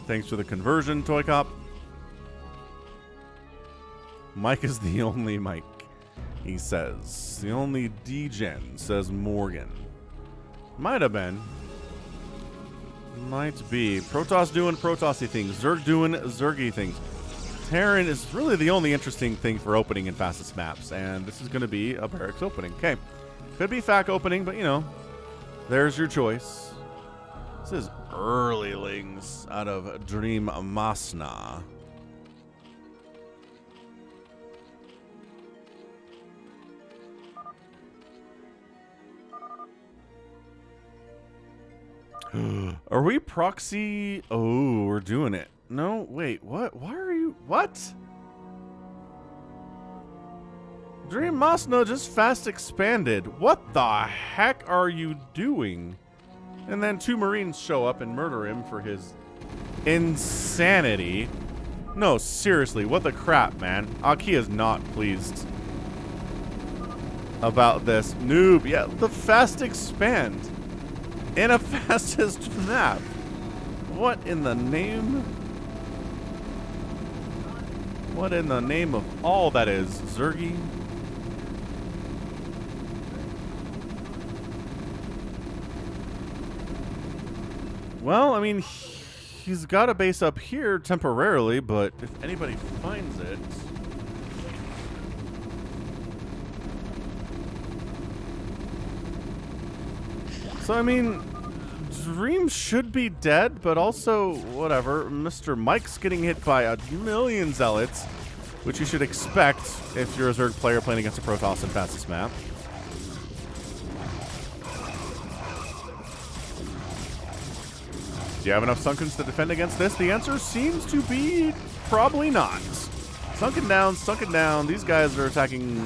Thanks for the conversion, Toycop. Mike is the only Mike, he says. The only D-Gen, says Morgan. Might have been. Might be. Protoss doing Protossy things. Zerg doing Zergy things. Terran is really the only interesting thing for opening in fastest maps, and this is going to be a barracks opening. Okay. Could be FAC opening, but you know, there's your choice. This is Earlylings out of Dream Masna. Are we proxy? Oh, we're doing it. No, wait, what? Why are you? What? Dream Masna just fast expanded. What the heck are you doing? And then 2 Marines show up and murder him for his insanity. No, seriously, what the crap, man? Aki is not pleased about this. Noob, yeah, the fast expand in a fastest map. What in the name? What in the name of all that is, Zergy? Well, I mean, he's got a base up here temporarily, but if anybody finds it... So, I mean, Dream should be dead, but also, whatever. Mr. Mike's getting hit by a million zealots, which you should expect if you're a Zerg player playing against a Protoss in fastest map. Do you have enough Sunkens to defend against this? The answer seems to be probably not. Sunken down, sunken down. These guys are attacking.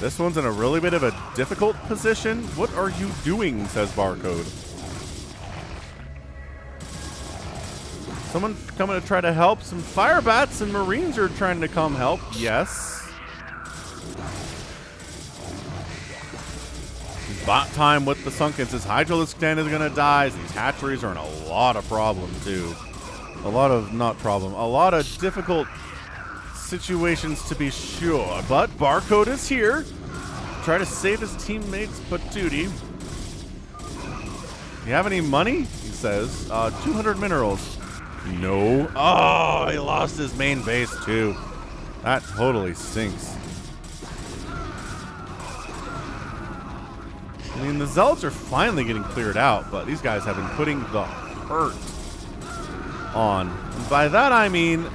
This one's in a really bit of a difficult position. What are you doing, says Barcode. Someone coming to try to help. Some fire bats and Marines are trying to come help. Yes. Bot time with the Sunkens. His Hydralisk Den is going to die. These hatcheries are in a lot of problem, too. A lot of, not problem, a lot of difficult situations to be sure. But Barcode is here. Try to save his teammates' patootie. You have any money? He says. 200 minerals. No. Oh, he lost his main base, too. That totally stinks. I mean, the Zealots are finally getting cleared out, but these guys have been putting the hurt on. And by that, I mean,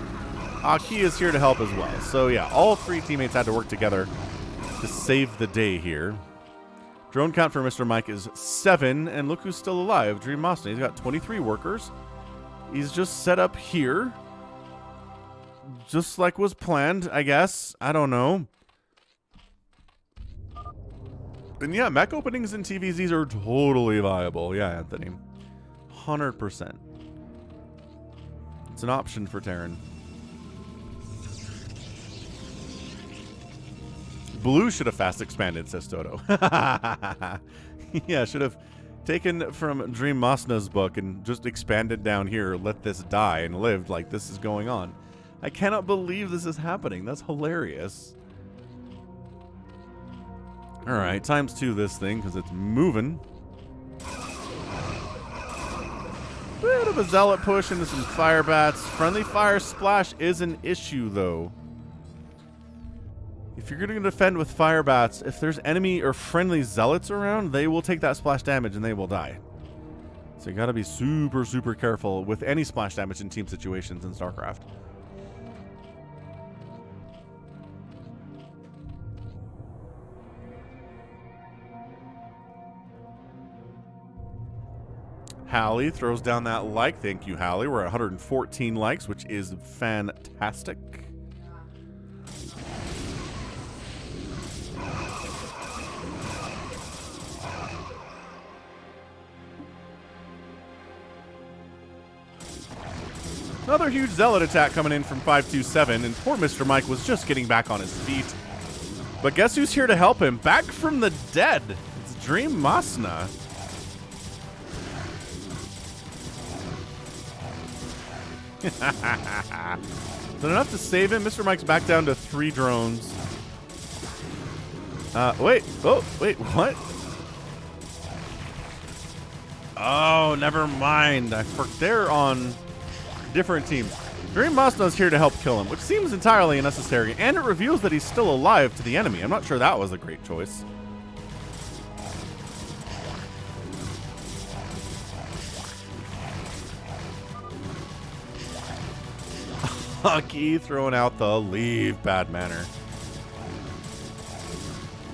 Aki is here to help as well. So, yeah, all 3 teammates had to work together to save the day here. Drone count for Mr. Mike is 7, and look who's still alive, Dream Masna. He's got 23 workers. He's just set up here, just like was planned, I guess. I don't know. And yeah, mech openings and TvZs are totally viable. Yeah, Anthony. 100%. It's an option for Terran. Blue should have fast expanded, says Toto. Yeah, should have taken from Dream Masna's book and just expanded down here, let this die, and lived like this is going on. I cannot believe this is happening. That's hilarious. Alright, times 2 this thing, because it's moving. Bit of a zealot push into some fire bats. Friendly fire splash is an issue, though. If you're going to defend with fire bats, if there's enemy or friendly zealots around, they will take that splash damage and they will die. So you got to be super, super careful with any splash damage in team situations in StarCraft. Hallie throws down that like. Thank you, Hallie. We're at 114 likes, which is fantastic. Another huge Zealot attack coming in from 527, and poor Mr. Mike was just getting back on his feet. But guess who's here to help him? Back from the dead. It's Dream Masna. Is that enough to save him? Mr. Mike's back down to 3 drones. Wait. Oh, wait, what? Oh, never mind. They're on different teams. Dream Masna's here to help kill him, which seems entirely unnecessary, and it reveals that he's still alive to the enemy. I'm not sure that was a great choice. Hucky throwing out the leave bad manner.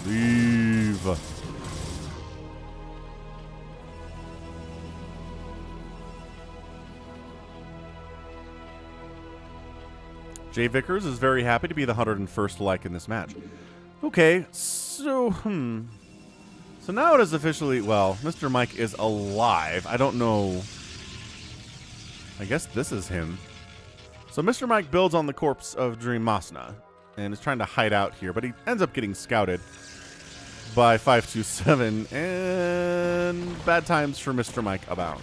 Leave. Jay Vickers is very happy to be the 101st like in this match. Okay, so, So now it is officially, well, Mr. Mike is alive. I don't know. I guess this is him. So Mr. Mike builds on the corpse of Dream Masna and is trying to hide out here, but he ends up getting scouted by 527, and bad times for Mr. Mike abound.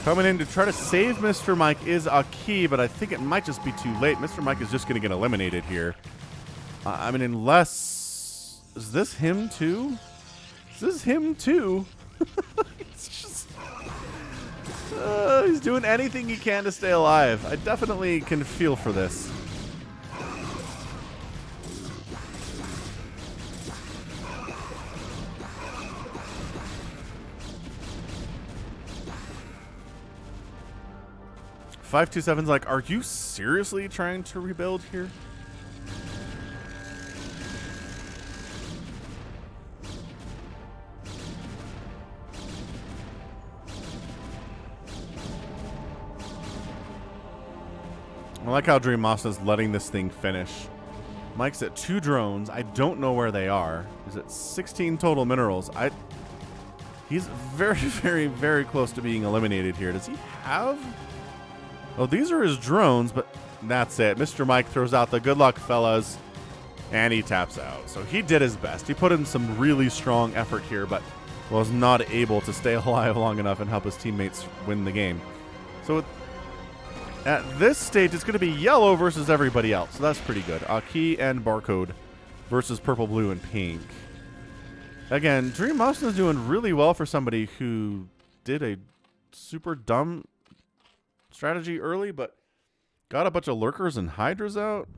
Coming in to try to save Mr. Mike is Aki, but I think it might just be too late. Mr. Mike is just going to get eliminated here. I mean, unless... Is this him too? Is this him too? It's just... he's doing anything he can to stay alive. I definitely can feel for this. .527's like, are you seriously trying to rebuild here? I like how Dream Masna's letting this thing finish. Mike's at 2 drones. I don't know where they are. He's at 16 total minerals. He's very, very, very close to being eliminated here. Does he have... Oh, these are his drones, but that's it. Mr. Mike throws out the good luck, fellas, and he taps out. So he did his best. He put in some really strong effort here, but was not able to stay alive long enough and help his teammates win the game. So at this stage, it's going to be yellow versus everybody else. So that's pretty good. Aki and Barcode versus purple, blue, and pink. Again, Dream Masna's doing really well for somebody who did a super dumb strategy early, but got a bunch of lurkers and hydras out.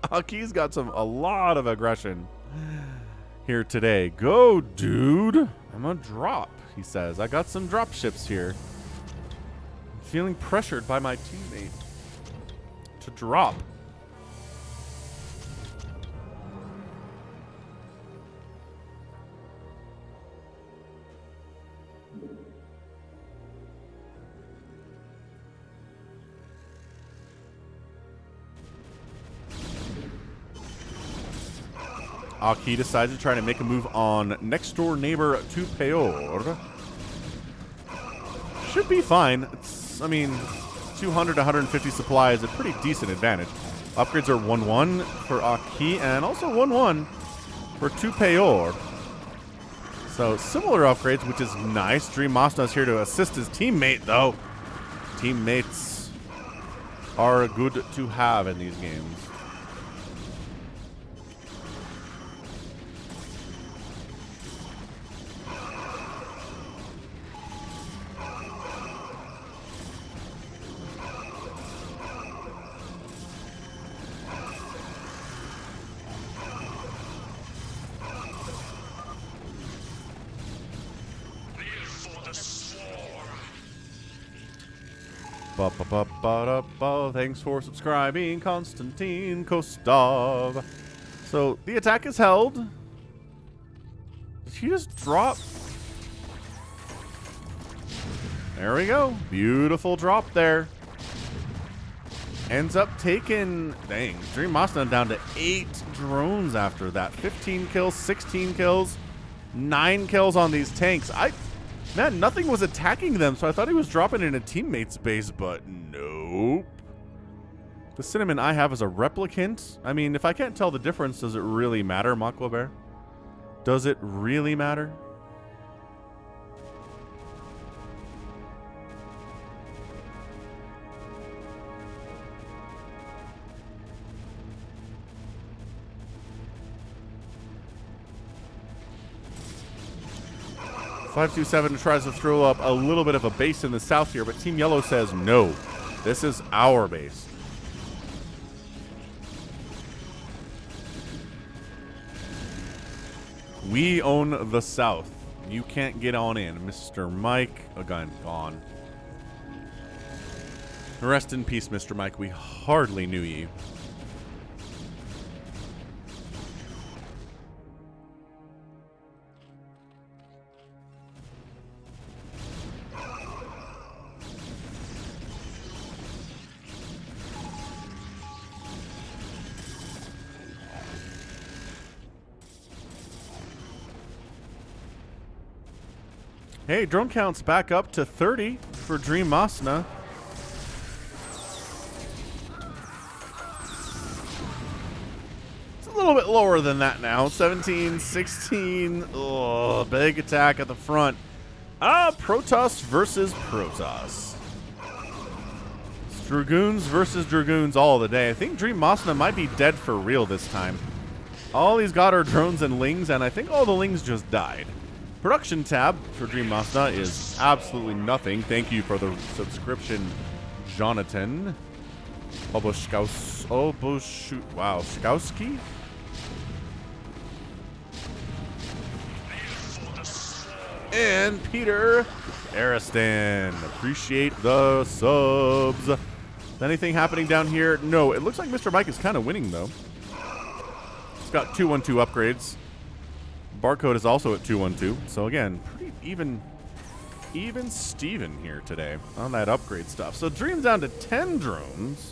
Aki's got a lot of aggression here today. Go, dude. I'm gonna drop, he says. I got some drop ships here. I'm feeling pressured by my teammate to drop. Aki decides to try to make a move on next door neighbor to Peor. Should be fine. I mean, 200 to 150 supply is a pretty decent advantage. Upgrades are 1-1 for Aki and also 1-1 for Peor. So similar upgrades, which is nice. Dream Masna is here to assist his teammate, though. Teammates are good to have in these games. Thanks for subscribing, Konstantin Kostov. So the attack is held. Did he just drop? There we go. Beautiful drop there. Ends up taking, dang, Dream Masna down to 8 drones after that. 15 kills, 16 kills, 9 kills on these tanks. Man, nothing was attacking them, so I thought he was dropping in a teammate's base, but nope. The Cinnamon I have is a replicant. I mean, if I can't tell the difference, does it really matter, Makwa Bear? Does it really matter? .527 tries to throw up a little bit of a base in the south here, but Team Yellow says no. This is our base. We own the south. You can't get on in. Mr. Mike, again, gone. Rest in peace, Mr. Mike. We hardly knew you. Hey, drone count's back up to 30 for Dream Masna. It's a little bit lower than that now. 17, 16. Oh, big attack at the front. Protoss versus Protoss. It's Dragoons versus Dragoons all the day. I think Dream Masna might be dead for real this time. All he's got are drones and lings, and I think all the lings just died. Production tab for Dream Masna is absolutely nothing. Thank you for the subscription, Jonathan. Wow, Skowski? And Peter Ariston. Appreciate the subs. Anything happening down here? No, it looks like Mr. Mike is kind of winning, though. He's got 212 upgrades. Barcode is also at 212, so again, pretty even Steven here today on that upgrade stuff. So Dream's down to 10 drones.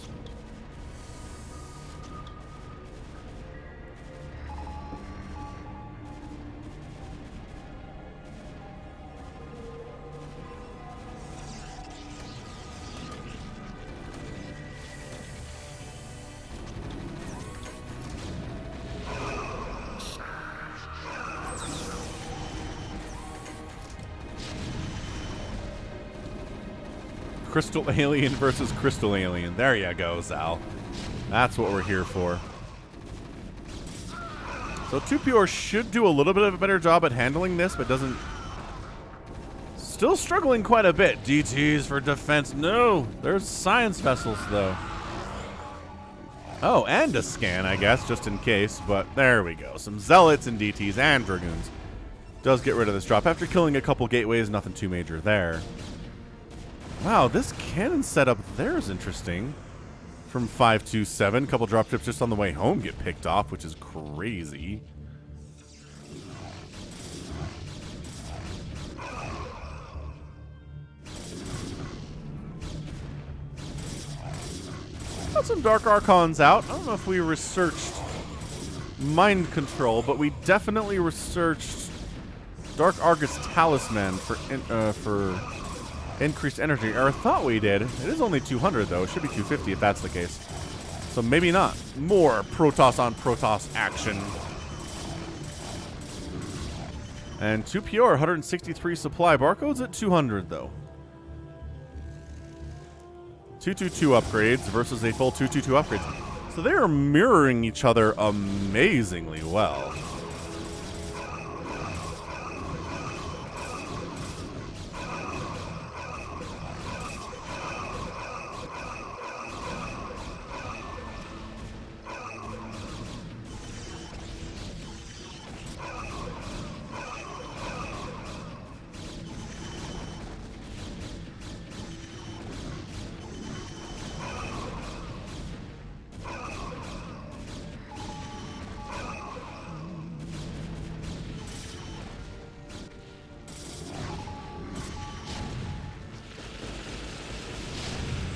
Crystal Alien versus Crystal Alien. There you go, Zal. That's what we're here for. So 2PR should do a little bit of a better job at handling this, but doesn't... Still struggling quite a bit. DTs for defense. No, there's science vessels, though. Oh, and a scan, I guess, just in case. But there we go. Some Zealots and DTs and Dragoons. Does get rid of this drop. After killing a couple gateways, nothing too major there. Wow, this cannon setup there is interesting. From 527, a couple drop ships just on the way home get picked off, which is crazy. Got some Dark Archons out. I don't know if we researched mind control, but we definitely researched Dark Argus Talisman for increased energy, or I thought we did. It is only 200, though. It should be 250 if that's the case. So maybe not. More Protoss on Protoss action. And 2PR, 163 supply. Barcode's at 200, though. 222 upgrades versus a full 222 upgrades. So they are mirroring each other amazingly well.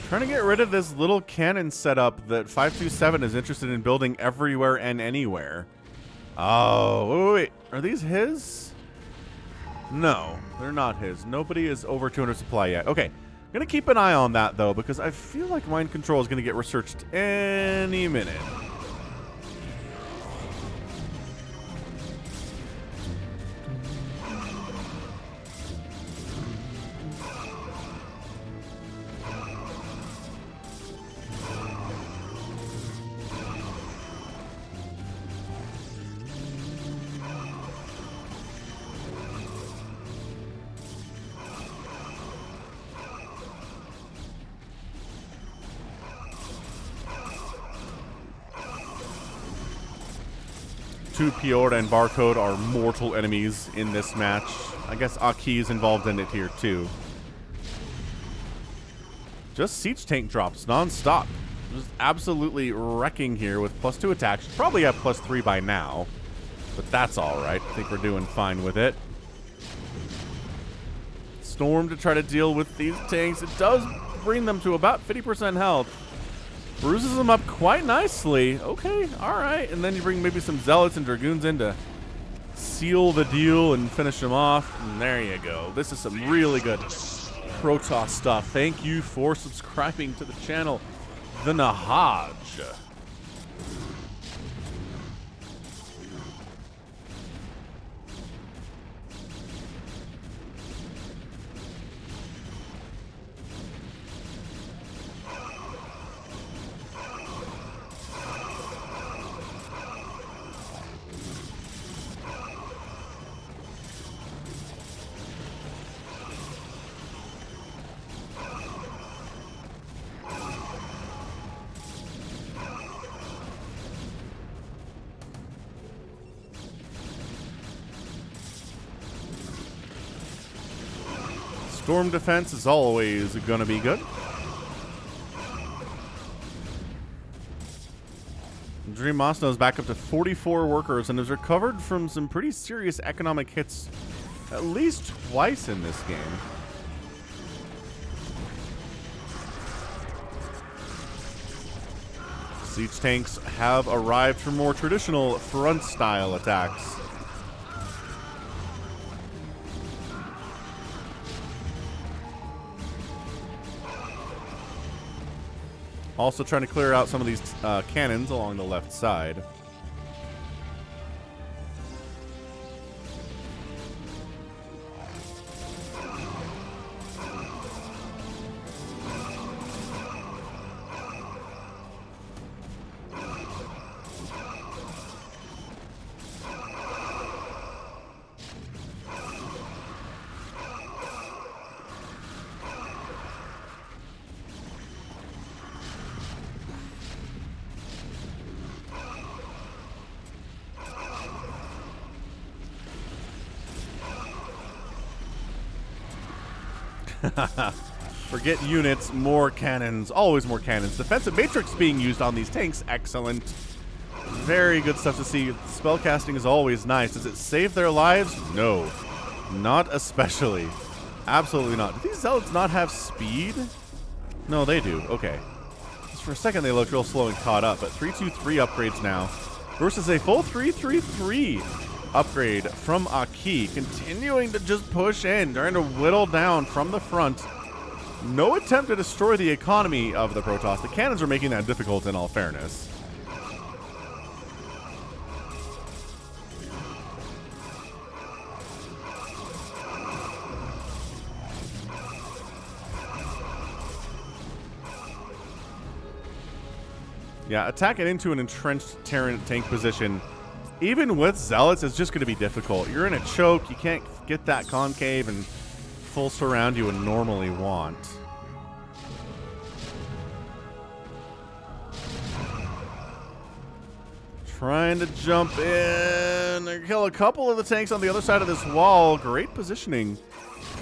Trying to get rid of this little cannon setup that 527 is interested in building everywhere and anywhere. Oh, wait. Are these his? No, they're not his. Nobody is over 200 supply yet. Okay, I'm going to keep an eye on that, though, because I feel like mind control is going to get researched any minute. Two Piora and Barcode are mortal enemies in this match. I guess Aki is involved in it here too. Just siege tank drops non-stop. Just absolutely wrecking here with +2 attacks. Should probably have +3 by now, but that's all right. I think we're doing fine with it. Storm to try to deal with these tanks. It does bring them to about 50% health. Bruises them up quite nicely. Okay, all right. And then you bring maybe some Zealots and Dragoons in to seal the deal and finish them off. And there you go. This is some really good Protoss stuff. Thank you for subscribing to the channel, The Nahaj. Storm defense is always going to be good. Dream Masno is back up to 44 workers and has recovered from some pretty serious economic hits at least twice in this game. Siege tanks have arrived for more traditional front-style attacks. Also trying to clear out some of these cannons along the left side. Forget units, more cannons, always more cannons. Defensive matrix being used on these tanks, excellent. Very good stuff to see. Spellcasting is always nice. Does it save their lives? No, not especially. Absolutely not. Do these zealots not have speed? No, they do. Okay. Just for a second they looked real slow and caught up, but 323 upgrades now versus a full 333 upgrade from Aki, continuing to just push in, trying to whittle down from the front. No attempt to destroy the economy of the Protoss. The cannons are making that difficult in all fairness. Yeah, attacking into an entrenched Terran tank position, even with Zealots, is just going to be difficult. You're in a choke. You can't get that concave and full surround you would normally want. Trying to jump in and kill a couple of the tanks on the other side of this wall. Great positioning.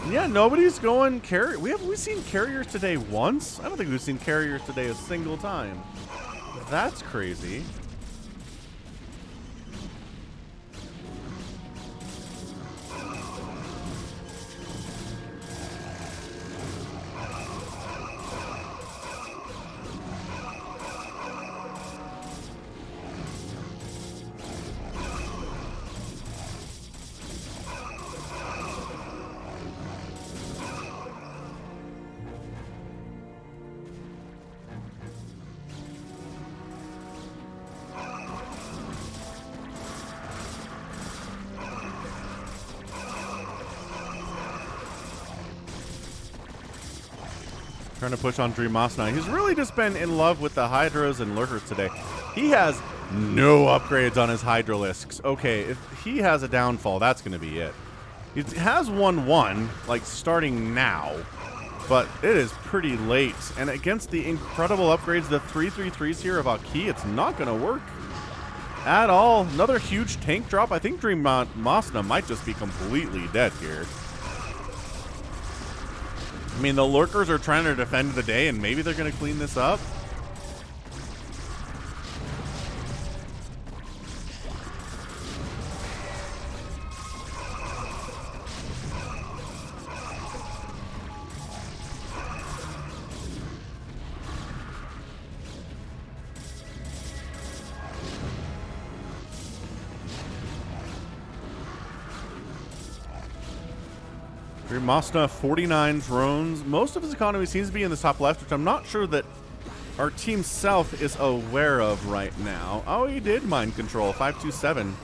Yeah, nobody's going carrier. Have we seen carriers today once? I don't think we've seen carriers today a single time. That's crazy. Trying to push on Dream Masna. He's really just been in love with the Hydras and Lurkers today. He has no upgrades on his Hydralisks. Okay, if he has a downfall, that's going to be it. It has 1-1, like, starting now. But it is pretty late. And against the incredible upgrades, the 3/3/3s here of Aki, it's not going to work at all. Another huge tank drop. I think Dream Masna might just be completely dead here. I mean, the Lurkers are trying to defend the day, and maybe they're going to clean this up. Masna, 49 drones. Most of his economy seems to be in the top left, which I'm not sure that our team south is aware of right now. Oh, he did mind control. 527.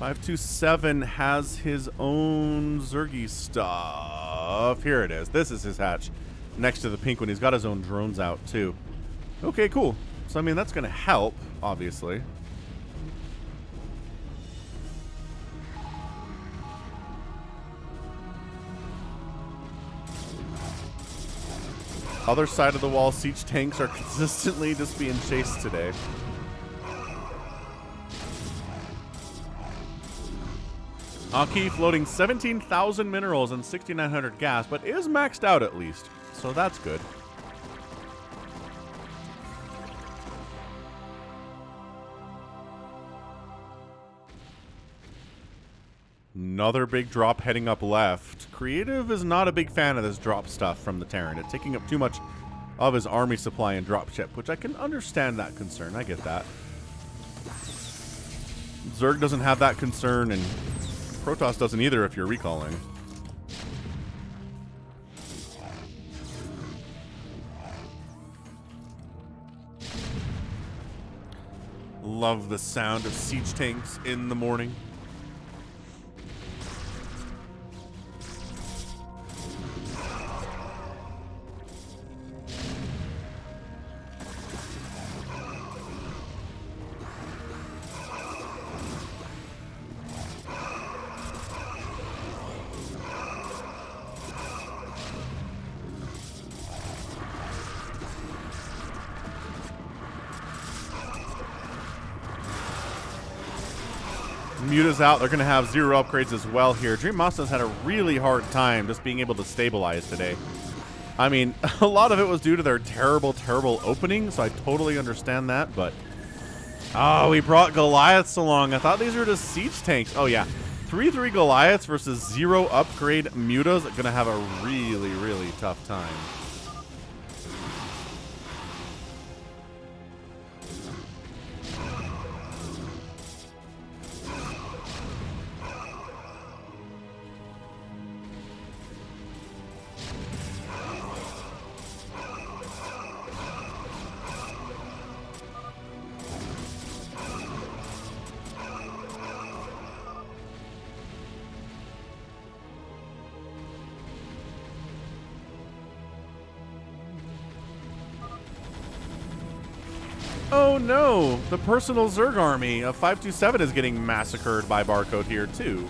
527 has his own Zergy stuff. Here it is. This is his hatch next to the pink one. He's got his own drones out, too. Okay, cool. So, I mean, that's going to help, obviously. Other side of the wall, siege tanks are consistently just being chased today. Aki floating 17,000 minerals and 6,900 gas, but is maxed out at least, so that's good. Another big drop heading up left. Creative is not a big fan of this drop stuff from the Terran. It's taking up too much of his army supply and drop ship, which I can understand that concern. I get that. Zerg doesn't have that concern, and Protoss doesn't either if you're recalling. Love the sound of siege tanks in the morning. Muta's out. They're going to have 0 upgrades as well here. Dream Masna's had a really hard time just being able to stabilize today. I mean, a lot of it was due to their terrible, terrible opening, so I totally understand that, but... Oh, we brought Goliaths along. I thought these were just siege tanks. Oh, yeah. 3/3 Goliaths versus 0 upgrade Mutas are going to have a really, really tough time. Oh no, the personal Zerg army of 527 is getting massacred by Barcode here too.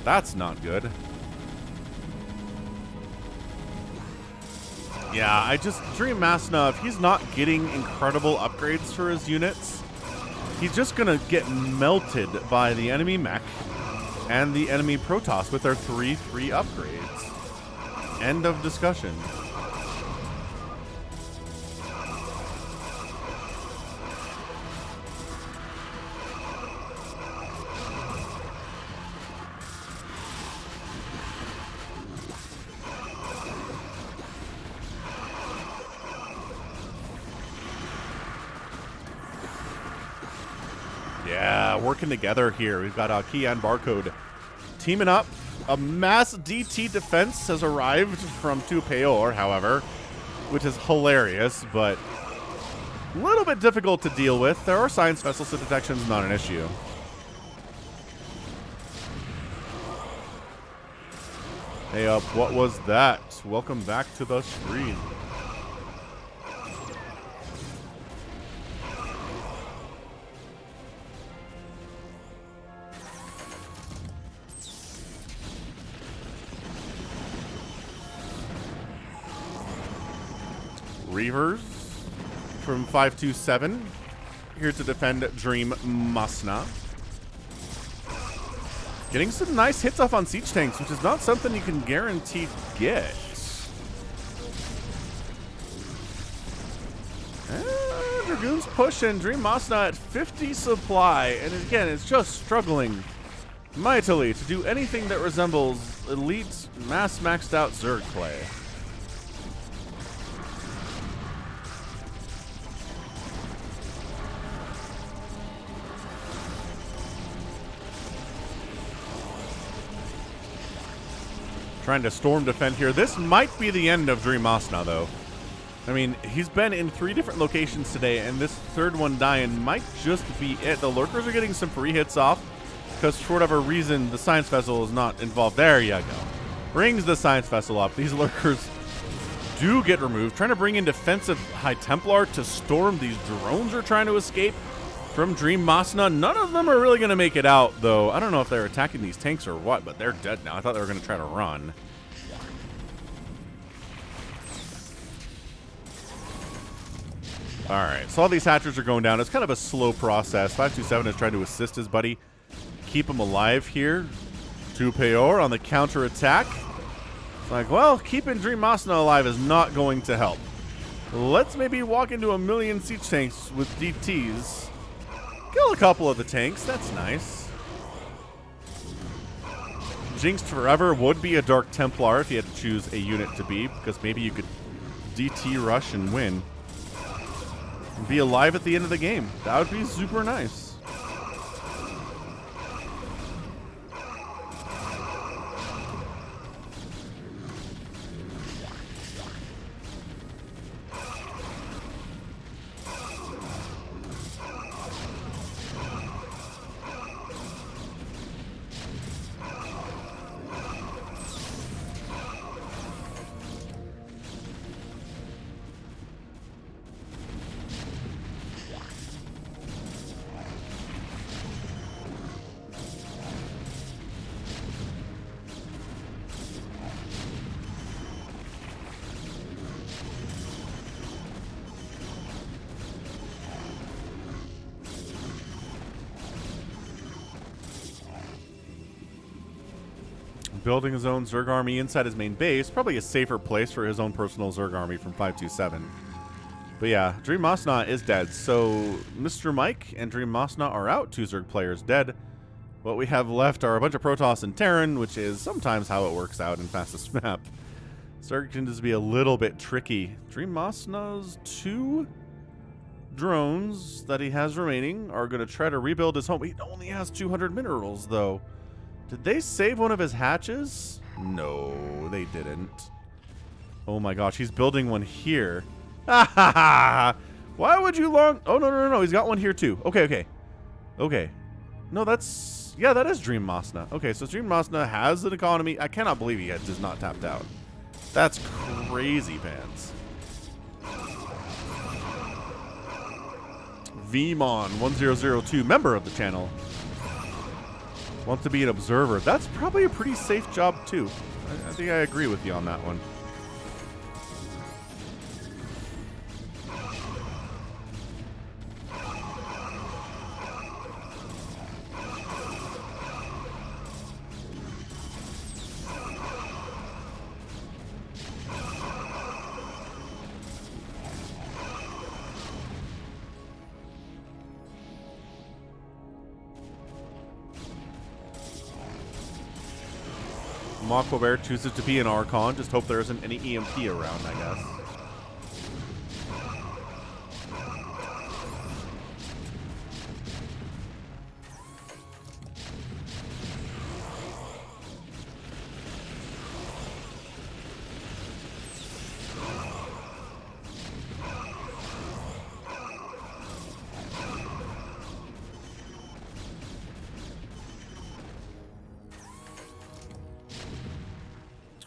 That's not good. Yeah, Dream Masna, if he's not getting incredible upgrades for his units, he's just gonna get melted by the enemy mech and the enemy Protoss with their 3/3 upgrades. End of discussion. Yeah, working together here. We've got Aki and Barcode teaming up. A mass DT defense has arrived from Tupeor, however, which is hilarious, but a little bit difficult to deal with. There are science vessels, so detection's not an issue. Hey up, what was that? Welcome back to the stream. Reavers from 527 here to defend Dream Masna. Getting some nice hits off on siege tanks, which is not something you can guarantee get. Dragoons pushing Dream Masna at 50 supply, and again, it's just struggling mightily to do anything that resembles elite mass maxed out Zerg play. Trying to storm defend here. This might be the end of Dream Masna, though. I mean, he's been in 3 different locations today, and this third one dying might just be it. The lurkers are getting some free hits off, because for whatever reason, the science vessel is not involved. There you go. Brings the science vessel up. These lurkers do get removed. Trying to bring in defensive High Templar to storm. These drones are trying to escape from Dream Masna. None of them are really going to make it out, though. I don't know if they're attacking these tanks or what, but they're dead now. I thought they were going to try to run. All right, so all these hatchers are going down. It's kind of a slow process. 527 is trying to assist his buddy, keep him alive here. 2 Peor on the counter attack. It's like, well, keeping Dream Masna alive is not going to help. Let's maybe walk into a million siege tanks with DTs. Kill a couple of the tanks. That's nice. Jinxed Forever would be a Dark Templar if you had to choose a unit to be, because maybe you could DT rush and win. And be alive at the end of the game. That would be super nice. Building his own Zerg army inside his main base. Probably a safer place for his own personal Zerg army from 527. But yeah, Dream Masna is dead. So Mr. Mike and Dream Masna are out. 2 Zerg players dead. What we have left are a bunch of Protoss and Terran, which is sometimes how it works out in fastest map. Zerg tends to be a little bit tricky. Dream Masna's 2 drones that he has remaining are going to try to rebuild his home. He only has 200 minerals, though. Did they save one of his hatches? No, they didn't. Oh my gosh, he's building one here. Why would you long... Oh, no. He's got one here too. Okay. No, that's... Yeah, that is Dream Masna. Okay, so Dream Masna has an economy. I cannot believe he has not tapped out. That's crazy pants. VMon1002, member of the channel, wants to be an observer. That's probably a pretty safe job, too. I think I agree with you on that one. Aquabear chooses to be an Archon. Just hope there isn't any EMP around, I guess.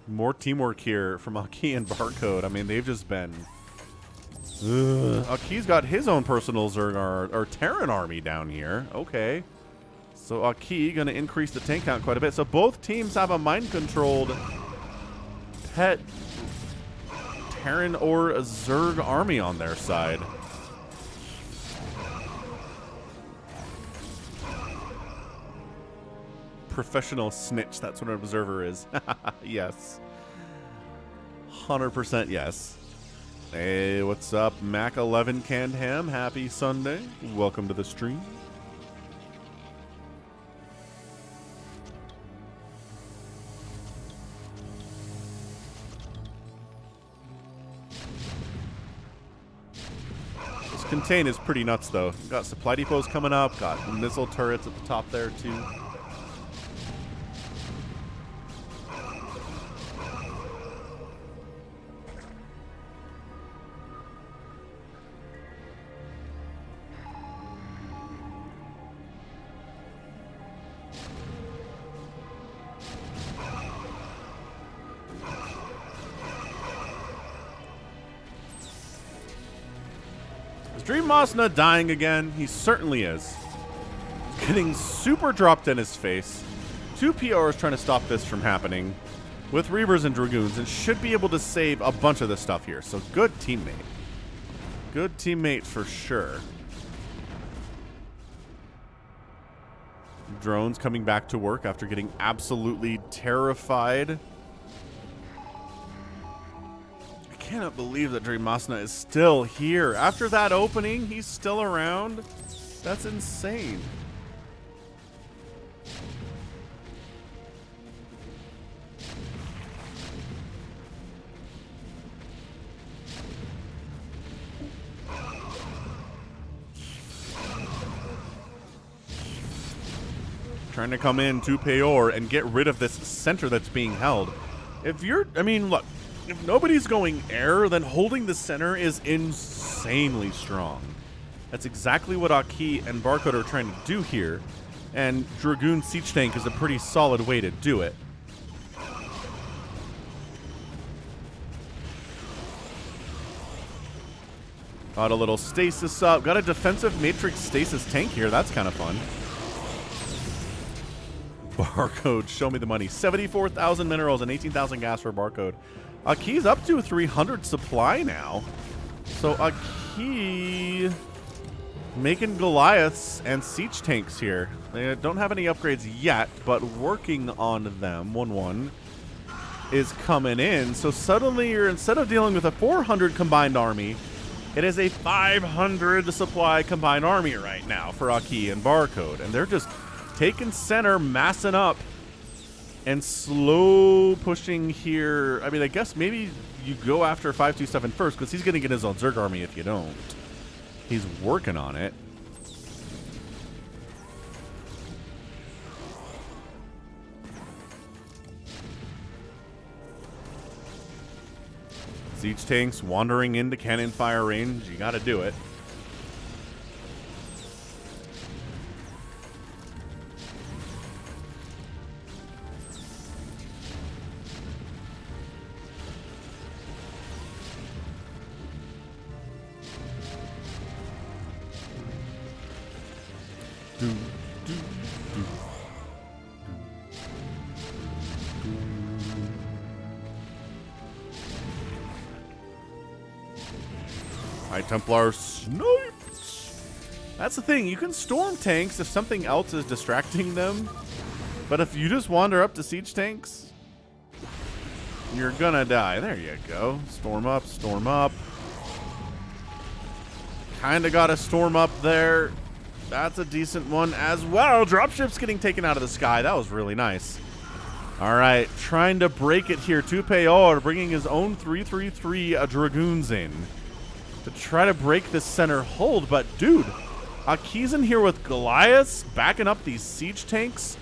More teamwork here from Aki and Barcode. I mean, they've just been... Aki's got his own personal Zerg or Terran army down here. Okay. So Aki going to increase the tank count quite a bit. So both teams have a mind-controlled pet Terran or a Zerg army on their side. Professional snitch. That's what an observer is. Yes. 100% yes. Hey, what's up? Mac 11 Canned Ham. Happy Sunday. Welcome to the stream. This contain is pretty nuts, though. Got supply depots coming up. Got missile turrets at the top there, too. Dream Masna dying again? He certainly is. Getting super dropped in his face. 2 PRs trying to stop this from happening with Reavers and Dragoons, and should be able to save a bunch of this stuff here. So good teammate. Good teammate for sure. Drones coming back to work after getting absolutely terrified. I cannot believe that Dream Masna is still here. After that opening, he's still around. That's insane. Trying to come in to Peor and get rid of this center that's being held. If you're, I mean, look. If nobody's going air, then holding the center is insanely strong. That's exactly what Aki and Barcode are trying to do here. And Dragoon Siege Tank is a pretty solid way to do it. Got a little stasis up. Got a defensive matrix stasis tank here. That's kind of fun. Barcode, show me the money. 74,000 minerals and 18,000 gas for Barcode. Aki's up to 300 supply now. So Aki making Goliaths and siege tanks here. They don't have any upgrades yet, but working on them. 1-1 is coming in. So suddenly you're, instead of dealing with a 400 combined army, it is a 500 supply combined army right now for Aki and Barcode. And they're just taking center, massing up. And slow pushing here. I mean, I guess maybe you go after 527 first, because he's going to get his own Zerg army if you don't. He's working on it. Siege tanks wandering into cannon fire range. You got to do it. High Templar snipes. That's the thing. You can storm tanks if something else is distracting them. But if you just wander up to siege tanks, you're gonna die. There you go. Storm up, storm up. Kinda got a storm up there. That's a decent one as well. Dropship's getting taken out of the sky. That was really nice. All right, trying to break it here. Peor bringing his own 333 Dragoons in to try to break this center hold. But, dude, Aki's in here with Goliaths, backing up these siege tanks.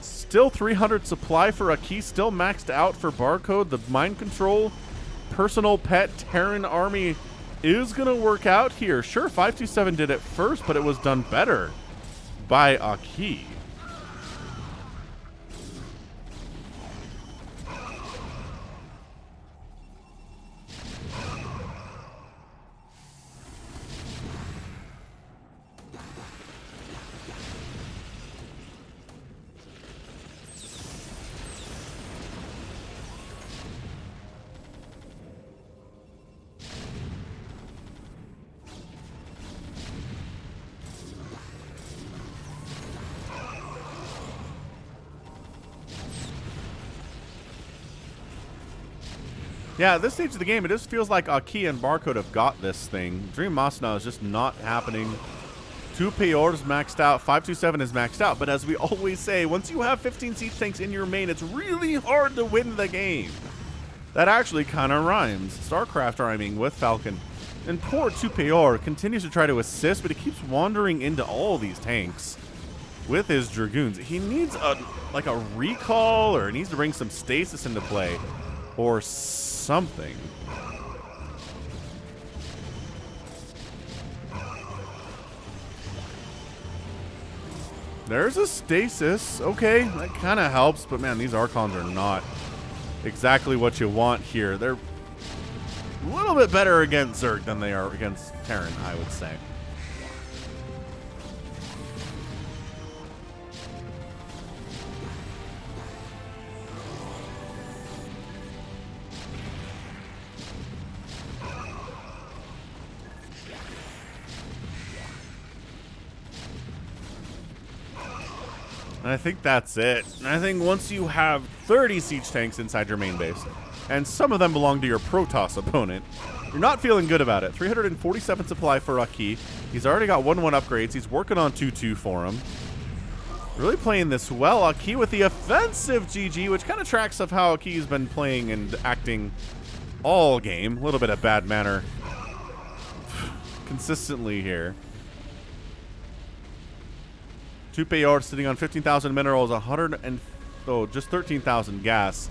Still 300 supply for Aki, still maxed out for Barcode. The mind control, personal pet, Terran army is going to work out here. Sure, 527 did it first, but it was done better by Aki. Yeah, at this stage of the game, it just feels like Aki and Barcode have got this thing. Dream Masna is just not happening. 2 Peyor's maxed out. 527 is maxed out. But as we always say, once you have 15 siege tanks in your main, it's really hard to win the game. That actually kind of rhymes. StarCraft rhyming with Falcon. And poor 2 Peyor continues to try to assist, but he keeps wandering into all these tanks with his Dragoons. He needs a recall, or he needs to bring some stasis into play or something. There's a stasis. Okay, that kind of helps, but man, these Archons are not exactly what you want here. They're a little bit better against Zerg than they are against Terran, I would say. And I think that's it. And I think once you have 30 siege tanks inside your main base, and some of them belong to your Protoss opponent, you're not feeling good about it. 347 supply for Aki. He's already got 1-1 upgrades. He's working on 2-2 for him. Really playing this well. Aki with the offensive GG, which kind of tracks of how Aki's been playing and acting all game. A little bit of bad manner consistently here. 2 Peyor sitting on 15,000 minerals, just 13,000 gas.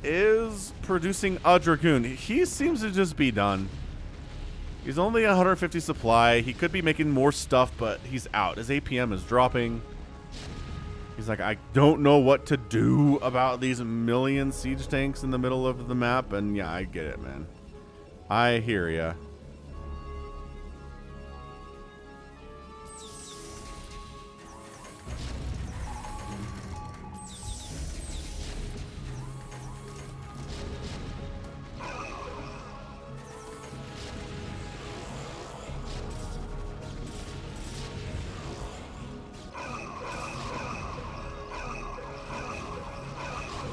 Is producing a Dragoon. He seems to just be done. He's only 150 supply. He could be making more stuff, but he's out. His APM is dropping. He's like, I don't know what to do about these million siege tanks in the middle of the map. And yeah, I get it, man. I hear ya.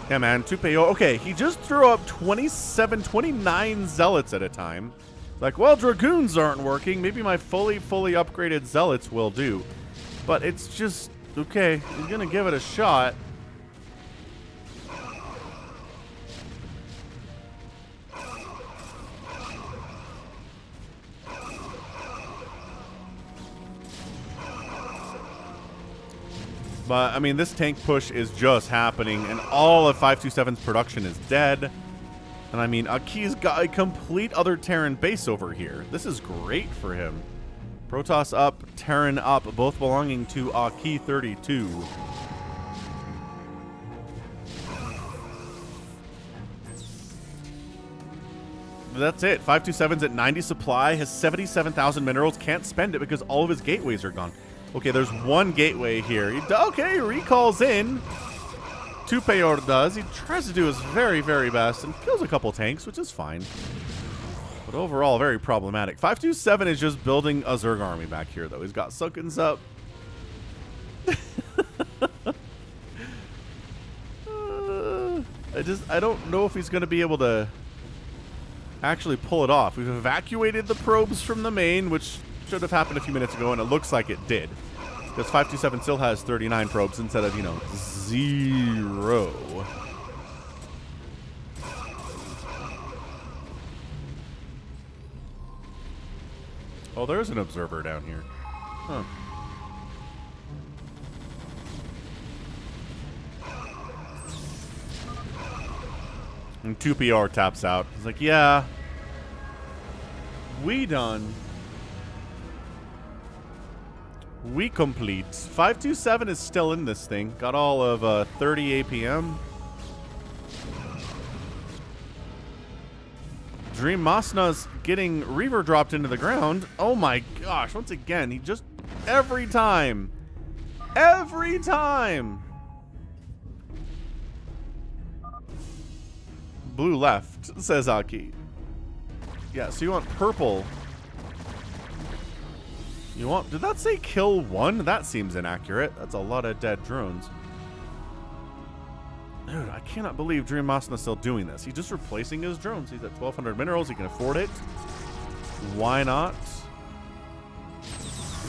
Yeah, man, 2 Peyor. Okay, he just threw up 29 Zealots at a time. Like, well, Dragoons aren't working. Maybe my fully upgraded Zealots will do. But it's just, okay, he's going to give it a shot. But, I mean, this tank push is just happening, and all of 527's production is dead. And, I mean, Aki's got a complete other Terran base over here. This is great for him. Protoss up, Terran up, both belonging to Aki 32. That's it. 527's at 90 supply, has 77,000 minerals, can't spend it because all of his gateways are gone. Okay, there's one gateway here. Okay, recalls in. 2 Peyor does. He tries to do his very, very best and kills a couple tanks, which is fine. But overall, very problematic. 527 is just building a Zerg army back here, though. He's got Sunkens up. I don't know if he's going to be able to actually pull it off. We've evacuated the probes from the main, which should have happened a few minutes ago, and it looks like it did. Because 527 still has 39 probes instead of, 0. Oh, there's an observer down here. Huh. And 2 PR taps out. He's like, yeah. We done. We complete. 527 is still in this thing. Got all of 30 APM. Dream Masna's getting Reaver dropped into the ground. Oh my gosh, once again, he just... Every time. Every time. Blue left, says Aki. Yeah, so you want purple. You want... Did that say kill 1? That seems inaccurate. That's a lot of dead drones. Dude, I cannot believe Dream Masna's still doing this. He's just replacing his drones. He's at 1,200 minerals. He can afford it. Why not?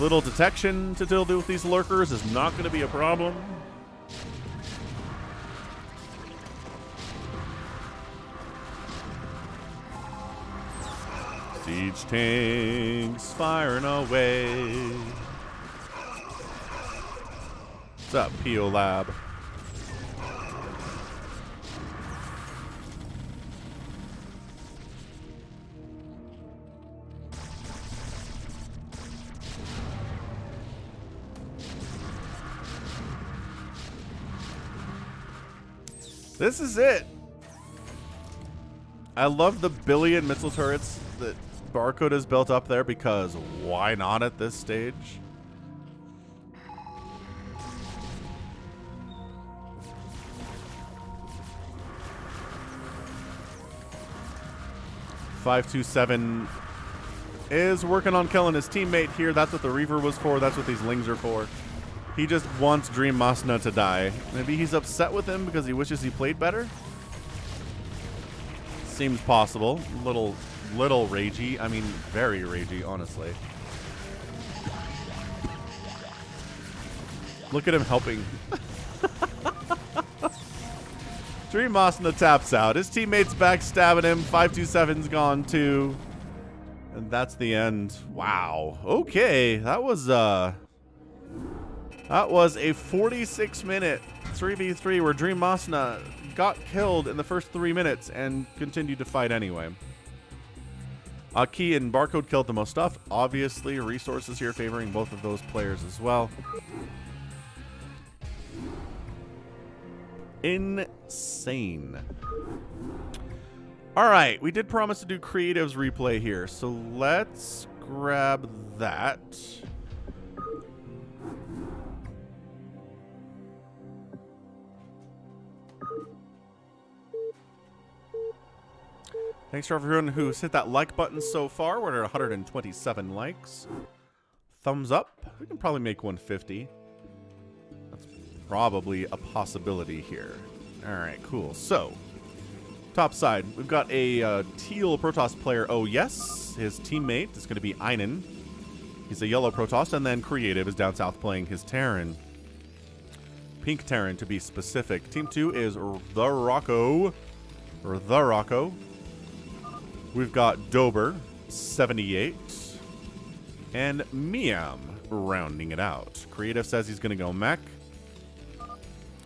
Little detection to deal with these lurkers is not going to be a problem. Siege tanks firing away. What's up, PO Lab? This is it. I love the billion missile turrets that Barcode has built up there because why not at this stage? .527 is working on killing his teammate here. That's what the Reaver was for. That's what these Lings are for. He just wants Dream Masna to die. Maybe he's upset with him because he wishes he played better? Seems possible. Little ragey. I mean, very ragey, honestly. Look at him helping. Dream Masna taps out. His teammate's backstabbing him. 527's gone too. And that's the end. Wow. Okay. That was a 46-minute 3v3 where Dream Masna got killed in the first 3 minutes and continued to fight anyway. Key and Barcode killed the most stuff. Obviously, resources here favoring both of those players as well. Insane. All right, we did promise to do creatives replay here, so let's grab that. Thanks for everyone who's hit that like button so far. We're at 127 likes. Thumbs up. We can probably make 150. That's probably a possibility here. All right, cool. So, top side, we've got a teal Protoss player. Oh, yes. His teammate is going to be Einen. He's a yellow Protoss. And then Creative is down south playing his Terran. Pink Terran, to be specific. Team 2 is the Rocco. Or the Rocco. We've got Dober, 78, and Miam rounding it out. Creative says he's going to go mech.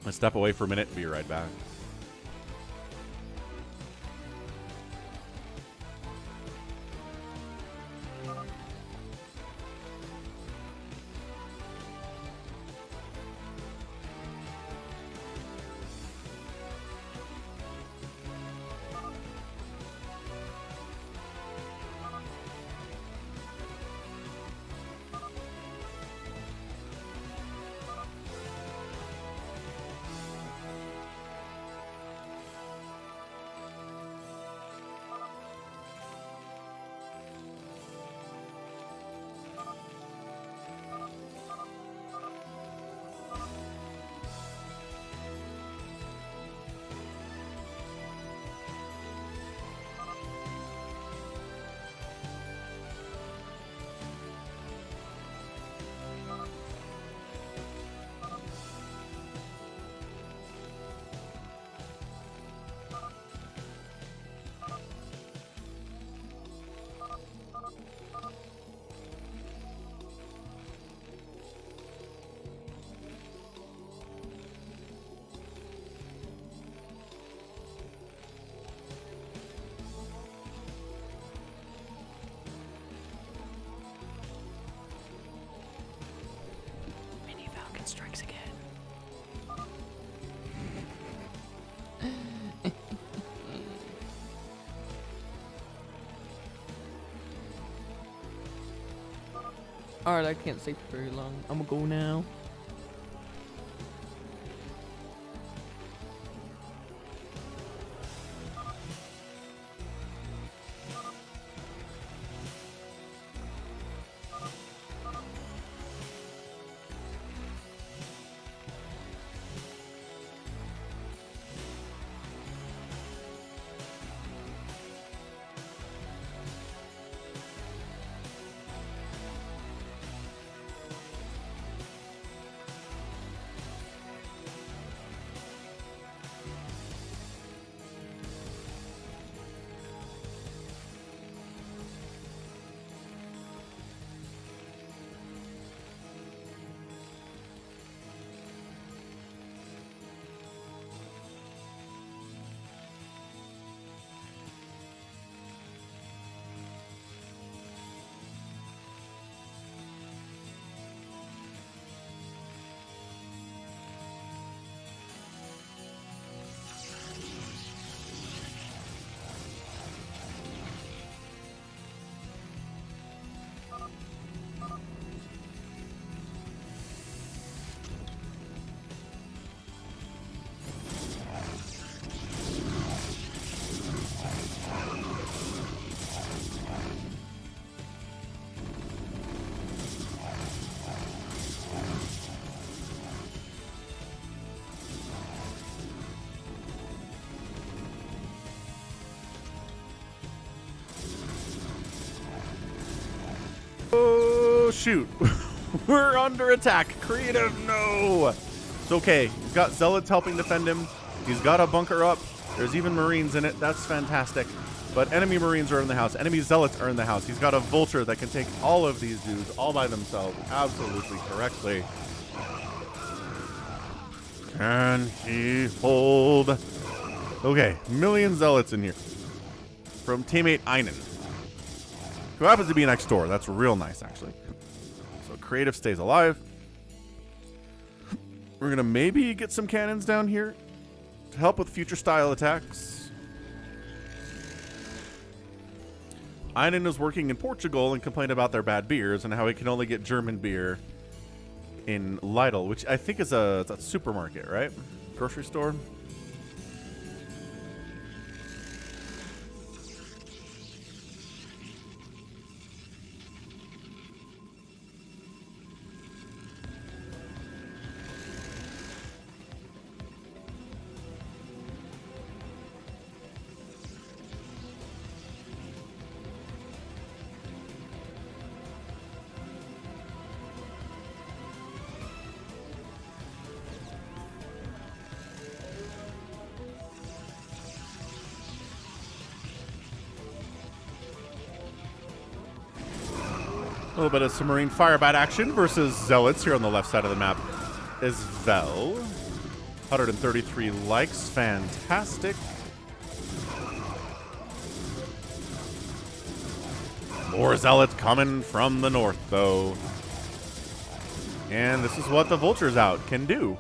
Let's step away for a minute and be right back. Strikes again. Alright, I can't stay for very long. I'm gonna go now. Oh, shoot. We're under attack. Creative, no. It's okay. He's got Zealots helping defend him. He's got a bunker up. There's even Marines in it. That's fantastic. But enemy Marines are in the house. Enemy Zealots are in the house. He's got a Vulture that can take all of these dudes all by themselves absolutely correctly. Can he hold? Okay, million Zealots in here. From teammate Einen, who happens to be next door. That's real nice, actually. So creative stays alive. We're going to maybe get some cannons down here to help with future style attacks. Einen is working in Portugal and complained about their bad beers and how he can only get German beer in Lidl, which I think is a supermarket, right? Grocery store. A little bit of submarine firebat action versus Zealots here on the left side of the map as well. 133 likes. Fantastic. More Zealots coming from the north, though. And this is what the Vultures out can do.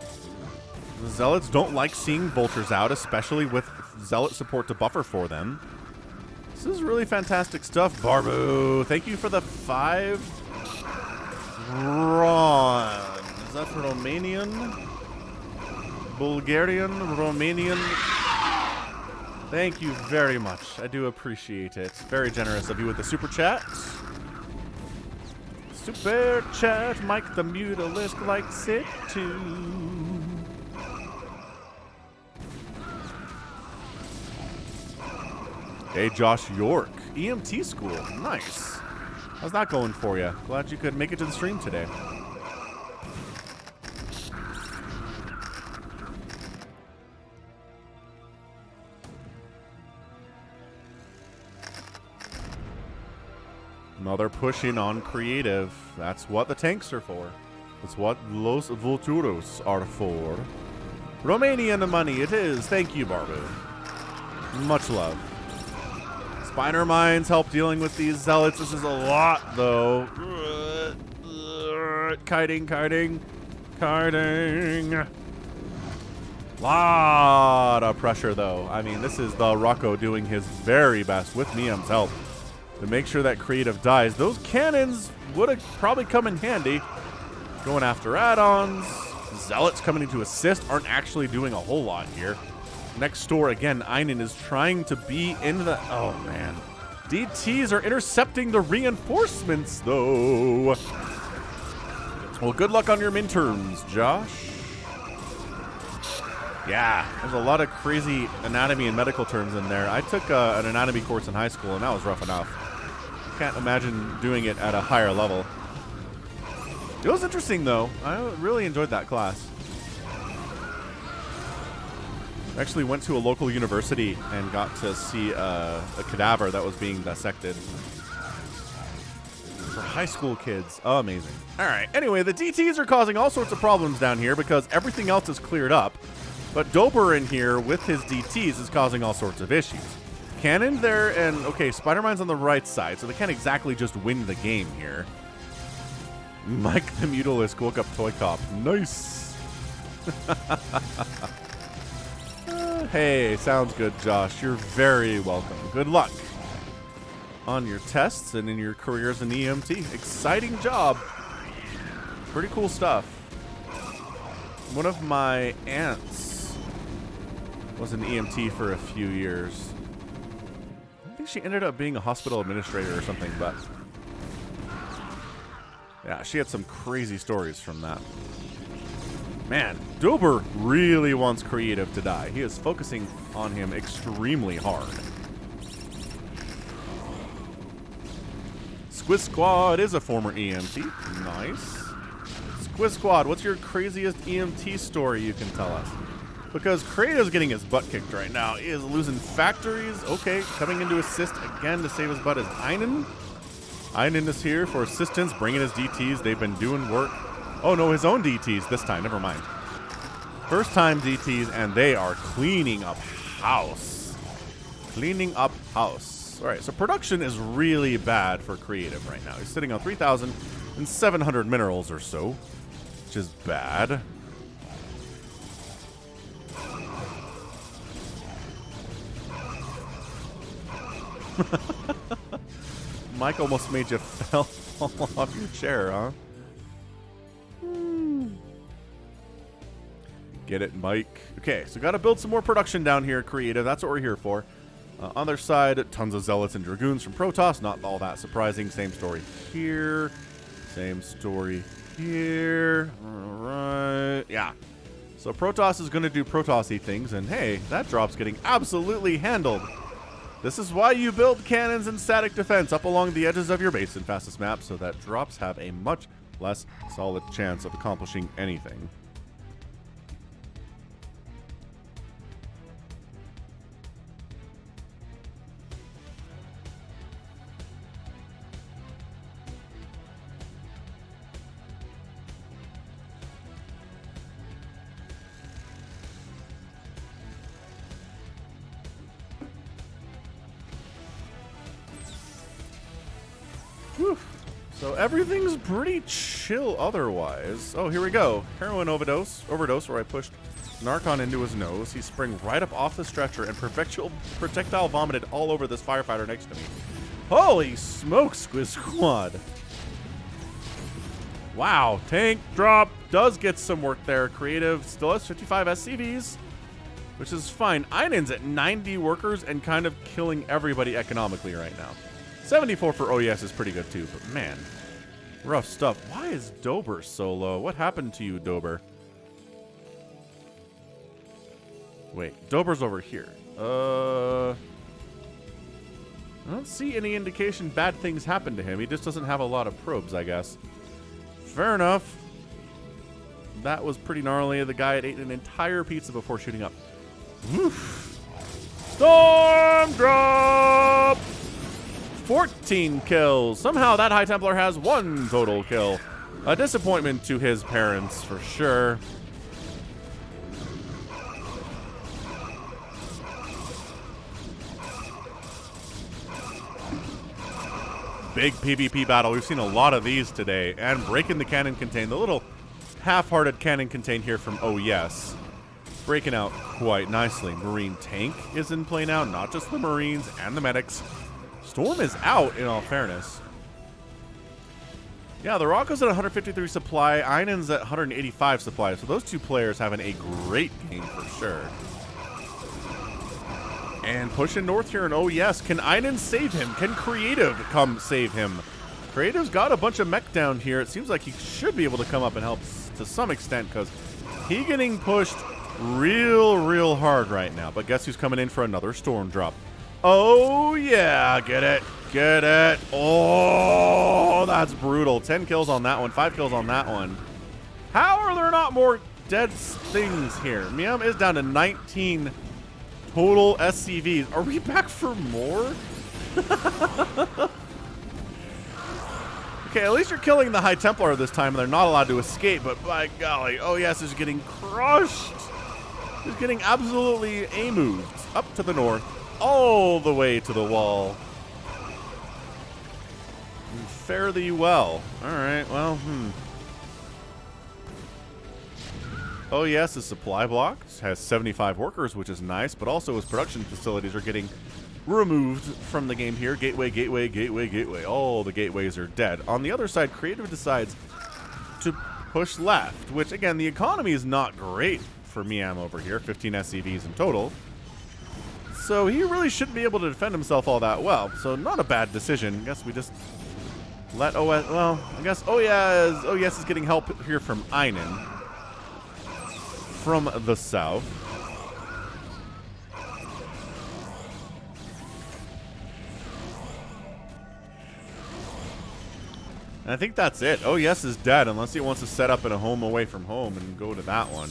The Zealots don't like seeing Vultures out, especially with Zealot support to buffer for them. This is really fantastic stuff, Barbu. Thank you for the 5 Ron. Is that for Romanian? Bulgarian? Romanian? Thank you very much. I do appreciate it. Very generous of you with the super chat. Super chat. Mike the Mutalisk likes it too. Hey, Josh York, EMT school. Nice. How's that going for you? Glad you could make it to the stream today. Now they're pushing on creative. That's what the tanks are for. That's what Los Vulturos are for. Romanian money it is. Thank you, Barbu. Much love. Spiner mines help dealing with these Zealots. This is a lot, though. Kiting. Lot of pressure, though. I mean, this is the Rocco doing his very best with Miam's help to make sure that creative dies. Those cannons would have probably come in handy. Going after add-ons. Zealots coming in to assist aren't actually doing a whole lot here. Next door, again, Einen is trying to be in the... Oh, man. DTs are intercepting the reinforcements, though. Well, good luck on your midterms, Josh. Yeah, there's a lot of crazy anatomy and medical terms in there. I took an anatomy course in high school, and that was rough enough. Can't imagine doing it at a higher level. It was interesting, though. I really enjoyed that class. Actually went to a local university and got to see a cadaver that was being dissected. For high school kids. Oh, amazing. All right. Anyway, the DTs are causing all sorts of problems down here because everything else is cleared up. But Dober in here with his DTs is causing all sorts of issues. Cannon there and, okay, Spider-Mine's on the right side, so they can't exactly just win the game here. Mike the Mutalisk woke up Toycop. Nice. Hey, sounds good, Josh. You're very welcome. Good luck on your tests and in your career as an EMT. Exciting job. Pretty cool stuff. One of my aunts was an EMT for a few years. I think she ended up being a hospital administrator or something, but yeah, she had some crazy stories from that. Man, Dober really wants creative to die. He is focusing on him extremely hard. Squiz Squad is a former EMT. Nice. Squiz Squad, what's your craziest EMT story you can tell us? Because Kratos getting his butt kicked right now. He is losing factories. Okay, coming in to assist again to save his butt is Einen. Einen is here for assistance, bringing his DTs. They've been doing work. Oh no, his own DTs this time. Never mind. First time DTs, and they are cleaning up house. Cleaning up house. All right, so production is really bad for creative right now. He's sitting on 3,700 minerals or so, which is bad. Mike almost made you fall off your chair, huh? Get it, Mike. Okay, so got to build some more production down here, creative. That's what we're here for. On their side, tons of Zealots and Dragoons from Protoss. Not all that surprising. Same story here. Same story here. All right. Yeah. So Protoss is going to do Protoss-y things, and hey, that drop's getting absolutely handled. This is why you build cannons and static defense up along the edges of your base in fastest map, so that drops have a much less solid chance of accomplishing anything. Whew. So everything's pretty chill otherwise. Oh, here we go. Heroin overdose, where I pushed Narcon into his nose. He sprang right up off the stretcher and projectile vomited all over this firefighter next to me. Holy smokes, Squiz Squad. Wow, tank drop does get some work there. Creative still has 55 SCVs, which is fine. Einen's at 90 workers and kind of killing everybody economically right now. 74 for OES is pretty good too, but man, rough stuff. Why is Dober so low? What happened to you, Dober? Wait, Dober's over here. I don't see any indication bad things happened to him. He just doesn't have a lot of probes, I guess. Fair enough. That was pretty gnarly. The guy had eaten an entire pizza before shooting up. Woof. Storm drop! 14 kills. Somehow that High Templar has 1 total kill. A disappointment to his parents, for sure. Big PvP battle. We've seen a lot of these today. And breaking the cannon contain. The little half-hearted cannon contain here from OES. Breaking out quite nicely. Marine tank is in play now. Not just the Marines and the medics. Storm is out, in all fairness. Yeah, the Rocco's at 153 supply. Einen's at 185 supply. So those two players having a great game for sure. And pushing north here in OES. Can Einen save him? Can Creative come save him? Creative's got a bunch of mech down here. It seems like he should be able to come up and help to some extent because he's getting pushed real hard right now. But guess who's coming in for another storm drop? Oh, yeah. Get it. Get it. Oh, that's brutal. 10 kills on that one. 5 kills on that one. How are there not more dead things here? Miam is down to 19 total SCVs. Are we back for more? Okay, at least you're killing the High Templar this time, and they're not allowed to escape. But by golly, oh yes, is getting crushed. He's getting absolutely A-moved up to the north, all the way to the wall. Fare thee well. All right, well, Oh yes, his supply block has 75 workers, which is nice, but also his production facilities are getting removed from the game here. Gateway, gateway, gateway, gateway. All the gateways are dead. On the other side, Creative decides to push left, which again, the economy is not great for Miam over here. 15 SCVs in total. So he really shouldn't be able to defend himself all that well. So not a bad decision. I guess we just let OS, well, I guess OES is getting help here from Einen. From the south. And I think that's it. Oh, yes is dead, unless he wants to set up in a home away from home and go to that one.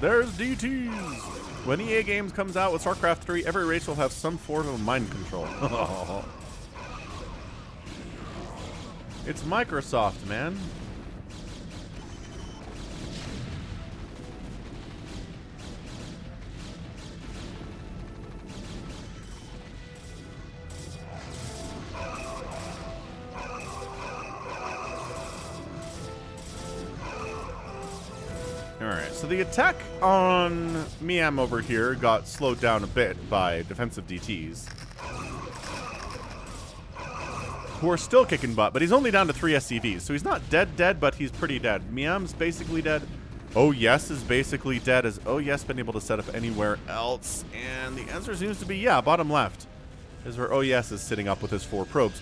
There's DTs! When EA Games comes out with StarCraft 3, every race will have some form of mind control. It's Microsoft, man. Alright, so the attack on Miam over here got slowed down a bit by defensive DTs, who are still kicking butt, but he's only down to 3 SCVs, so he's not dead, but he's pretty dead. Miam's basically dead. Oh Yes is basically dead. Has Oh Yes been able to set up anywhere else? And the answer seems to be yeah, bottom left is where Oh Yes is sitting up with his 4 probes.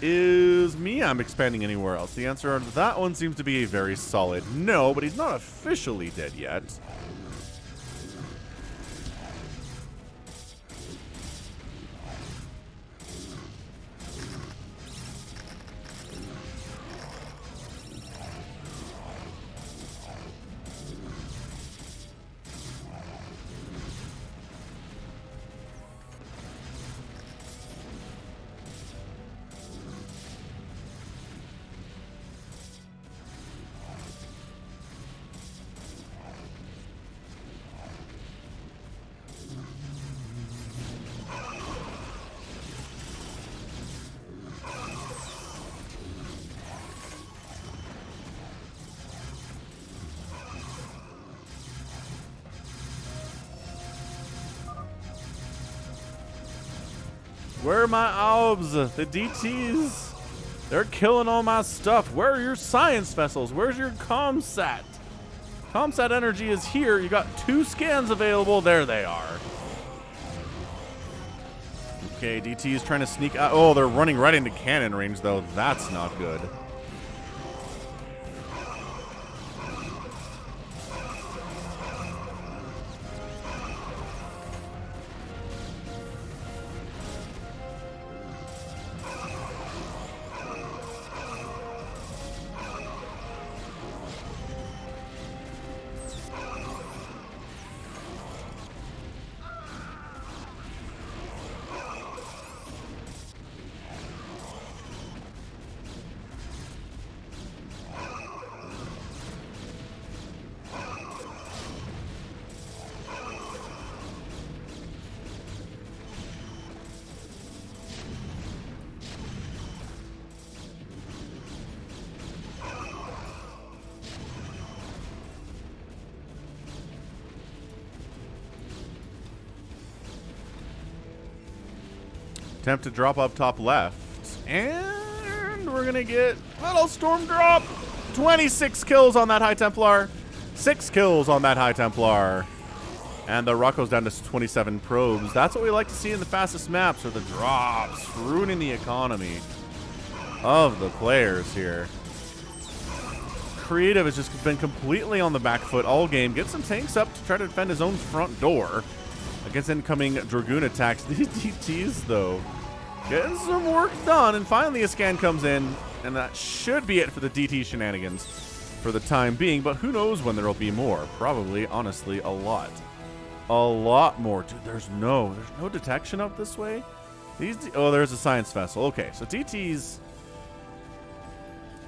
Is Miam expanding anywhere else? The answer to that one seems to be a very solid no, but he's not officially dead yet. Where are my AUBs? The DTs? They're killing all my stuff. Where are your science vessels? Where's your ComSat? ComSat energy is here. You got 2 scans available. There they are. Okay, DT is trying to sneak out. Oh, they're running right into cannon range, though. That's not good. Attempt to drop up top left. And we're going to get little storm drop. 26 kills on that High Templar. 6 kills on that High Templar. And the Rocco's down to 27 probes. That's what we like to see in the fastest maps, are the drops, ruining the economy of the players here. Creative has just been completely on the back foot all game. Get some tanks up to try to defend his own front door against incoming Dragoon attacks. These DTs, though, getting some work done. And finally a scan comes in, and that should be it for the DT shenanigans for the time being. But who knows when there will be more. Probably, honestly, a lot. A lot more. Dude, there's no detection up this way. Oh, there's a science vessel. Okay, so DTs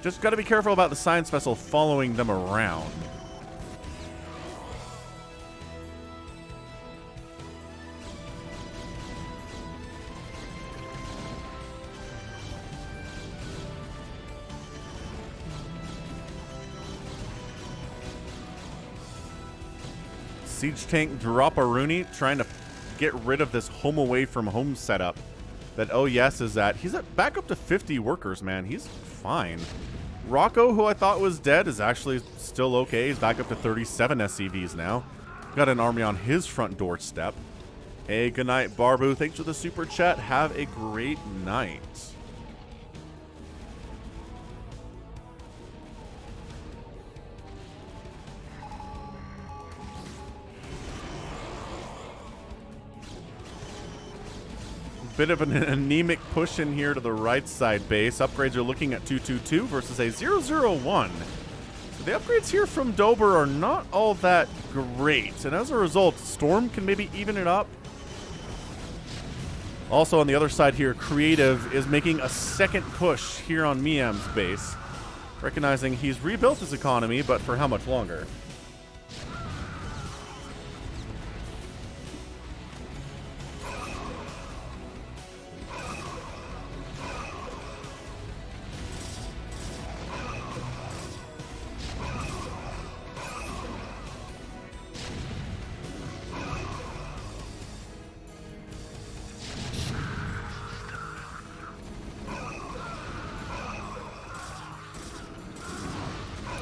just got to be careful about the science vessel following them around. Siege tank drop a Rooney, trying to get rid of this home away from home setup that OES is at. He's back up to 50 workers, man. He's fine. Rocco, who I thought was dead, is actually still okay. He's back up to 37 SCVs now. Got an army on his front doorstep. Hey, good night, Barbu. Thanks for the super chat. Have a great night. Bit of an anemic push in here to the right side base. Upgrades are looking at 222 versus a 001. So the upgrades here from Dober are not all that great. And as a result, Storm can maybe even it up. Also on the other side here, Creative is making a second push here on Miam's base. Recognizing he's rebuilt his economy, but for how much longer?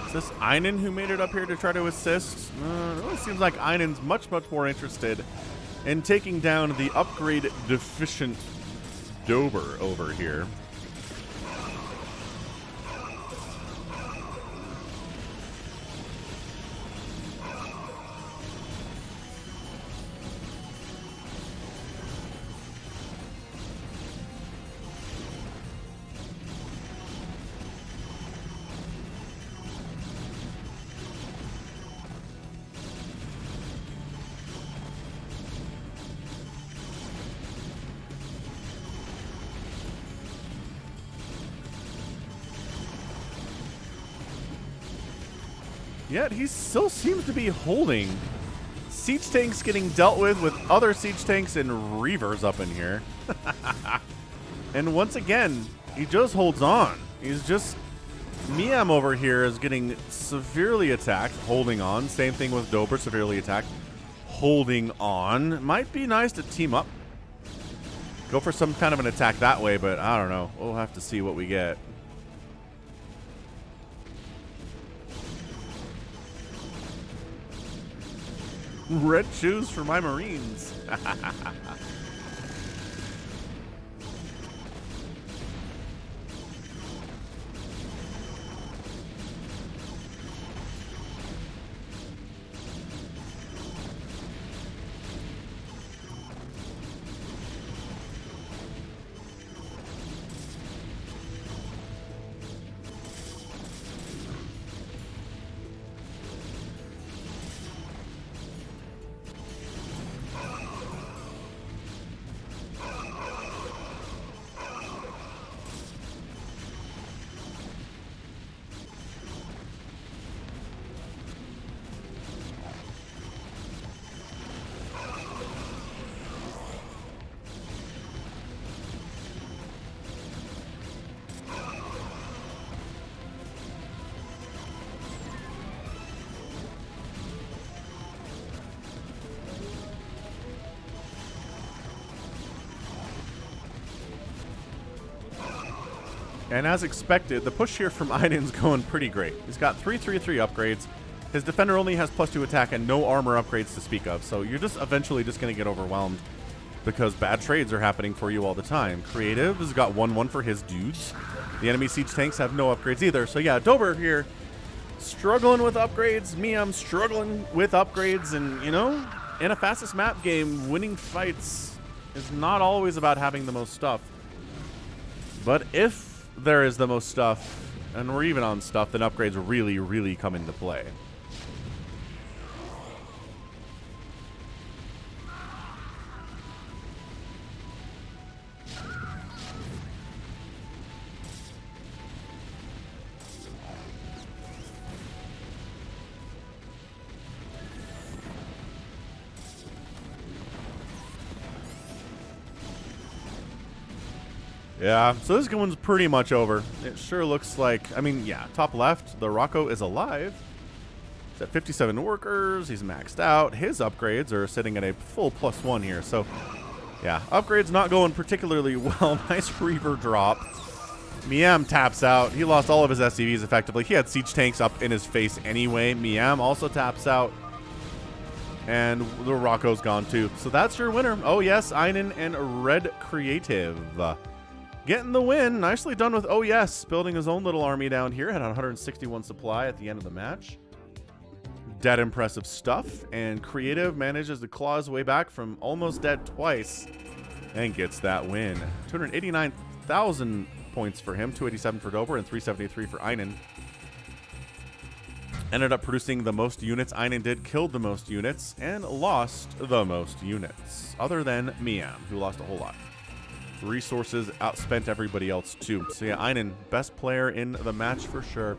Is this Einen who made it up here to try to assist? It really seems like Einen's much more interested in taking down the upgrade deficient Dober over here. Yet he still seems to be holding. Siege tanks getting dealt with other siege tanks and reavers up in here. And once again, he just holds on. He's just... Miam over here is getting severely attacked, holding on. Same thing with Dober, severely attacked, holding on. Might be nice to team up. Go for some kind of an attack that way, but I don't know. We'll have to see what we get. Red shoes for my Marines. And as expected, the push here from Einen's going pretty great. He's got 3/3/3 upgrades. His defender only has +2 attack and no armor upgrades to speak of. So you're just eventually just going to get overwhelmed because bad trades are happening for you all the time. Creative has got 1/1 for his dudes. The enemy siege tanks have no upgrades either. So yeah, Dober here struggling with upgrades. Miam struggling with upgrades. And, you know, in a fastest map game, winning fights is not always about having the most stuff. But if there is the most stuff, and we're even on stuff, then upgrades really come into play. Yeah, so this one's pretty much over. It sure looks like, I mean, yeah, top left, the Rocco is alive. He's at 57 workers. He's maxed out. His upgrades are sitting at a full +1 here. So, yeah, upgrades not going particularly well. Nice Reaver drop. Miam taps out. He lost all of his SCVs effectively. He had siege tanks up in his face anyway. Miam also taps out. And the Rocco's gone too. So that's your winner. Oh yes, Einen and Red Creative. Getting the win. Nicely done with Oh yes. Building his own little army down here. Had 161 supply at the end of the match. Dead impressive stuff. And Creative manages to claw his way back from almost dead twice. And gets that win. 289,000 points for him. 287 for Dober and 373 for Einen. Ended up producing the most units. Einen did, killed the most units, and lost the most units. Other than Miam, who lost a whole lot. Resources outspent everybody else too. So yeah, Einen, best player in the match for sure.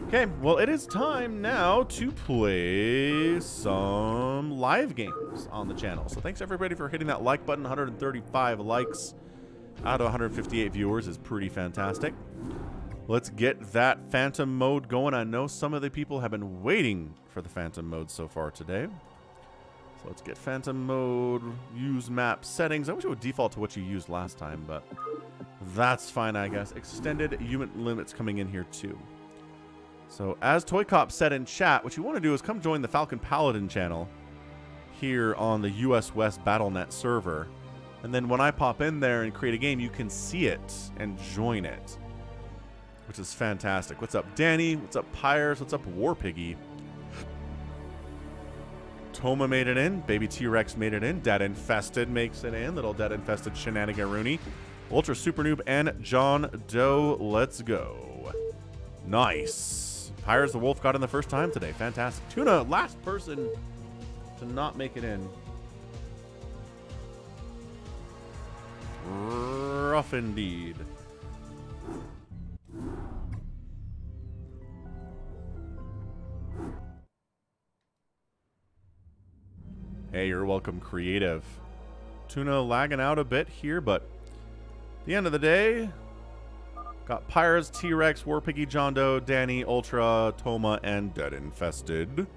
Okay, well it is time now to play some live games on the channel. So thanks everybody for hitting that like button. 135 likes out of 158 viewers is pretty fantastic. Let's get that Phantom mode going. I know some of the people have been waiting for the Phantom mode so far today. So let's get Phantom mode, use map settings. I wish it would default to what you used last time, but that's fine, I guess. Extended unit limits coming in here too. So as Toycop said in chat, what you want to do is come join the Falcon Paladin channel here on the US West BattleNet server. And then when I pop in there and create a game, you can see it and join it, which is fantastic. What's up, Danny? What's up, Pyres? What's up, Warpiggy? Toma made it in. Baby T-Rex made it in. Dead Infested makes it in. Little Dead Infested shenanigan Rooney. Ultra Super Noob and John Doe. Let's go. Nice. Pyres the Wolf got in the first time today. Fantastic. Tuna, last person to not make it in. Rough indeed. Hey, you're welcome, Creative. Tuna lagging out a bit here, but at the end of the day, got Pyres, T-Rex, Warpiggy, John Doe, Danny, Ultra, Toma, and Dead Infested.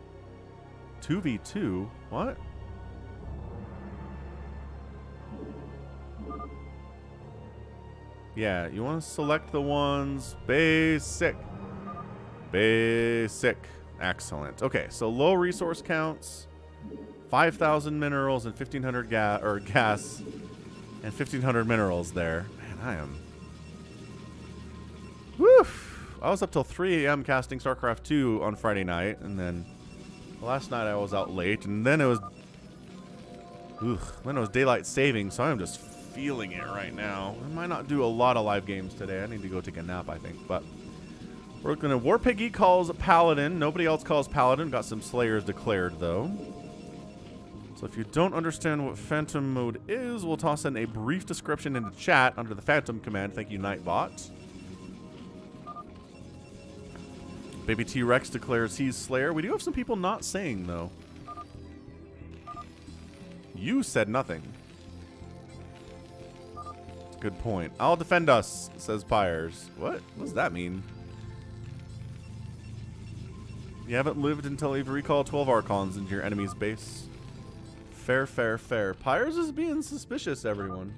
2v2? What? Yeah, you want to select the ones basic. Basic. Excellent. Okay, so low resource counts. 5,000 minerals and 1,500 gas and 1,500 minerals there. Man, I am... Woof! I was up till 3 a.m. casting StarCraft 2 on Friday night, and then last night I was out late, and then it was... then it was daylight saving, so I'm just feeling it right now. I might not do a lot of live games today. I need to go take a nap, I think, but... We're gonna... Warpiggy calls Paladin. Nobody else calls Paladin. Got some Slayers declared, though. So if you don't understand what Phantom mode is, we'll toss in a brief description into chat under the Phantom command. Thank you, Nightbot. Baby T-Rex declares he's Slayer. We do have some people not saying, though. You said nothing. Good point. I'll defend us, says Pyres. What? What does that mean? You haven't lived until you've recalled 12 Archons into your enemy's base. Fair, fair, fair. Pyres is being suspicious, everyone.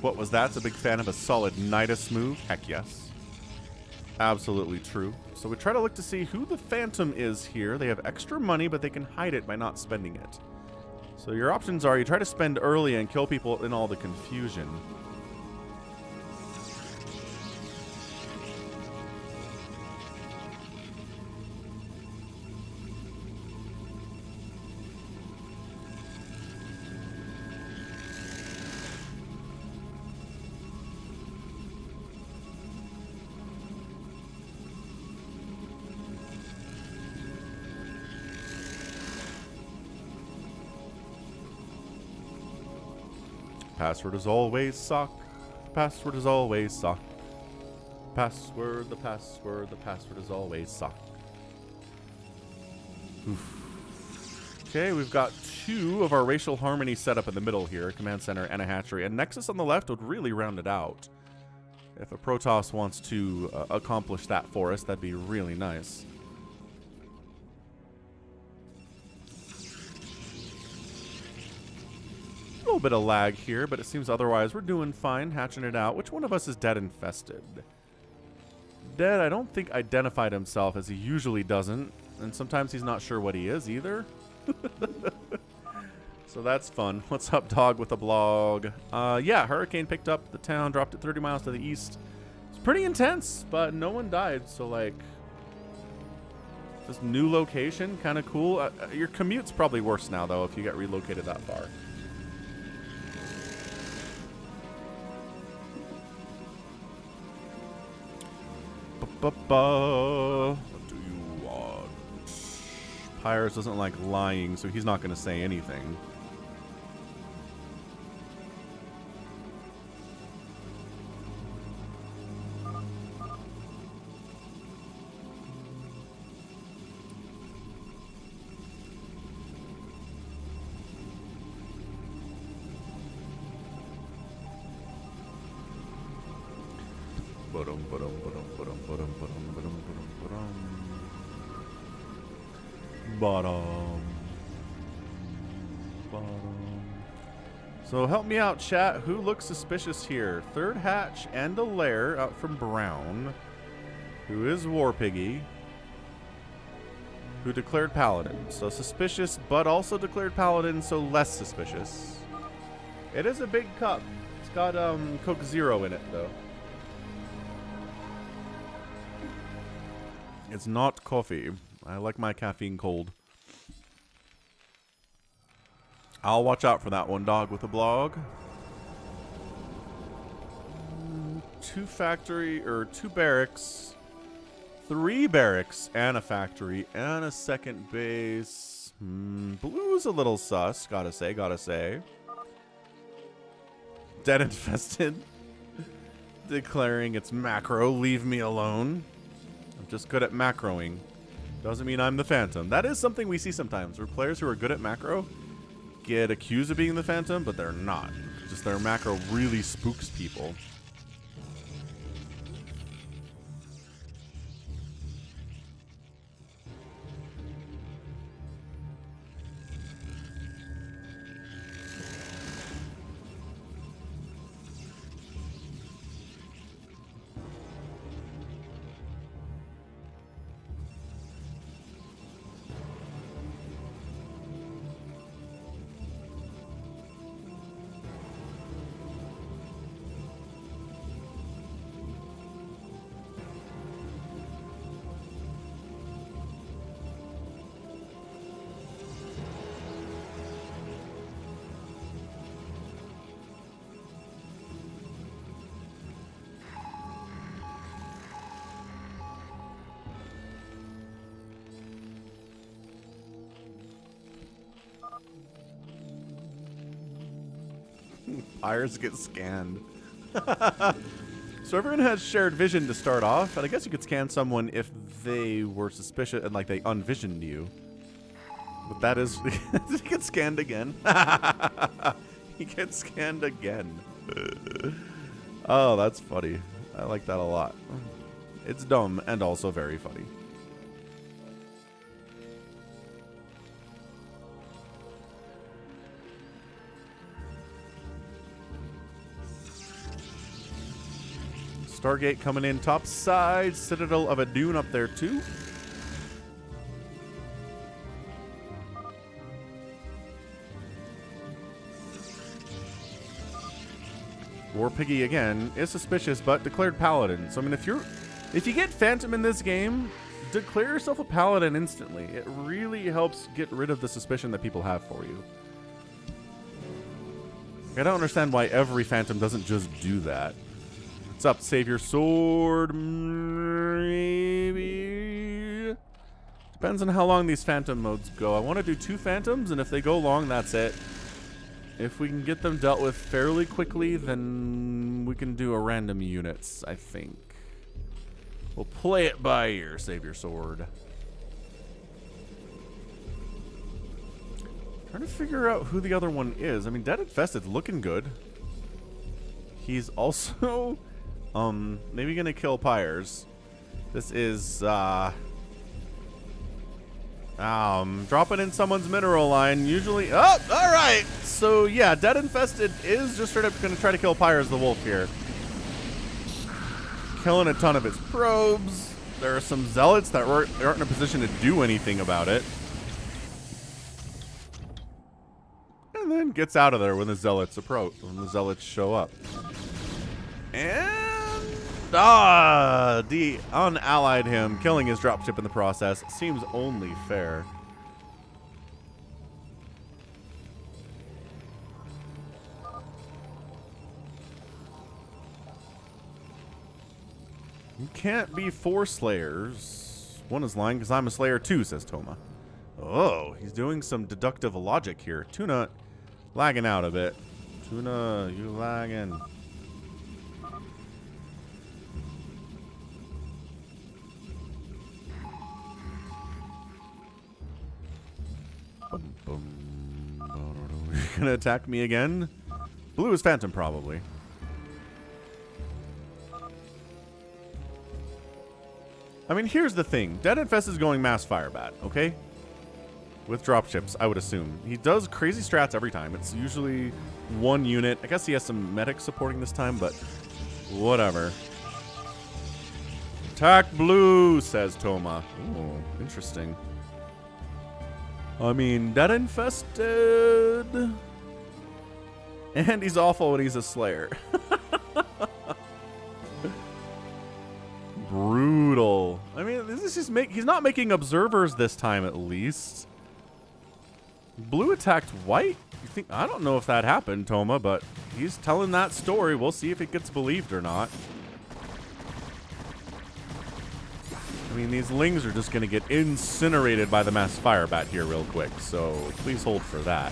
What was that? A big fan of a solid Nidus move? Heck yes. Absolutely true. So we try to look to see who the Phantom is here. They have extra money, but they can hide it by not spending it. So your options are you try to spend early and kill people in all the confusion. Password is always sock. Password is always sock. Password, the password is always sock. Oof. Okay, we've got 2 of our racial harmony set up in the middle here, a command center and a hatchery, and Nexus on the left would really round it out. If a Protoss wants to accomplish that for us, that'd be really nice. A little bit of lag here, but it seems otherwise we're doing fine, hatching it out. Which one of us is dead infested? Dead, I don't think identified himself, as he usually doesn't, and sometimes he's not sure what he is either. So that's fun. What's up, dog with a blog? Yeah, hurricane picked up the town, dropped it 30 miles to the east. It's pretty intense, but no one died, so like, this new location, kind of cool. Your commute's probably worse now though if you get relocated that far. What do you want? Pyres doesn't like lying, so he's not going to say anything. So help me out, chat. Who looks suspicious here? Third hatch and a lair out from Brown, who is War Piggy, who declared Paladin. So suspicious, but also declared Paladin, so less suspicious. It is a big cup. It's got Coke Zero in it, though. It's not coffee. I like my caffeine cold. I'll watch out for that one, dog with a blog. 2 factory, or 2 barracks. 3 barracks and a factory and a second base. Blue's a little sus, gotta say. Dead infested. Declaring it's macro, leave me alone. I'm just good at macroing. Doesn't mean I'm the Phantom. That is something we see sometimes, where players who are good at macro get accused of being the Phantom, but they're not. Just their macro really spooks people. Pyres get scanned. So everyone has shared vision to start off, and I guess you could scan someone if they were suspicious and like they unvisioned you. But that is, he gets scanned again. He gets scanned again. Oh, that's funny. I like that a lot. It's dumb and also very funny. Stargate coming in top side. Citadel of a Dune up there too. War Piggy again is suspicious, but declared Paladin. So I mean, if you get Phantom in this game, declare yourself a Paladin instantly. It really helps get rid of the suspicion that people have for you. I don't understand why every Phantom doesn't just do that. What's up, SaviorSword? Maybe. Depends on how long these Phantom modes go. I want to do 2 Phantoms, and if they go long, that's it. If we can get them dealt with fairly quickly, then we can do a random units, I think. We'll play it by ear, SaviorSword. Trying to figure out who the other one is. I mean, Dead Infested's looking good. He's also, maybe gonna kill Pyres. This is, dropping in someone's mineral line. Usually, oh, all right. So yeah, Dead Infested is just straight up gonna try to kill Pyres the Wolf here. Killing a ton of its probes. There are some zealots that aren't in a position to do anything about it. And then gets out of there when the zealots approach, when the zealots show up. And unallied him, killing his dropship in the process. Seems only fair. You can't be 4 slayers. One is lying because I'm a slayer too, says Toma. Oh, he's doing some deductive logic here. Tuna lagging out a bit. Tuna, you lagging. You're gonna attack me again? Blue is Phantom, probably. I mean, here's the thing. Dead Infest is going Mass Firebat, okay? With dropships, I would assume. He does crazy strats every time. It's usually 1 unit. I guess he has some medics supporting this time, but whatever. Attack blue, says Toma. Oh, interesting. I mean, Dead Infested. And he's awful when he's a Slayer. Brutal. I mean, this is just he's not making observers this time, at least. Blue attacked white? You think? I don't know if that happened, Toma, but he's telling that story. We'll see if it gets believed or not. I mean, these lings are just going to get incinerated by the Mass Firebat here real quick, so please hold for that.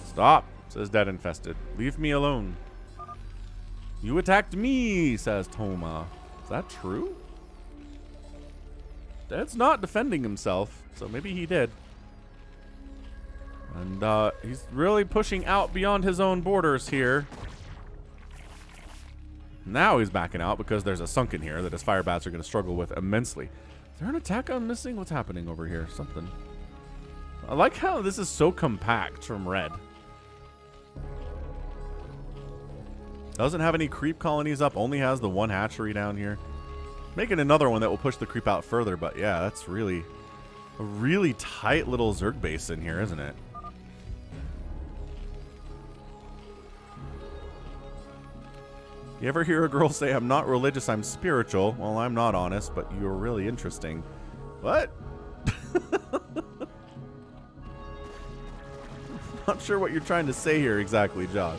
Stop, says Dead Infested. Leave me alone. You attacked me, says Toma. Is that true? Dead's not defending himself, so maybe he did. And he's really pushing out beyond his own borders here. Now he's backing out because there's a sunken here that his Firebats are going to struggle with immensely. Is there an attack I'm missing? What's happening over here? Something. I like how this is so compact from red. Doesn't have any creep colonies up. Only has the 1 hatchery down here. Making another one that will push the creep out further. But yeah, that's really a really tight little Zerg base in here, isn't it? You ever hear a girl say, I'm not religious, I'm spiritual? Well, I'm not honest, but you're really interesting. What? Not sure what you're trying to say here exactly, Josh.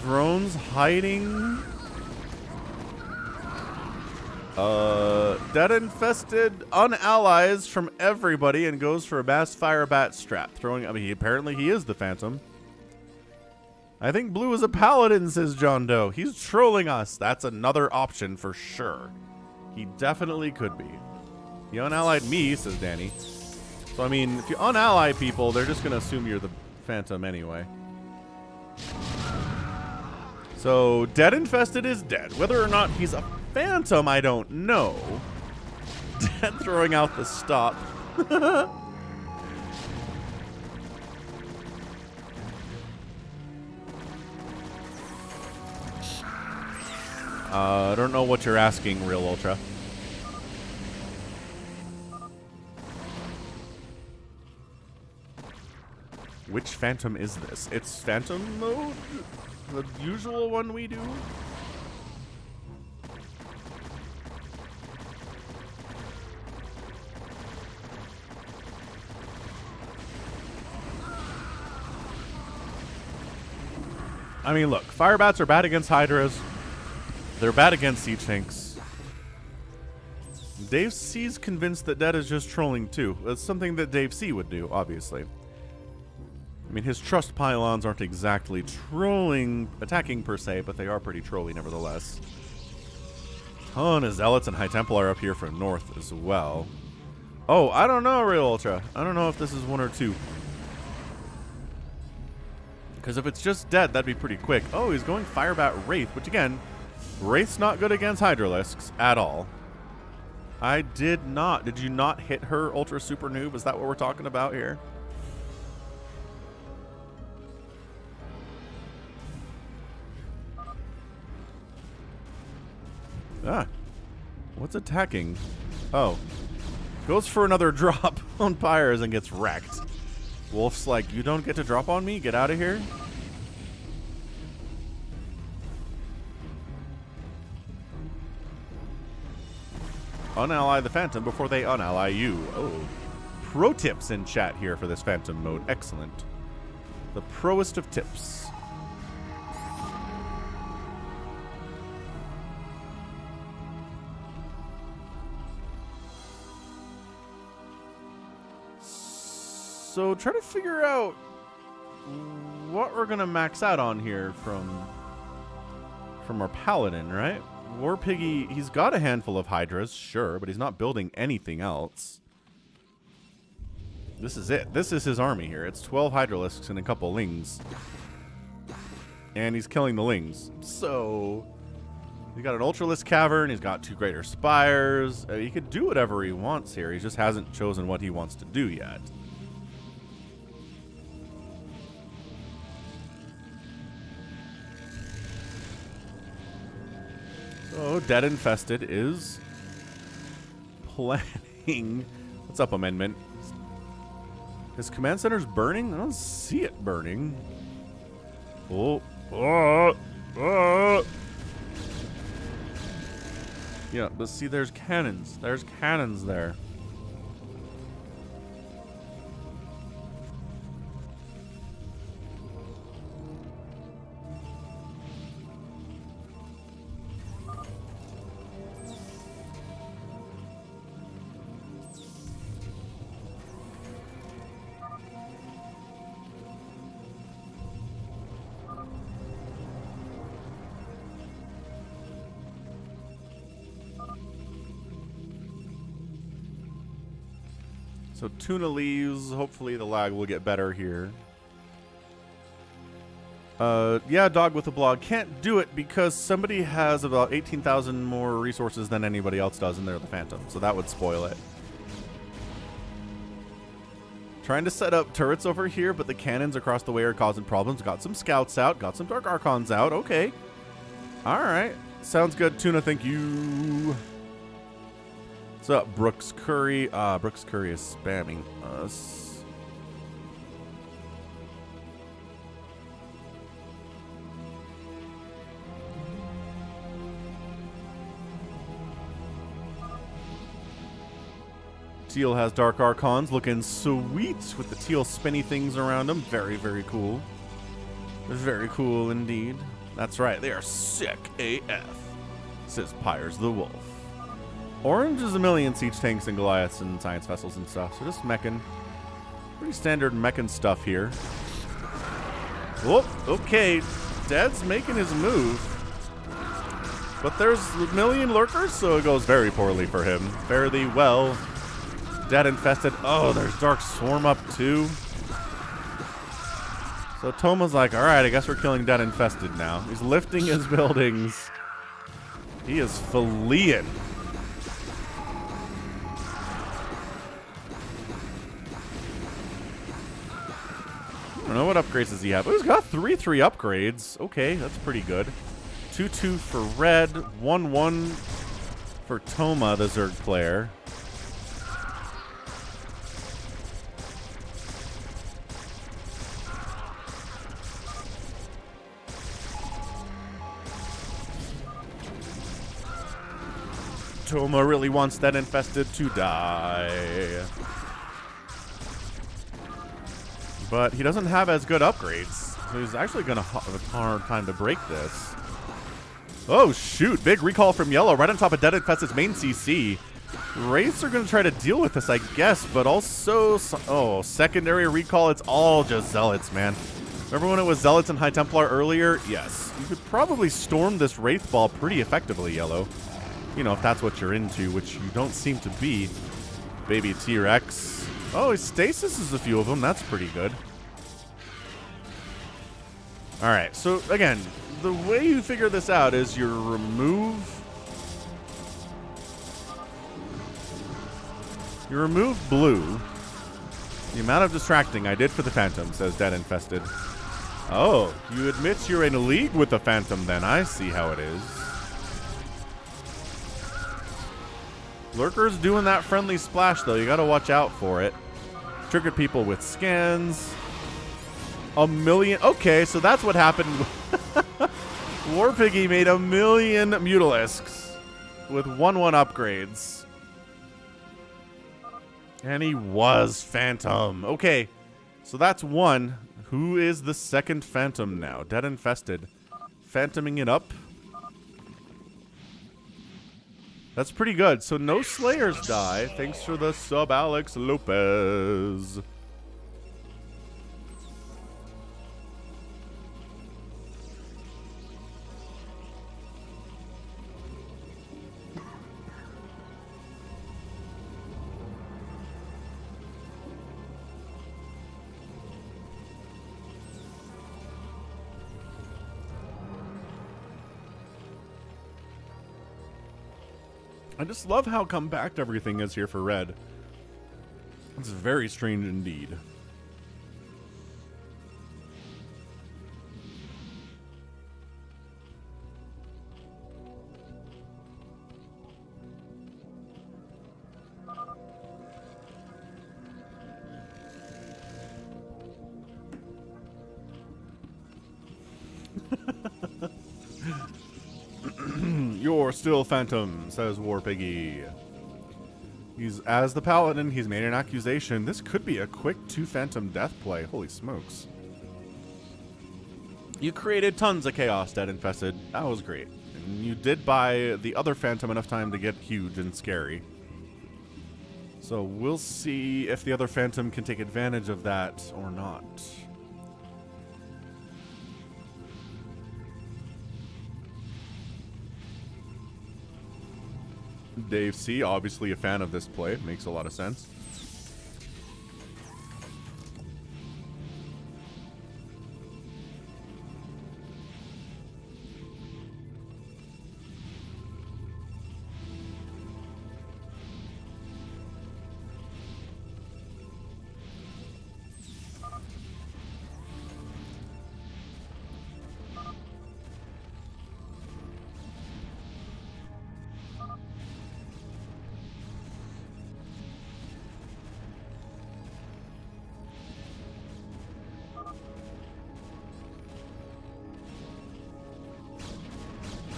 Drones hiding. Dead Infested unallies from everybody and goes for a Mass Firebat strat. Throwing, I mean, apparently he is the Phantom. I think blue is a paladin, says John Doe. He's trolling us. That's another option for sure. He definitely could be. He unallied me, says Danny. So, I mean, if you unally people, they're just going to assume you're the Phantom anyway. So, Dead Infested is dead. Whether or not he's a Phantom, I don't know. Dead throwing out the stop. I don't know what you're asking, Real Ultra. Which Phantom is this? It's Phantom mode? The usual one we do? I mean, look, Firebats are bad against Hydras. They're bad against Siege Tanks. Dave C's convinced that Dead is just trolling too. That's something that Dave C would do, obviously. I mean, his trust pylons aren't exactly trolling, attacking per se, but they are pretty trolly nevertheless. Ton of Zealots and High Templar up here from north as well. Oh, I don't know, Real Ultra. I don't know if this is 1 or 2. Because if it's just Dead, that'd be pretty quick. Oh, he's going Firebat Wraith, which again, Wraith's not good against Hydralisks at all. I did not. Did you not hit her, Ultra Super Noob? Is that what we're talking about here? Ah. What's attacking? Oh. Goes for another drop on Pyres and gets wrecked. Wolf's like, you don't get to drop on me? Get out of here. Unally the Phantom before they unally you. Oh. Pro tips in chat here for this Phantom mode. Excellent. The proest of tips. So try to figure out what we're gonna max out on here from our Paladin, right? War Piggy, he's got a handful of Hydras, sure, but he's not building anything else. This is it. This is his army here. It's 12 Hydralisks and a couple Lings. And he's killing the Lings. So he's got an Ultralisk Cavern, he's got 2 Greater Spires. He could do whatever he wants here. He just hasn't chosen what he wants to do yet. So, Dead Infested is planning. What's up, Amendment? His command center's burning? I don't see it burning. Oh. Yeah, but see, there's cannons. There's cannons there. So Tuna leaves. Hopefully the lag will get better here. Yeah, Dog with a blog. Can't do it because somebody has about 18,000 more resources than anybody else does, and they're the Phantom. So that would spoil it. Trying to set up turrets over here, but the cannons across the way are causing problems. Got some scouts out. Got some Dark Archons out. Okay. All right. Sounds good, Tuna. Thank you. What's up, Brooks Curry? Brooks Curry is spamming us. Teal has Dark Archons looking sweet with the teal spinny things around them. Very, very cool. Very cool indeed. That's right, they are sick AF, says Pyres the Wolf. Orange is a million siege tanks and Goliaths and science vessels and stuff, so just mechin'. Pretty standard mechin' stuff here. Whoop, okay, Dead's making his move. But there's a million lurkers, so it goes very poorly for him. Fare thee well. Dead infested. Oh, there's Dark Swarm up too. So Toma's like, alright, I guess we're killing Dead infested now. He's lifting his buildings. He is fleeing. I don't know what upgrades does he have. Oh, he's got 3 upgrades. Okay, that's pretty good. 2-2 for red, 1-1 for Toma, the Zerg player. Toma really wants that infested to die. But he doesn't have as good upgrades, so he's actually going to have a hard time to break this. Oh, shoot. Big recall from Yellow right on top of Dead Infested's main CC. Wraiths are going to try to deal with this, I guess, but also... Oh, secondary recall, it's all just Zealots, man. Remember when it was Zealots and High Templar earlier? Yes. You could probably storm this Wraith ball pretty effectively, Yellow. You know, if that's what you're into, which you don't seem to be. Baby T-Rex. Oh, he stasis a few of them. That's pretty good. Alright, so again, the way you figure this out is you remove... You remove blue. The amount of distracting I did for the Phantom, says Dead Infested. Oh, you admit you're in a league with the Phantom then. I see how it is. Lurker's doing that friendly splash, though. You gotta watch out for it. Triggered people with scans. A million. Okay, so that's what happened. Warpiggy made 1 million Mutalisks with 1/1 upgrades. And he was Phantom. Okay, so that's one. Who is the second Phantom now? Dead Infested. Phantoming it up. That's pretty good. So no Slayers die. Thanks for the sub, Alex Lopez. I just love how compact everything is here for red. It's very strange indeed. You're still Phantom, says Warpiggy. He's as the Paladin, he's made an accusation. This could be a quick 2 Phantom death play. Holy smokes. You created tons of chaos, Dead Infested. That was great. And you did buy the other Phantom enough time to get huge and scary. So we'll see if the other Phantom can take advantage of that or not. Dave C, obviously a fan of this play. Makes a lot of sense.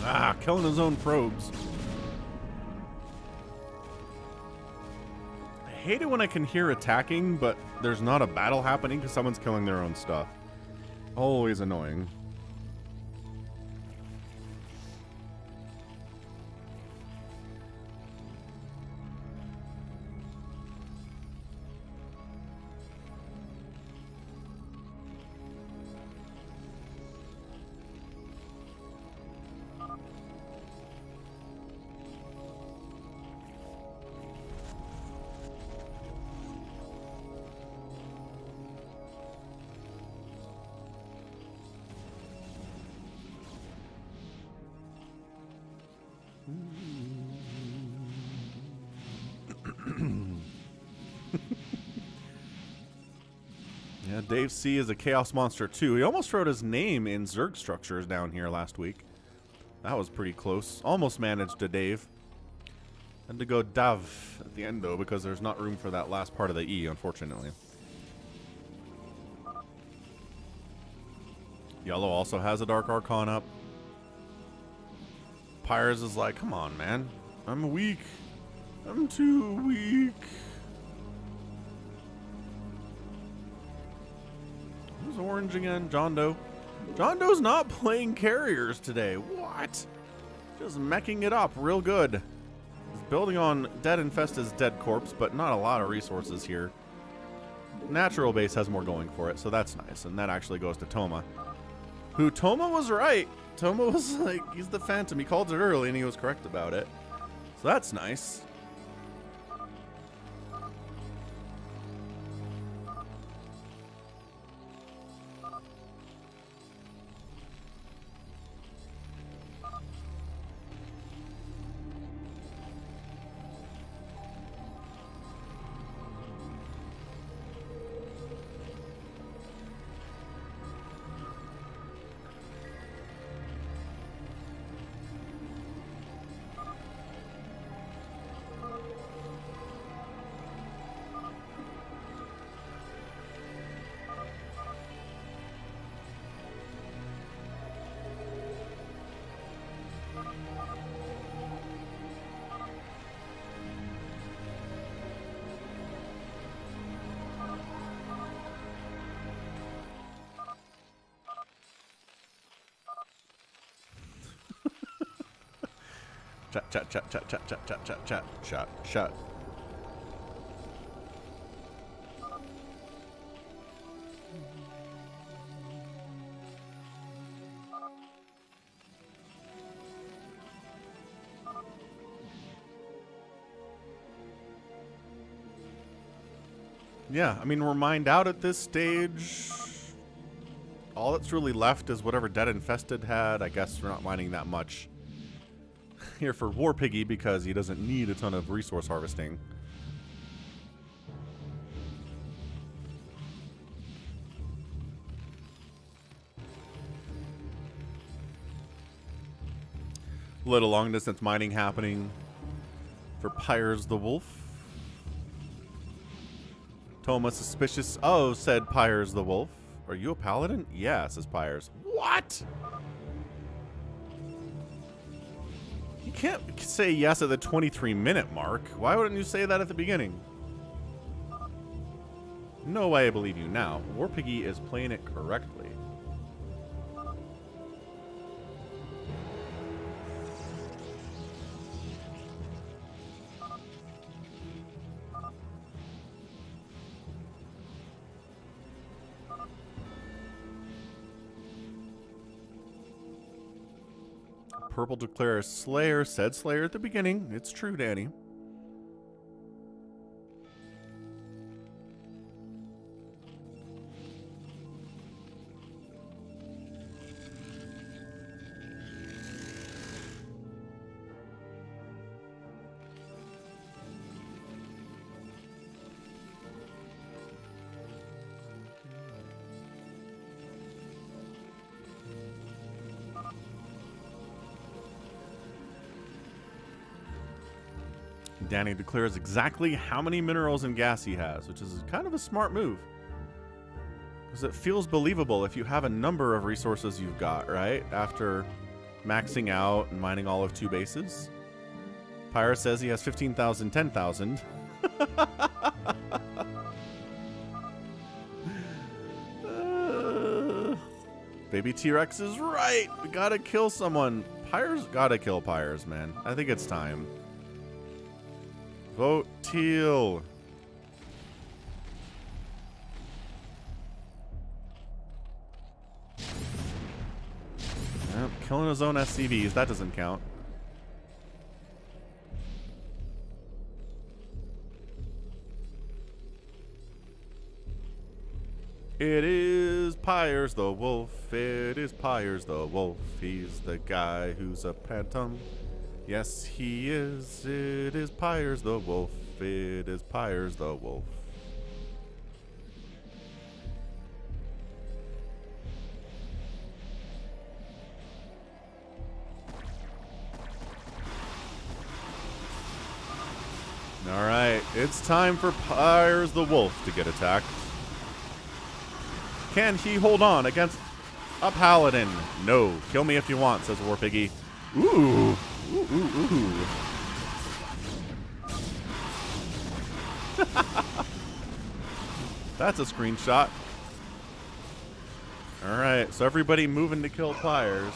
Ah, killing his own probes. I hate it when I can hear attacking, but there's not a battle happening because someone's killing their own stuff. Always annoying. Yeah, Dave C is a Chaos Monster too. He almost wrote his name in Zerg structures down here last week. That was pretty close. Almost managed to Dave. Had to go Dav at the end though because there's not room for that last part of the E, unfortunately. Yellow also has a Dark Archon up. Pyres is like, come on, man. I'm weak. I'm too weak. Who's orange again? John Doe. John Doe's not playing carriers today. What? Just meching it up real good. His building on Dead Infested's dead corpse, but not a lot of resources here. Natural base has more going for it, so that's nice. And that actually goes to Toma. Toma was right. Toma was like, he's the Phantom. He called it early and he was correct about it. So that's nice. Chat. Yeah, I mean, we're mined out at this stage. All that's really left is whatever Dead Infested had. I guess we're not mining that much here for War Piggy because he doesn't need a ton of resource harvesting. Little long distance mining happening for Pyres the Wolf. Toma suspicious of said Pyres the Wolf. Are you a paladin? Yeah, says Pyres. What? You can't say yes at the 23-minute mark. Why wouldn't you say that at the beginning? No way I believe you now. War Piggy is playing it correctly. Purple declares Slayer, said Slayer at the beginning. It's true, Danny. Danny declares exactly how many minerals and gas he has, which is kind of a smart move. Because it feels believable if you have a number of resources you've got, right? After maxing out and mining all of 2 bases. Pyra says he has 15,000, 10,000. Baby T-Rex is right. We gotta kill someone. Pyre's gotta kill Pyres, man. I think it's time. Vote teal. Yep, killing his own SCVs, that doesn't count. It is Pyres the Wolf. It is Pyres the Wolf. He's the guy who's a phantom. Yes, he is. It is Pyres the Wolf. It is Pyres the Wolf. All right, it's time for Pyres the Wolf to get attacked. Can he hold on against a paladin? No. Kill me if you want, says War Piggy. Ooh. Ooh. That's a screenshot. Alright, so everybody moving to kill Pyres.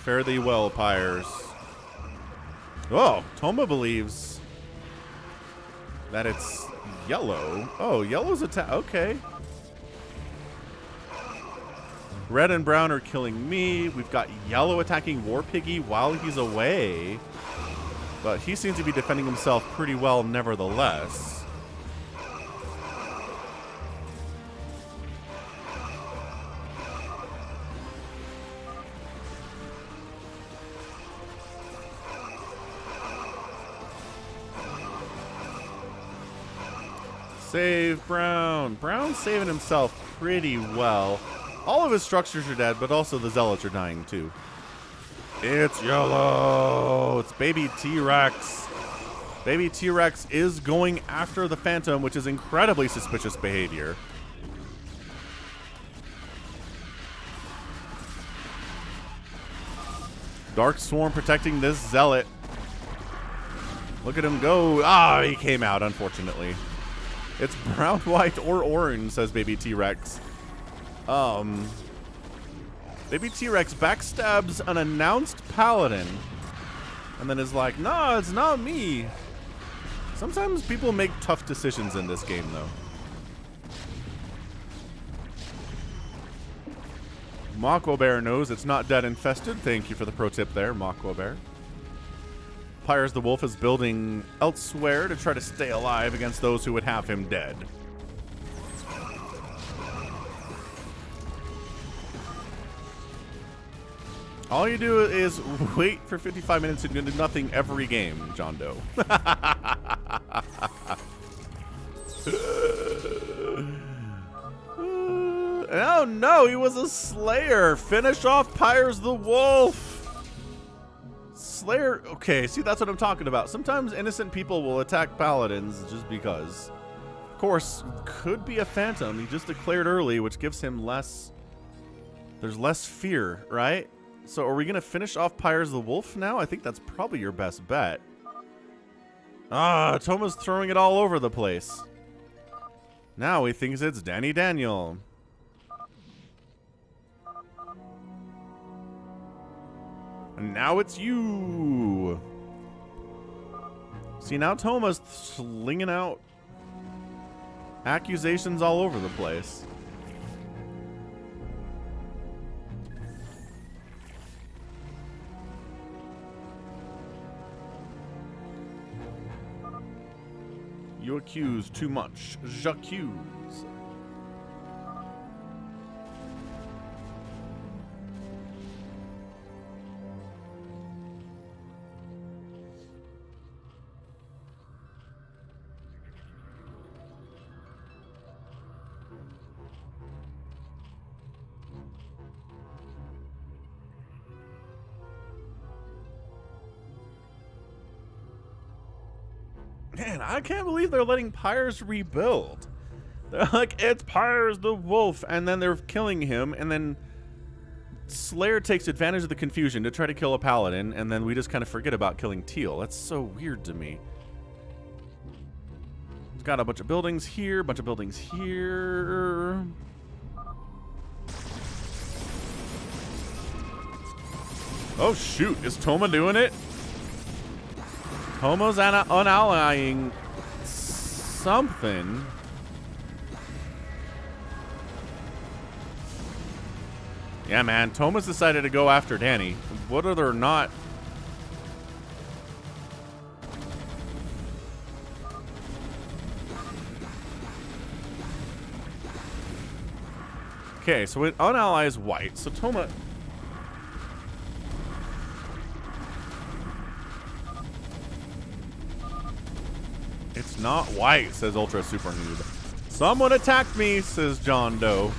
Fare thee well, Pyres. Oh, Toma believes that it's yellow. Oh, yellow's attack. Okay. Red and brown are killing me. We've got yellow attacking War Piggy while he's away. But he seems to be defending himself pretty well nevertheless. Save Brown. Brown's saving himself pretty well. All of his structures are dead, but also the Zealots are dying too. It's yellow. It's baby T-Rex. Baby T-Rex is going after the Phantom, which is incredibly suspicious behavior. Dark Swarm protecting this Zealot. Look at him go. Ah, he came out, unfortunately. It's brown, white, or orange, says Baby T-Rex. Baby T-Rex backstabs an announced paladin. And then is like, nah, it's not me. Sometimes people make tough decisions in this game, though. Mako Bear knows it's not dead infested. Thank you for the pro tip there, Mako Bear. Pyres the Wolf is building elsewhere to try to stay alive against those who would have him dead. All you do is wait for 55 minutes and do nothing every game, John Doe. Oh no, he was a Slayer. Finish off Pyres the Wolf. Slayer, okay, see, that's what I'm talking about. Sometimes innocent people will attack paladins just because. Of course, could be a Phantom. He just declared early, which gives him less... There's less fear, right? So are we going to finish off Pyres the Wolf now? I think that's probably your best bet. Ah, Toma's throwing it all over the place. Now he thinks it's Danny Daniel. And now it's you. See, now Toma's slinging out accusations all over the place. You accuse too much. J'accuse. Man, I can't believe they're letting Pyres rebuild. They're like, it's Pyres the Wolf, and then they're killing him, and then Slayer takes advantage of the confusion to try to kill a paladin, and then we just kind of forget about killing Teal. That's so weird to me. It's got a bunch of buildings here, a bunch of buildings here. Oh shoot, is Toma doing it? Toma's unallying something. Yeah, man. Toma's decided to go after Danny. What are there not? Okay, so it unallies white. So Toma... It's not white, says Ultra Super Noob. Someone attacked me, says John Doe.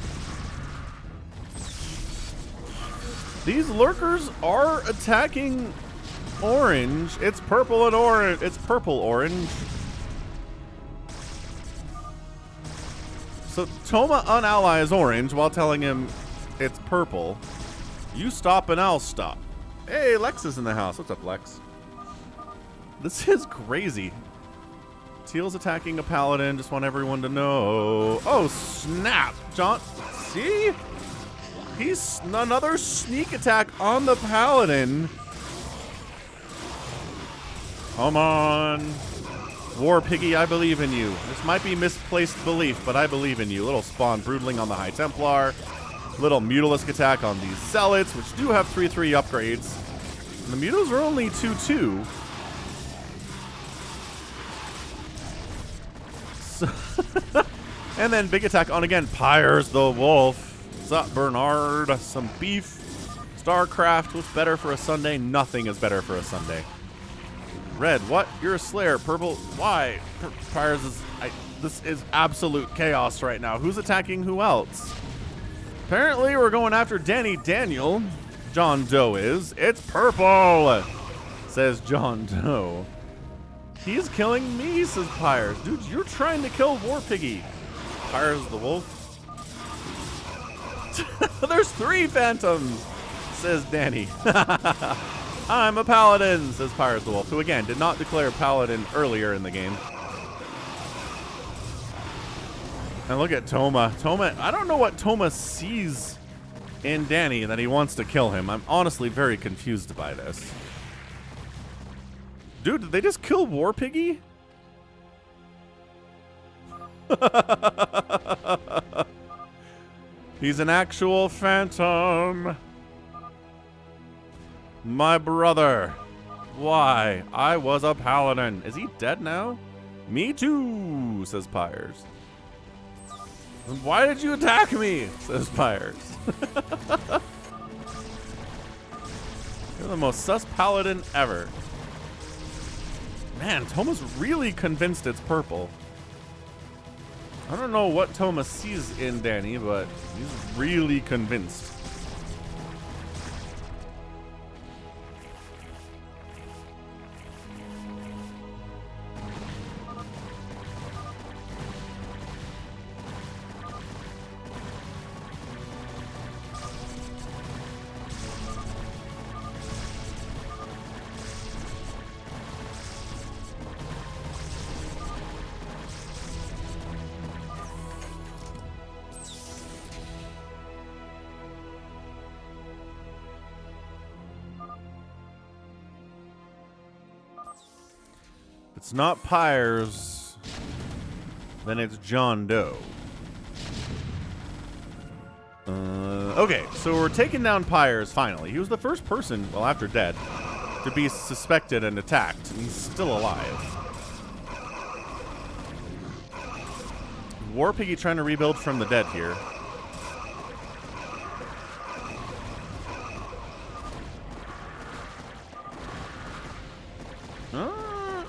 These lurkers are attacking orange. It's purple and orange. It's purple orange. So Toma unallies orange while telling him it's purple. You stop and I'll stop. Hey, Lex is in the house. What's up, Lex? This is crazy. Teal's attacking a paladin. Just want everyone to know. Oh, snap. John, see? He's another sneak attack on the Paladin. Come on. War Piggy, I believe in you. This might be misplaced belief, but I believe in you. Little Spawn Broodling on the High Templar. Little Mutalisk attack on these Zealots, which do have 3/3 upgrades. And the Mutals are only 2/2. So and then big attack on again. Pyres the Wolf. What's up, Bernard? Some beef. StarCraft, what's better for a Sunday? Nothing is better for a Sunday. Red, what? You're a Slayer. Purple, why? Pyres is... this is absolute chaos right now. Who's attacking who else? Apparently, we're going after Danny Daniel. John Doe is. It's purple, says John Doe. He's killing me, says Pyres. Dude, you're trying to kill War Piggy. Pyres the Wolf. There's 3 Phantoms, says Danny. I'm a Paladin, says Pyres the Wolf, who again did not declare Paladin earlier in the game. And look at Toma. Toma, I don't know what Toma sees in Danny that he wants to kill him. I'm honestly very confused by this. Dude, did they just kill War Piggy? He's an actual phantom. My brother. Why? I was a Paladin. Is he dead now? Me too, says Pyres. Why did you attack me? Says Pyres. You're the most sus Paladin ever. Man, Toma's really convinced it's purple. I don't know what Toma sees in Danny, but he's really convinced. It's not Pyres, then it's John Doe. Okay, so we're taking down Pyres finally. He was the first person, well, after dead, to be suspected and attacked, and he's still alive. War Piggy trying to rebuild from the dead here.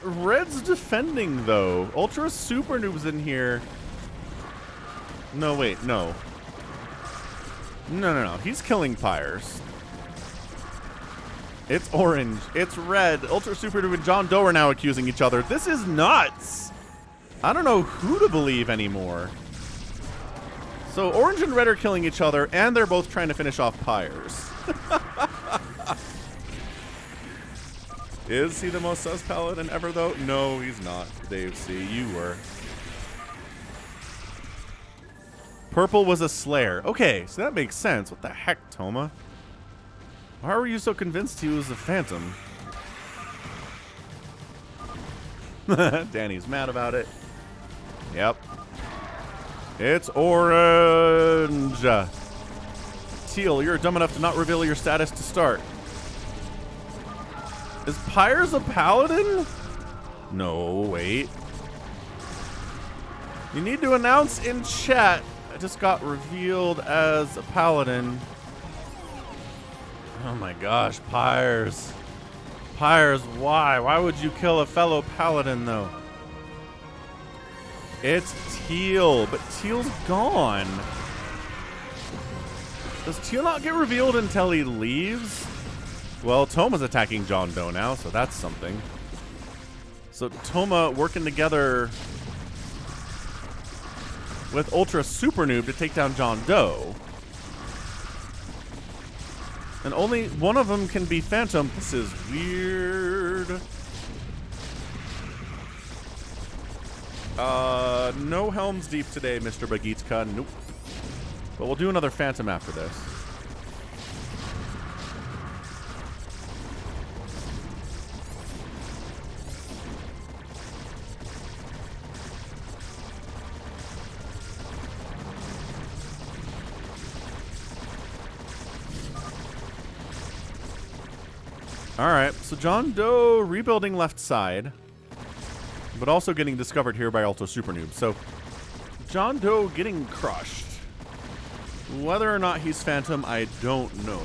Red's defending, though. Ultra Super Noob's in here. No, wait, no. No. He's killing Pyres. It's orange. It's red. Ultra Super Noob and John Doe are now accusing each other. This is nuts. I don't know who to believe anymore. So orange and red are killing each other, and they're both trying to finish off Pyres. Is he the most sus Paladin ever, though? No, he's not. Dave C., you were. Purple was a Slayer. Okay, so that makes sense. What the heck, Toma? Why were you so convinced he was a Phantom? Danny's mad about it. Yep. It's orange. Teal, you're dumb enough to not reveal your status to start. Is Pyres a Paladin? No, wait. You need to announce in chat. I just got revealed as a Paladin. Oh my gosh, Pyres. Pyres, why? Why would you kill a fellow Paladin, though? It's Teal, but Teal's gone. Does Teal not get revealed until he leaves? Well, Toma's attacking John Doe now, so that's something. So Toma working together with Ultra Super Noob to take down John Doe. And only one of them can be Phantom. This is weird. No Helm's Deep today, Mr. Bagitka. Nope. But we'll do another Phantom after this. Alright, so John Doe rebuilding left side, but also getting discovered here by Alto Super Noob. So, John Doe getting crushed. Whether or not he's Phantom, I don't know.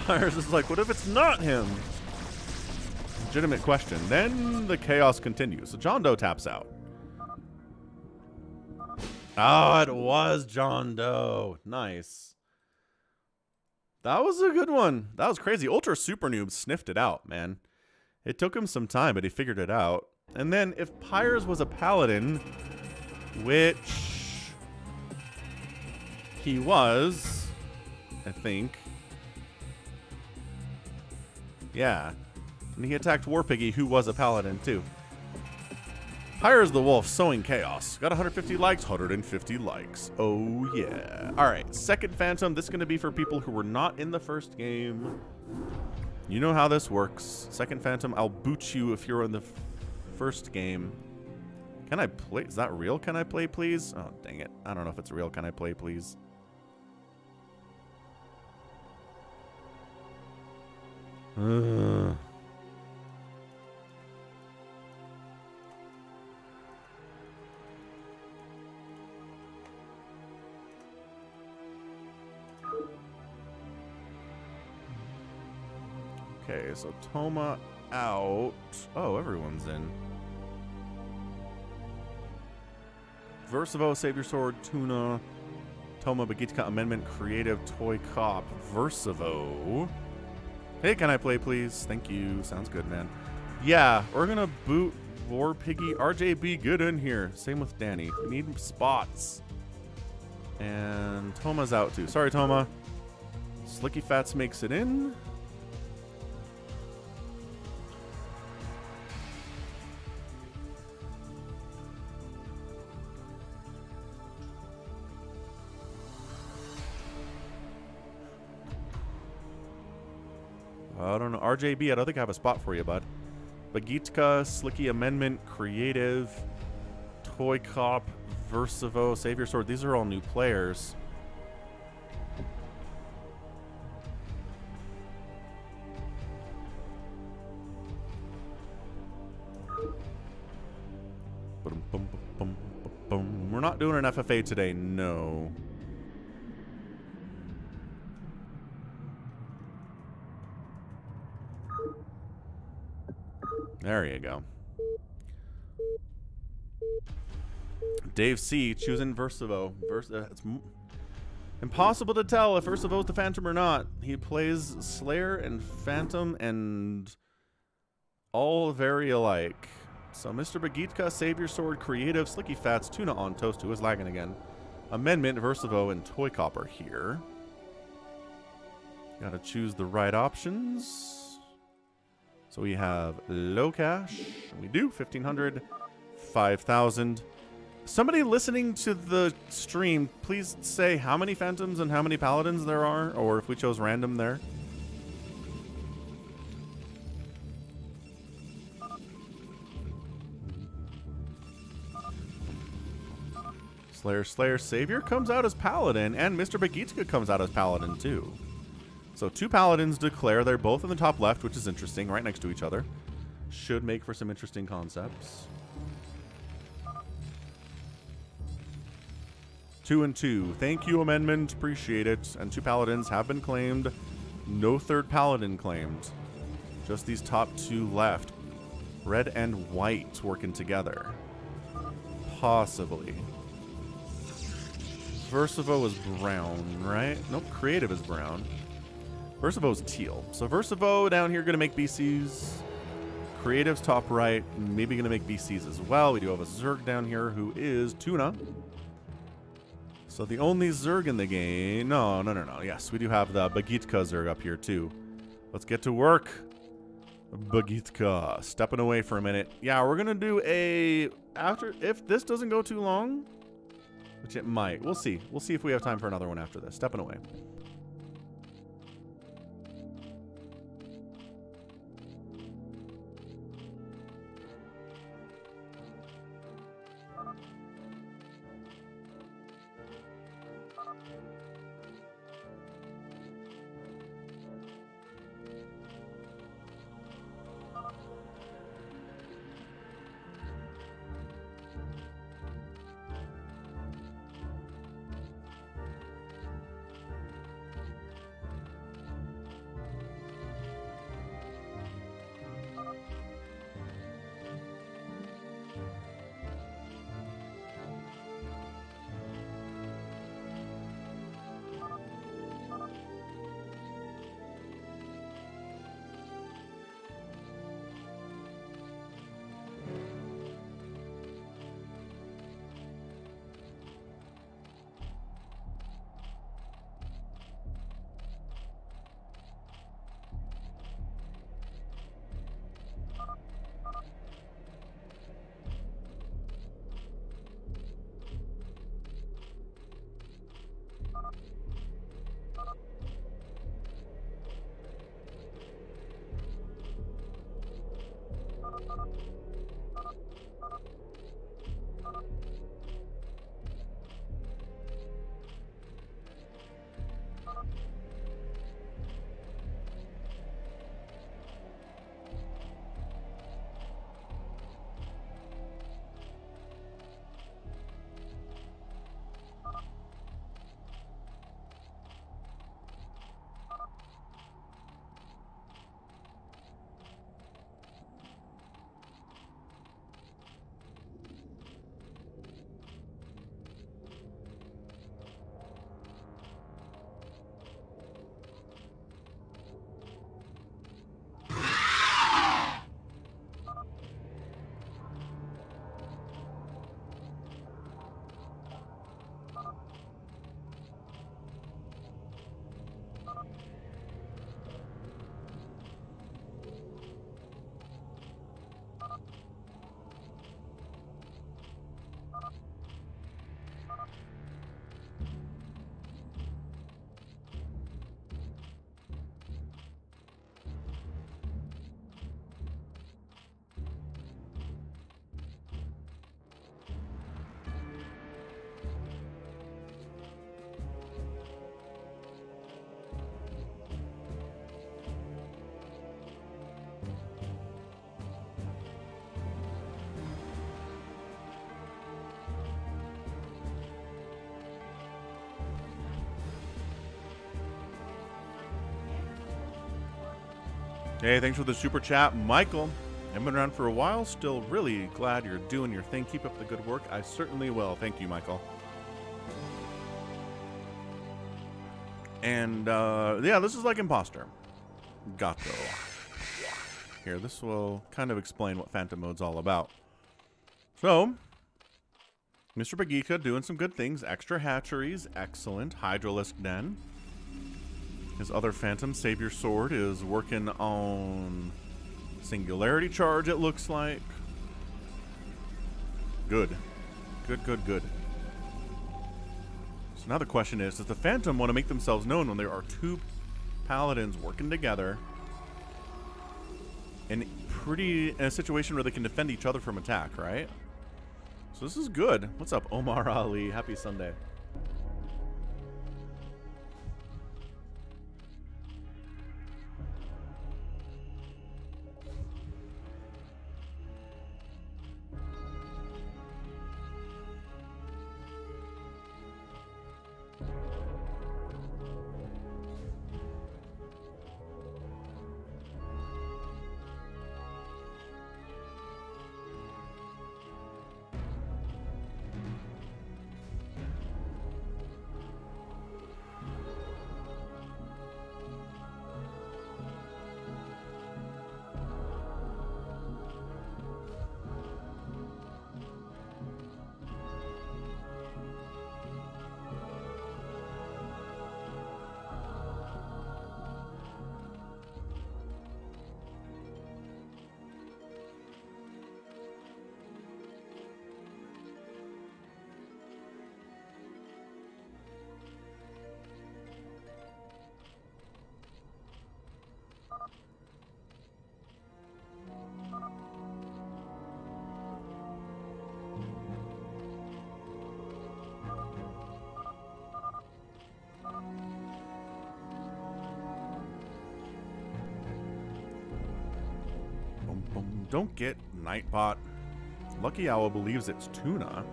Pyres is like, what if it's not him? Legitimate question. Then the chaos continues. So John Doe taps out. Oh, it was John Doe. Nice. That was a good one. That was crazy. Ultra Super Noob sniffed it out, man. It took him some time, but he figured it out. And then if Pyres was a paladin, which he was, I think. Yeah. And he attacked War Piggy, who was a paladin too. Pyres the Wolf, sowing chaos. Got 150 likes, 150 likes. Oh yeah. Alright, second Phantom. This is going to be for people who were not in the first game. You know how this works. Second Phantom, I'll boot you if you're in the first game. Can I play? Is that real? Can I play, please? Oh, dang it. I don't know if it's real. Can I play, please? Okay, so Toma out. Oh, everyone's in. Versivo, SaviorSword, Tuna, Toma, Bagitka, Amendment, Creative, Toycop, Versivo. Hey, can I play, please? Thank you. Sounds good, man. Yeah, we're gonna boot War Piggy. RJB, good in here. Same with Danny. We need spots. And Toma's out too. Sorry, Toma. Slicky Fats makes it in. I don't know. RJB, I don't think I have a spot for you, bud. Bagitka, Slicky Amendment, Creative, Toycop, Versivo, SaviorSword. These are all new players. We're not doing an FFA today, no. There you go. Dave C. choosing Versivo. It's impossible to tell if Versivo's the Phantom or not. He plays Slayer and Phantom and all very alike. So Mr. Bagitka, SaviorSword, Creative, Slicky Fats, Tuna on Toast, who is lagging again. Amendment, Versivo, and Toycop are here. Gotta choose the right options. So we have low cash. We do 1,500, 5,000. Somebody listening to the stream, please say how many Phantoms and how many Paladins there are, or if we chose random there. Slayer, Savior comes out as Paladin, and Mr. Bagitka comes out as Paladin too. So two Paladins declare. They're both in the top left, which is interesting, right next to each other. Should make for some interesting concepts. 2 and 2. Thank you, Amendment. Appreciate it. And two Paladins have been claimed. No third Paladin claimed. Just these top two left. Red and white working together. Possibly. Versivo is brown, right? Nope, Creative is brown. Versivo's teal. So Versivo down here going to make BCs. Creative's top right, maybe going to make BCs as well. We do have a Zerg down here who is Tuna. So the only Zerg in the game... No. Yes, we do have the Bagitka Zerg up here too. Let's get to work. Bagitka. Stepping away for a minute. Yeah, we're going to do a... If this doesn't go too long, which it might. We'll see. We'll see if we have time for another one after this. Stepping away. Hey, thanks for the super chat, Michael. I've been around for a while. Still really glad you're doing your thing. Keep up the good work. I certainly will. Thank you, Michael. And, yeah, this is like Imposter. Gato. Here, this will kind of explain what Phantom Mode's all about. So, Mr. Bagika doing some good things. Extra hatcheries. Excellent. Hydralisk Den. His other Phantom, SaviorSword, is working on Singularity Charge, it looks like. Good. Good, good, good. So now the question is, does the Phantom want to make themselves known when there are two Paladins working together in a situation where they can defend each other from attack, right? So this is good. What's up, Omar Ali? Happy Sunday. Don't get Nightbot. Lucky Owl believes it's tuna.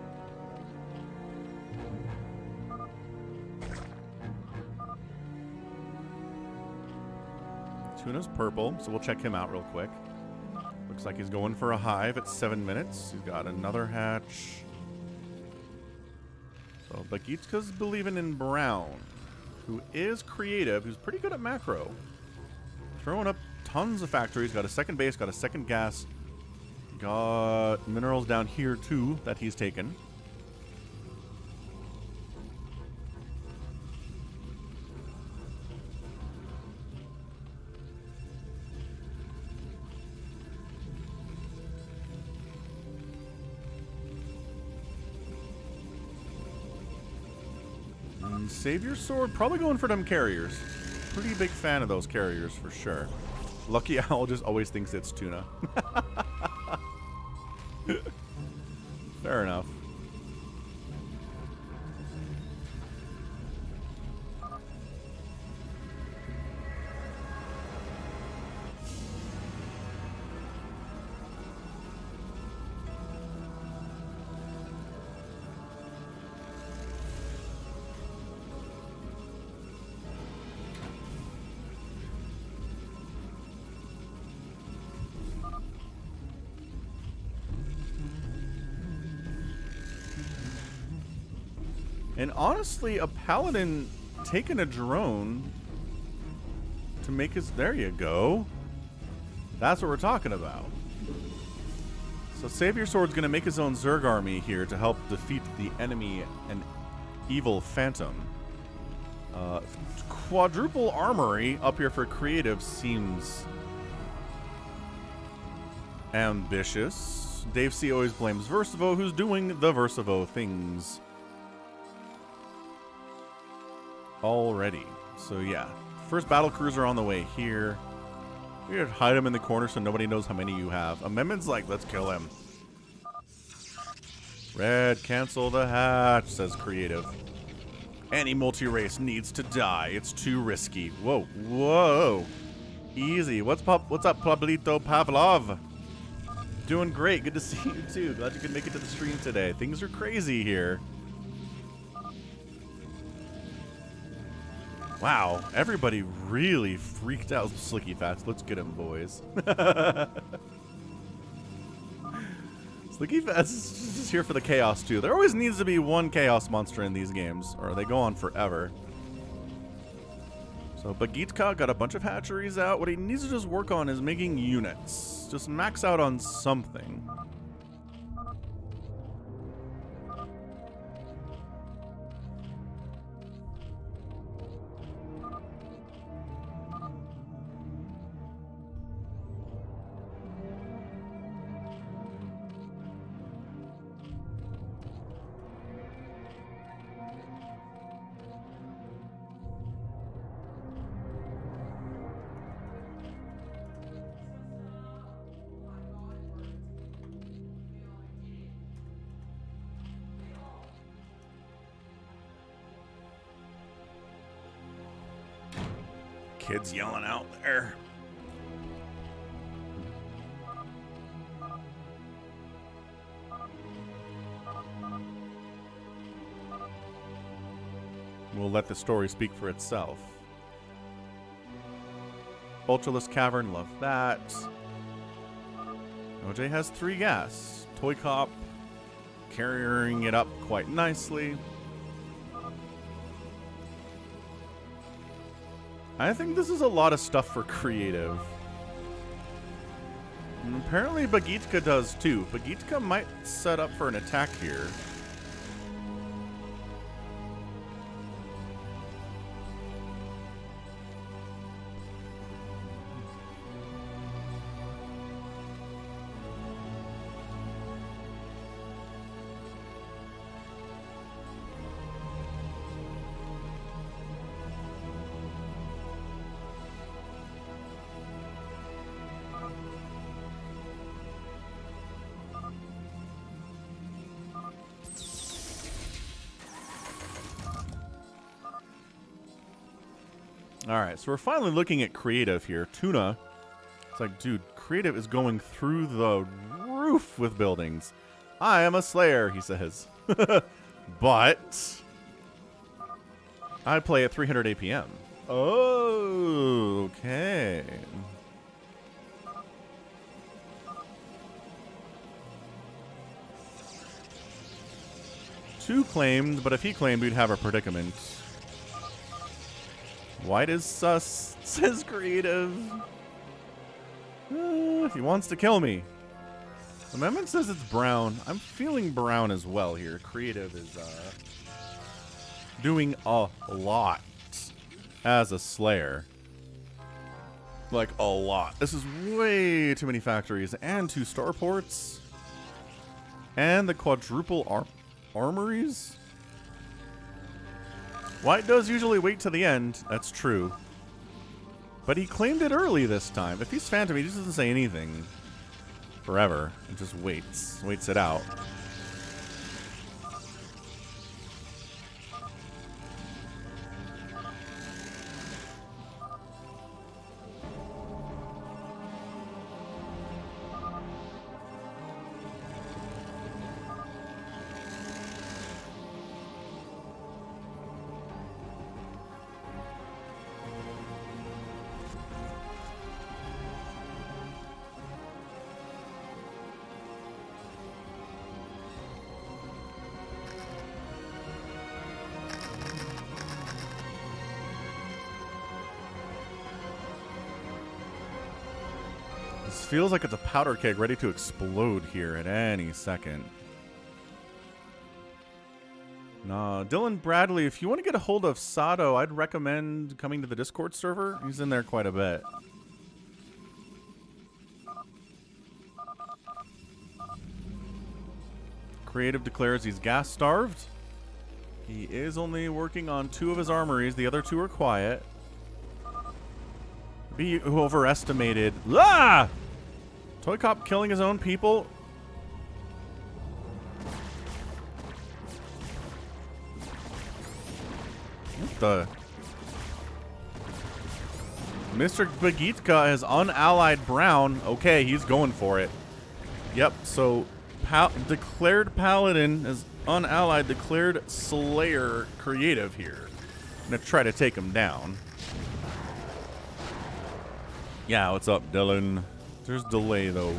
Tuna's purple, so we'll check him out real quick. Looks like he's going for a hive at 7 minutes. He's got another hatch. So Bagitska's believing in Brown, who is creative, who's pretty good at macro. Throwing up tons of factories, got a second base, got a second gas, got minerals down here too that he's taken. And SaviorSword probably going for them carriers. Pretty big fan of those carriers for sure. Lucky Owl just always thinks it's tuna. And honestly, a paladin taking a drone to make his... There you go. That's what we're talking about. So SaviorSword's going to make his own Zerg army here to help defeat the enemy and evil phantom. Quadruple armory up here for creative seems ambitious. Dave C always blames Versivo, who's doing the Versivo things already. So yeah, first battle cruiser on the way here. We could hide him in the corner so nobody knows how many you have. Amendment's like, let's kill him. Red, cancel the hatch, says creative. Any multi-race needs to die. It's too risky. Whoa, whoa. Easy. What's up, Pablito Pavlov? Doing great. Good to see you, too. Glad you could make it to the stream today. Things are crazy here. Wow, everybody really freaked out. Slicky Fats. Let's get him, boys. Slicky Fats is just here for the chaos, too. There always needs to be one chaos monster in these games, or they go on forever. So Bagitka got a bunch of hatcheries out. What he needs to just work on is making units. Just max out on something. Kids yelling out there. We'll let the story speak for itself. Ultraless Cavern, love that. OJ has 3 gas. Toycop carrying it up quite nicely. I think this is a lot of stuff for creative. And apparently Bagitka does too. Bagitka might set up for an attack here. All right, so we're finally looking at creative here. Tuna, it's like, dude, creative is going through the roof with buildings. I am a slayer, he says. But I play at 300 APM. Oh, okay. Two claimed, but if he claimed, we'd have a predicament. White is sus, says creative. He wants to kill me. Amendment says it's brown. I'm feeling brown as well here. Creative is doing a lot as a slayer. Like a lot. This is way too many factories and 2 starports. And the quadruple armories. White does usually wait to the end, that's true. But he claimed it early this time. If he's Phantom, he just doesn't say anything forever. He just waits it out. feels like it's a powder keg ready to explode here at any second. Nah, Dylan Bradley, if you want to get a hold of Sato, I'd recommend coming to the Discord server. He's in there quite a bit. Creative declares he's gas starved. He is only working on 2 of his armories. The other 2 are quiet. Be overestimated. Ah! Toycop killing his own people. What the? Mr. Bagitka has unallied Brown. Okay, he's going for it. Yep, so declared Paladin is unallied, declared Slayer creative here. I'm gonna try to take him down. Yeah, what's up, Dylan? There's delay, though.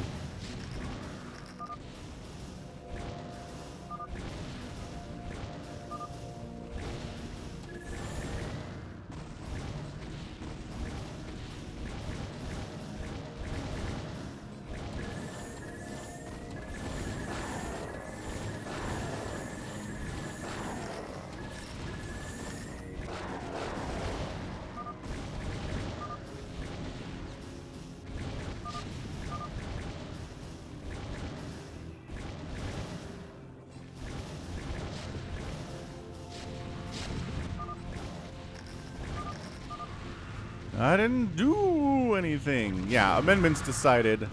I didn't do anything. Yeah, amendments decided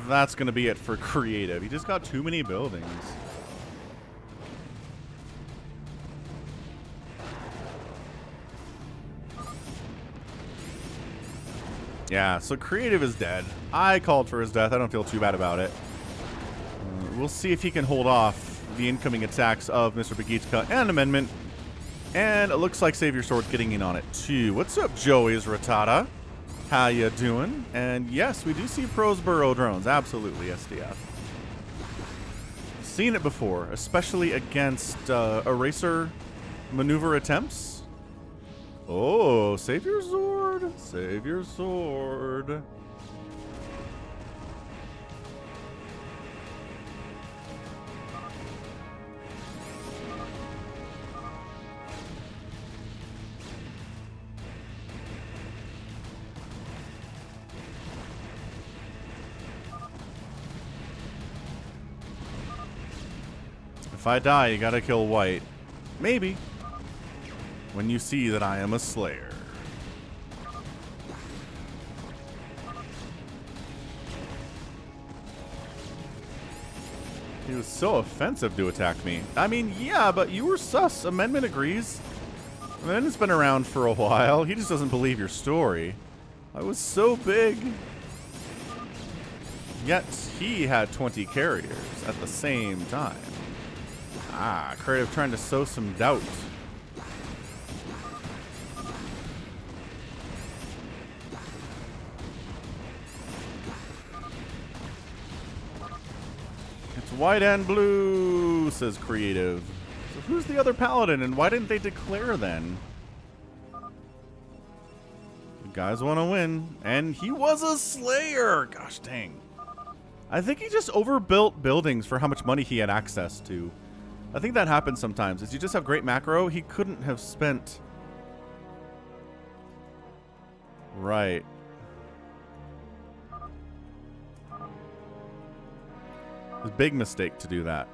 that's going to be it for creative. He just got too many buildings. Yeah, so creative is dead. I called for his death. I don't feel too bad about it. We'll see if he can hold off the incoming attacks of Mr. Bagitka and amendment. And it looks like SaviorSword getting in on it too. What's up, Joey's Rattata? How you doing? And yes, we do see pros burrow drones. Absolutely, SDF. Seen it before, especially against eraser maneuver attempts. Oh, SaviorSword. SaviorSword. If I die, you gotta kill white. Maybe. When you see that I am a slayer. He was so offensive to attack me. I mean, yeah, but you were sus. Amendment agrees. Amendment's been around for a while. He just doesn't believe your story. I was so big. Yet he had 20 carriers at the same time. Ah, creative trying to sow some doubt. It's white and blue, says creative. So who's the other paladin and why didn't they declare then? You guys want to win. And he was a slayer. Gosh dang. I think he just overbuilt buildings for how much money he had access to. I think that happens sometimes. Is you just have great macro, he couldn't have spent. Right. It's a big mistake to do that.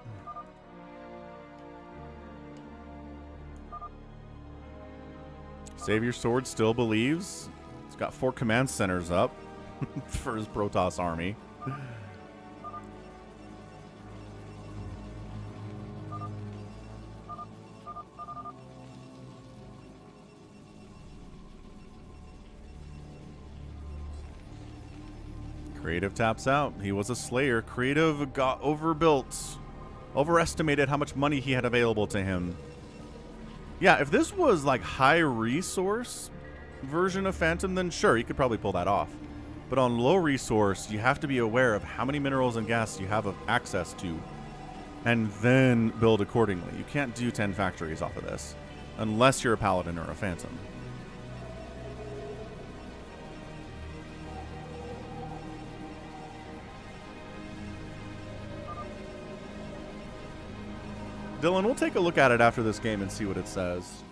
SaviorSword still believes. He's got 4 command centers up for his Protoss army. Creative taps out. He was a slayer. Creative got overbuilt. Overestimated how much money he had available to him. Yeah, if this was like high resource version of Phantom, then sure, he could probably pull that off. But on low resource, you have to be aware of how many minerals and gas you have access to, and then build accordingly. You can't do 10 factories off of this, unless you're a Paladin or a Phantom. Dylan, we'll take a look at it after this game and see what it says.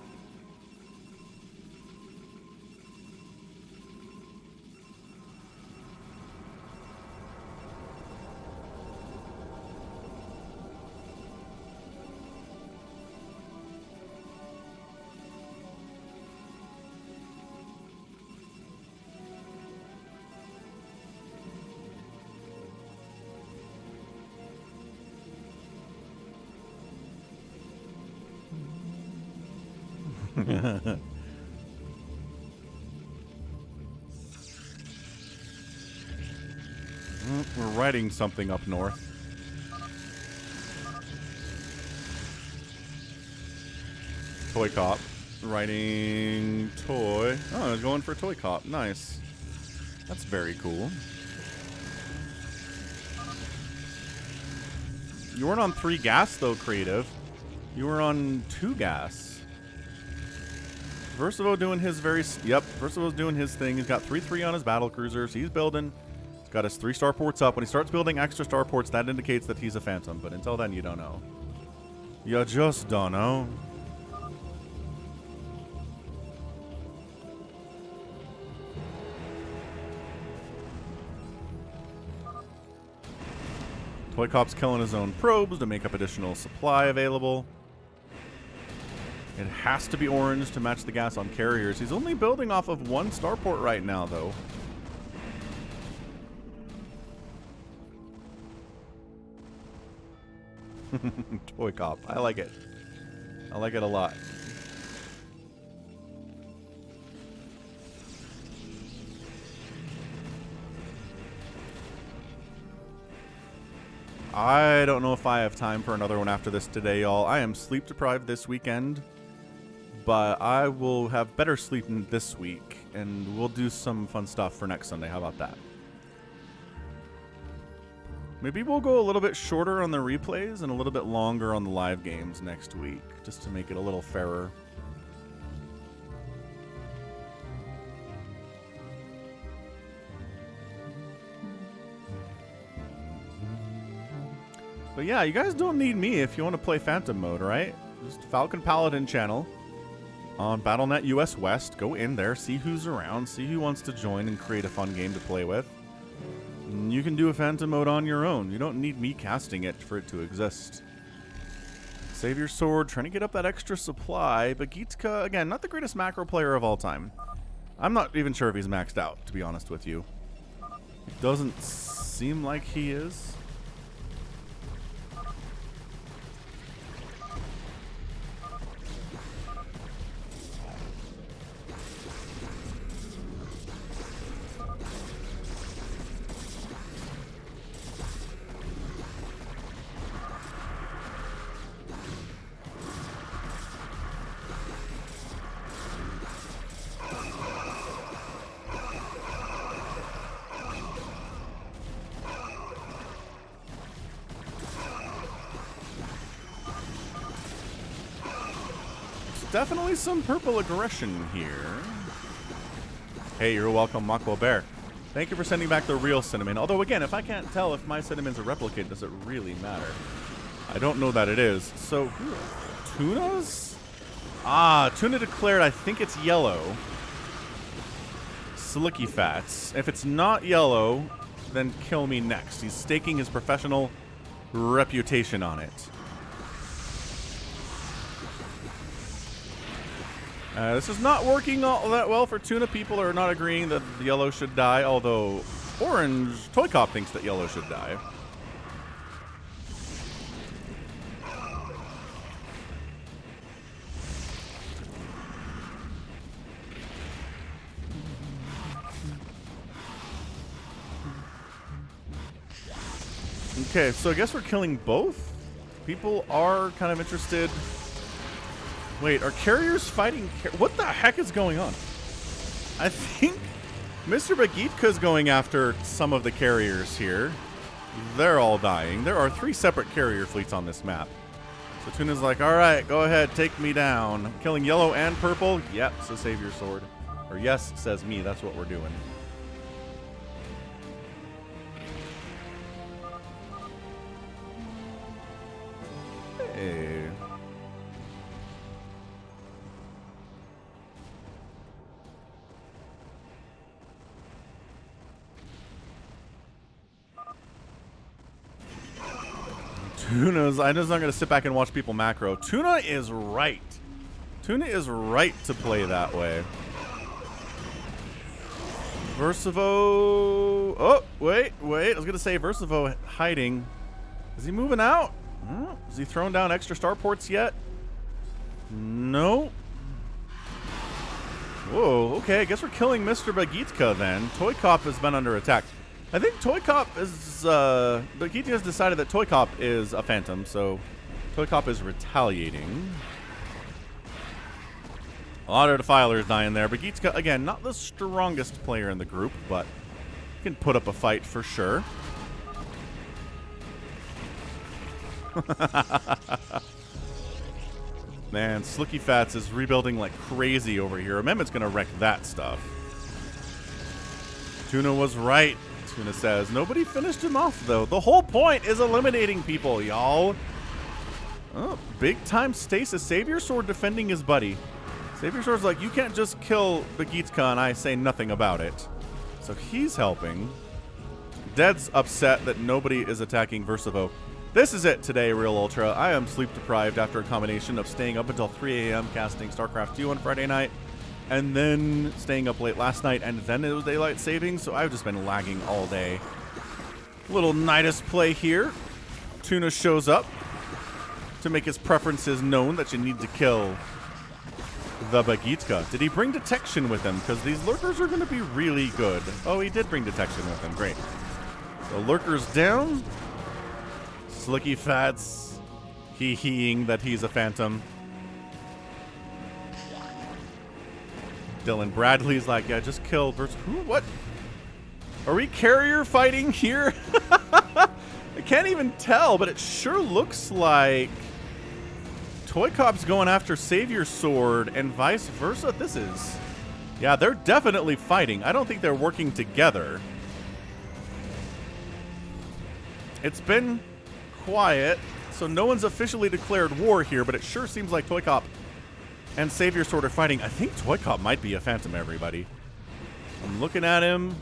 We're writing something up north. Toycop. Writing toy. Oh, I was going for Toycop. Nice. That's very cool. You weren't on 3 gas, though, Creative. You were on 2 gas. Versivo doing his Versivo's doing his thing. He's got 3-3 on his battle cruisers. He's building. He's got his 3 starports up. When he starts building extra starports, that indicates that he's a phantom. But until then, you don't know. You just don't know. Toycop's killing his own probes to make up additional supply available. It has to be orange to match the gas on carriers. He's only building off of 1 starport right now, though. Toycop. I like it. I like it a lot. I don't know if I have time for another one after this today, y'all. I am sleep deprived this weekend, but I will have better sleep this week, and we'll do some fun stuff for next Sunday. How about that? Maybe we'll go a little bit shorter on the replays and a little bit longer on the live games next week, just to make it a little fairer. But yeah, you guys don't need me if you want to play Phantom mode, right? Just Falcon Paladin channel on Battle.net US West. Go in there, see who's around, see who wants to join and create a fun game to play with. And you can do a Phantom mode on your own. You don't need me casting it for it to exist. SaviorSword, trying to get up that extra supply. But Gitka, again, not the greatest macro player of all time. I'm not even sure if he's maxed out, to be honest with you. It doesn't seem like he is. Definitely some purple aggression here. Hey, you're welcome, Mako Bear. Thank you for sending back the real cinnamon. Although, again, if I can't tell if my cinnamon's a replicate, does it really matter? I don't know that it is. So, Tuna's? Ah, Tuna declared, I think it's yellow. Slicky Fats. If it's not yellow, then kill me next. He's staking his professional reputation on it. This is not working all that well for Tuna. People are not agreeing that the yellow should die, although Orange Toycop thinks that yellow should die. Okay, so I guess we're killing both. People are kind of interested. Wait, are carriers fighting? What the heck is going on? I think Mr. Bagitka's going after some of the carriers here. They're all dying. There are 3 separate carrier fleets on this map. So Tuna's like, all right, go ahead, take me down. I'm killing yellow and purple. Yep, so SaviorSword. Or yes, says me. That's what we're doing. Hey. Tuna's, I'm just not going to sit back and watch people macro. Tuna is right. Tuna is right to play that way. Versivo. Oh, wait. I was going to say Versivo hiding. Is he moving out? Is he throwing down extra starports yet? No. Whoa, okay. I guess we're killing Mr. Bagitka then. Toycop has been under attack. I think Toycop is, Bagitka has decided that Toycop is a phantom, so Toycop is retaliating. A lot of defilers dying there. Bagitka, again, not the strongest player in the group, but can put up a fight for sure. Man, Slicky Fats is rebuilding like crazy over here. Amendment's going to wreck that stuff. Tuna was right, Tuna says. Nobody finished him off, though. The whole point is eliminating people, y'all. Oh, big time stasis. SaviorSword defending his buddy. SaviorSword's like, you can't just kill Bagitka and I say nothing about it. So he's helping. Dead's upset that nobody is attacking Versivo. This is it today, Real Ultra. I am sleep deprived after a combination of staying up until 3 a.m. casting StarCraft 2 on Friday night, and then staying up late last night, and then it was daylight savings, so I've just been lagging all day. Little Nidus play here. Tuna shows up to make his preferences known that you need to kill the Bagitka. Did he bring detection with him? Because these lurkers are going to be really good. Oh, he did bring detection with him. Great. So lurkers down. Slicky Fats hee-heeing that he's a phantom. Dylan Bradley's like, yeah, just kill versus who? What? Are we carrier fighting here? I can't even tell, but it sure looks like Toycop's going after SaviorSword and vice versa. This is... yeah, they're definitely fighting. I don't think they're working together. It's been quiet, so no one's officially declared war here, but it sure seems like Toycop and SaviorSword are fighting. I think Toycop might be a phantom, everybody. I'm looking at him.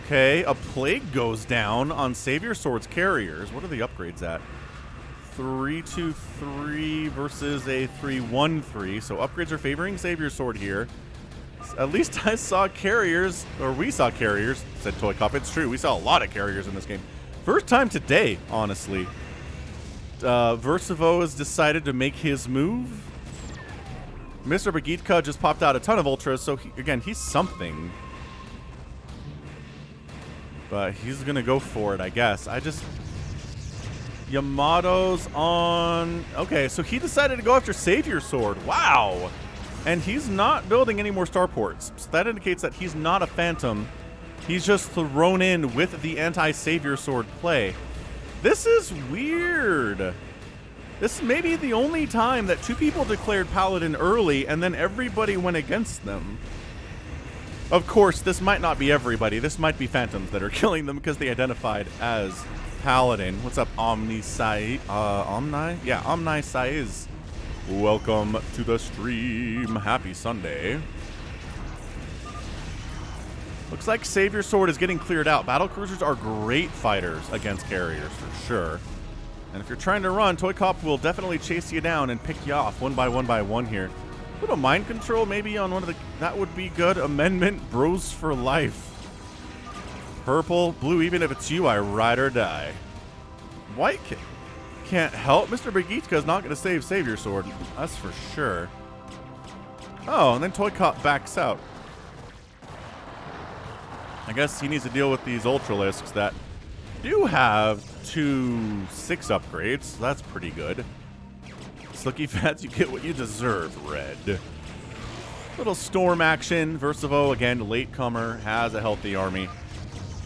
Okay, a plague goes down on SaviorSword's carriers. What are the upgrades at? 3-2-3 versus a 3-1-3. So upgrades are favoring SaviorSword here. At least I saw carriers, or we saw carriers, said Toycop. It's true, we saw a lot of carriers in this game. First time today, honestly. Versivo has decided to make his move. Mr. Bagitka just popped out a ton of ultras, so again, he's something. But he's going to go for it, I guess. Yamato's on... okay, so he decided to go after SaviorSword. Wow! And he's not building any more starports. So that indicates that he's not a phantom. He's just thrown in with the anti-SaviorSword play. This is weird. This may be the only time that two people declared Paladin early and then everybody went against them. Of course, this might not be everybody. This might be phantoms that are killing them because they identified as Paladin. What's up, Omni Sai? Omni? Yeah, Omni Saiz. Welcome to the stream. Happy Sunday. Looks like SaviorSword is getting cleared out. Battlecruisers are great fighters against carriers, for sure. And if you're trying to run, Toycop will definitely chase you down and pick you off one by one here. A little mind control maybe on one of the... that would be good. Amendment, bros for life. Purple, blue, even if it's you, I ride or die. White can't help. Mr. Bagitka is not going to save SaviorSword. That's for sure. Oh, and then Toycop backs out. I guess he needs to deal with these Ultralisks that do have 2 6 upgrades. So that's pretty good. Slicky Fats, you get what you deserve, Red. Little storm action. Versivo, again, latecomer, has a healthy army.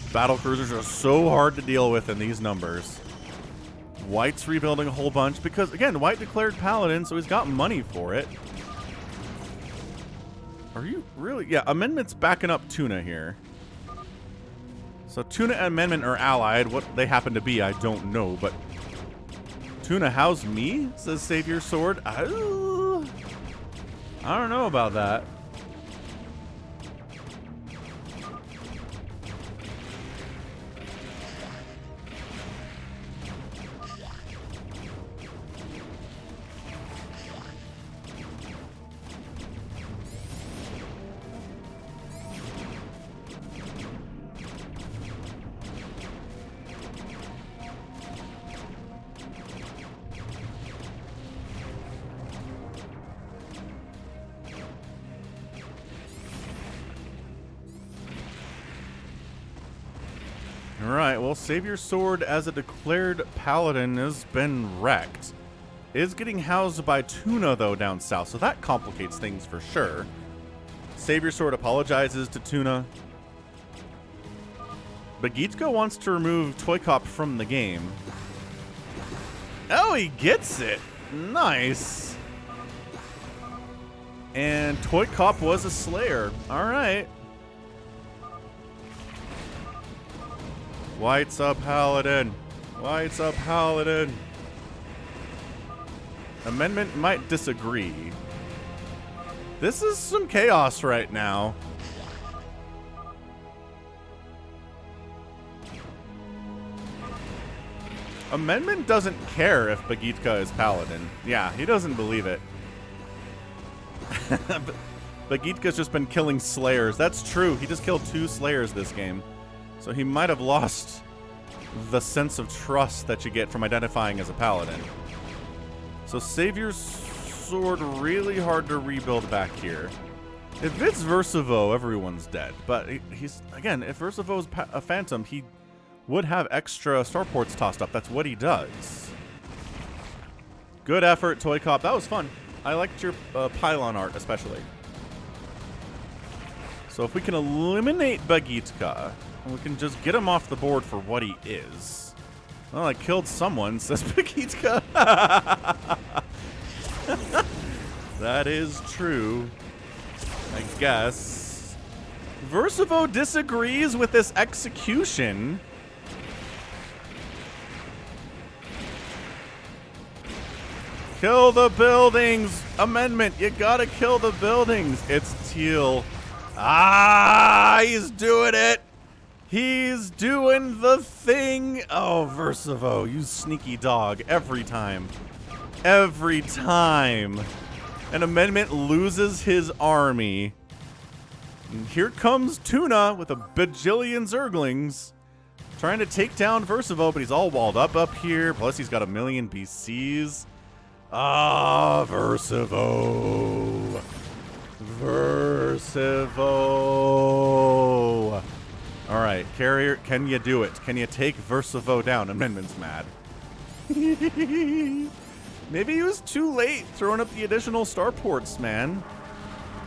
Battlecruisers are so hard to deal with in these numbers. White's rebuilding a whole bunch because, again, White declared Paladin, so he's got money for it. Are you really? Yeah, Amendment's backing up Tuna here. So Tuna and Amendment are allied. What they happen to be, I don't know, but... Tuna, how's me? Says SaviorSword. I don't know about that. Alright, well, SaviorSword as a declared paladin has been wrecked. Is getting housed by Tuna, though, down south, so that complicates things for sure. SaviorSword apologizes to Tuna. Bagitko wants to remove Toycop from the game. Oh, he gets it! Nice! And Toycop was a Slayer. Alright. White's a Paladin. White's a Paladin. Amendment might disagree. This is some chaos right now. Amendment doesn't care if Bagitka is Paladin. Yeah, he doesn't believe it. Bagitka's just been killing Slayers. That's true. He just killed 2 Slayers this game. So he might have lost the sense of trust that you get from identifying as a Paladin. So SaviorSword really hard to rebuild back here. If it's Versivo, everyone's dead. But he's, again, if Versivo's a Phantom, he would have extra starports tossed up. That's what he does. Good effort, Toycop. That was fun. I liked your pylon art, especially. So if we can eliminate Bagitka, we can just get him off the board for what he is. Well, I killed someone, says Bagitka. That is true, I guess. Versivo disagrees with this execution. Kill the buildings! Amendment, you gotta kill the buildings! It's Teal. Ah, he's doing it! He's doing the thing! Oh, Versivo, you sneaky dog. Every time. Every time. An Amendment loses his army. And here comes Tuna with a bajillion Zerglings. Trying to take down Versivo, but he's all walled up here. Plus, he's got a million PCs. Ah, Versivo. Versivo. All right, Carrier, can you do it? Can you take Versivo down? Amendment's mad. Maybe he was too late throwing up the additional starports, man.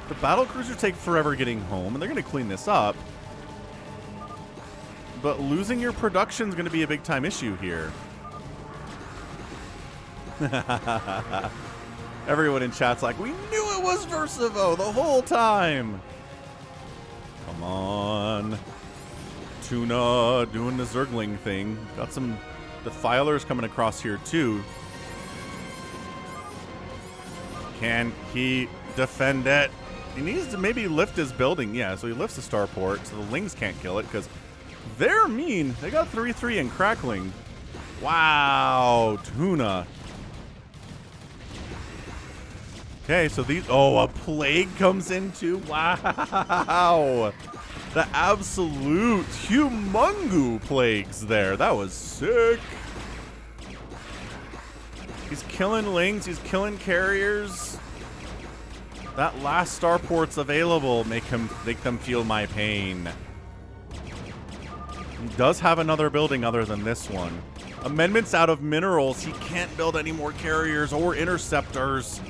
The battlecruisers take forever getting home, and they're going to clean this up. But losing your production is going to be a big-time issue here. Everyone in chat's like, we knew it was Versivo the whole time. Come on. Tuna doing the Zergling thing. Got some Defilers coming across here too. Can he defend it? He needs to maybe lift his building. Yeah, so he lifts the starport so the Lings can't kill it because they're mean. They got 3-3 and crackling. Wow, Tuna. Okay, so these... Oh, a plague comes in too. Wow. The absolute humongo plagues there. That was sick. He's killing Lings. He's killing carriers. That last starport's available. Make them feel my pain. He does have another building other than this one. Amendment's out of minerals. He can't build any more carriers or interceptors.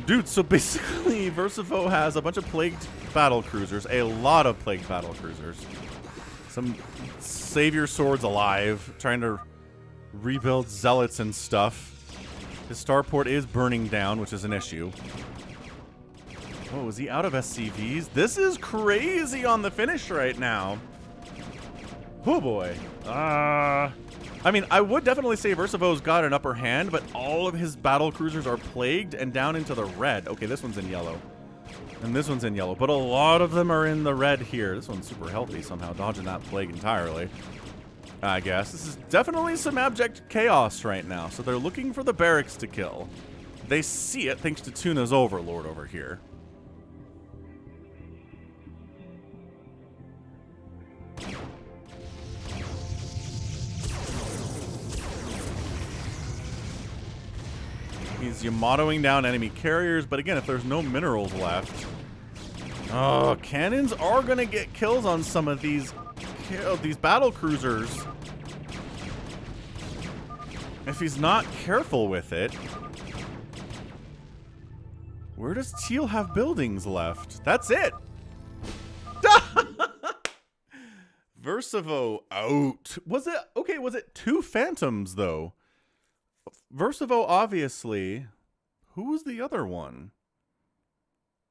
Dude, so basically Versivo has a bunch of plagued battle cruisers, a lot of plagued battle cruisers. Some SaviorSwords alive, trying to rebuild zealots and stuff. His starport is burning down, which is an issue. Oh, is he out of SCVs? This is crazy on the finish right now. Oh boy. I mean, I would definitely say Versivo's got an upper hand, but all of his battle cruisers are plagued and down into the red. Okay, this one's in yellow. And this one's in yellow, but a lot of them are in the red here. This one's super healthy somehow, dodging that plague entirely. I guess. This is definitely some abject chaos right now, so they're looking for the barracks to kill. They see it thanks to Tuna's Overlord over here. He's Yamatoing down enemy carriers, but again, if there's no minerals left... Oh, cannons are going to get kills on some of these these battle cruisers, if he's not careful with it, where does Teal have buildings left? That's it. Versivo out. Was it okay? Was it 2 phantoms though? Versivo obviously. Who was the other one?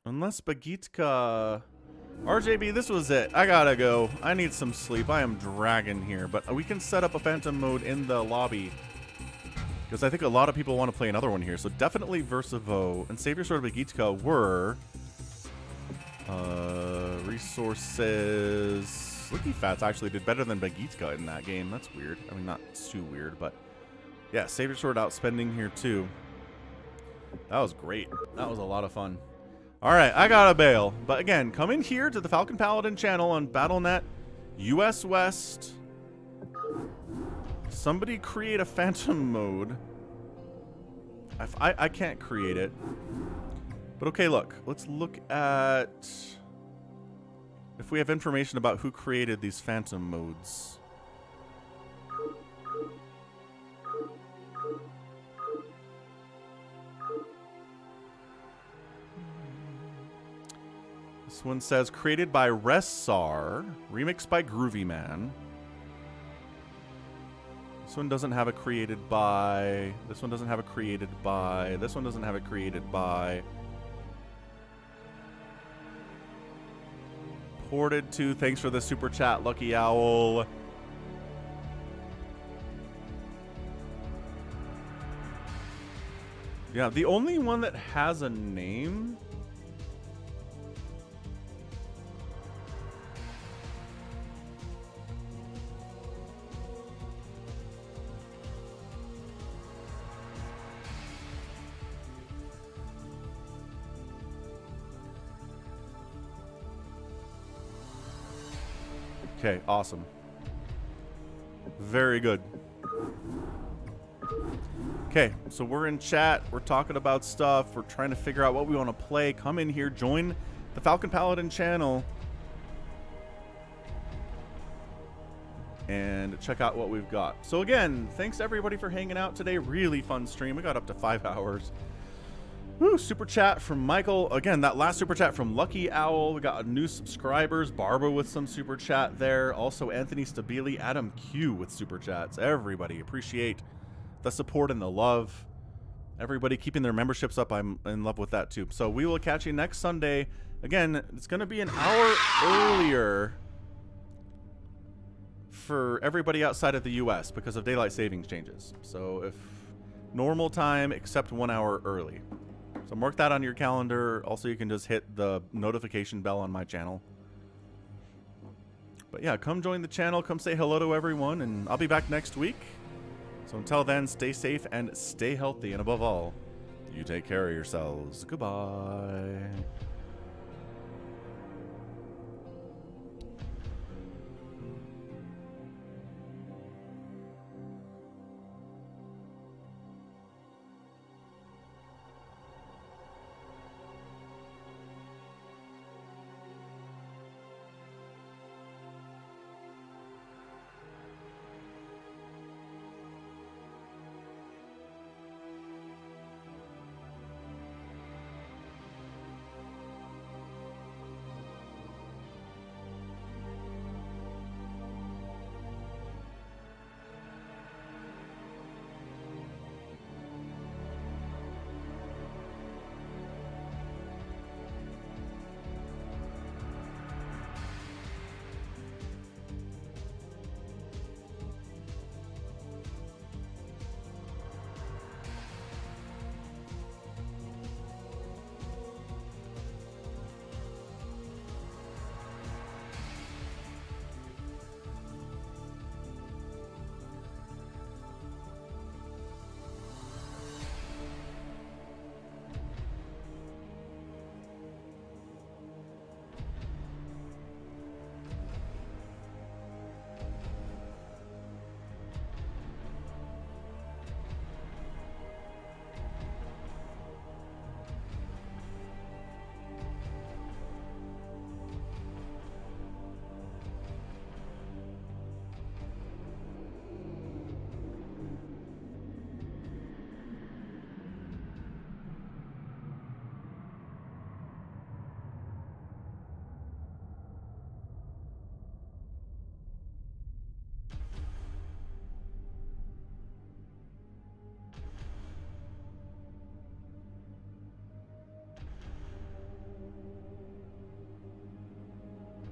Unless Bagitka. RJB, this was it. I gotta go. I need some sleep. I am dragging here, but we can set up a phantom mode in the lobby because I think a lot of people want to play another one here. So definitely Versivo and SaviorSword Bagitka were resources. Slicky Fats actually did better than Bagitka in that game. That's weird. I mean, not too weird, but yeah, SaviorSword outspending here too. That was great. That was a lot of fun. All right, I gotta bail. But again, come in here to the Falcon Paladin channel on BattleNet US West. Somebody create a phantom mode. I can't create it. But okay, look. Let's look at if we have information about who created these phantom modes. This one says created by Ressar, remixed by Groovy Man. This one doesn't have a created by. This one doesn't have a created by. This one doesn't have a created by. Ported to. Thanks for the super chat, Lucky Owl. Yeah, the only one that has a name. Okay, awesome. Very good. Okay, so we're in chat. We're talking about stuff. We're trying to figure out what we want to play. Come in here. Join the Falcon Paladin channel. And check out what we've got. So again, thanks everybody for hanging out today. Really fun stream. We got up to 5 hours. Woo, super chat from Michael. Again, that last super chat from Lucky Owl. We got new subscribers. Barbara with some super chat there. Also, Anthony Stabili, Adam Q with super chats. Everybody, appreciate the support and the love. Everybody keeping their memberships up. I'm in love with that too. So we will catch you next Sunday. Again, it's going to be an hour earlier for everybody outside of the US because of daylight savings changes. So if normal time, except 1 hour early. So mark that on your calendar. Also, you can just hit the notification bell on my channel. But yeah, come join the channel. Come say hello to everyone. And I'll be back next week. So until then, stay safe and stay healthy. And above all, you take care of yourselves. Goodbye.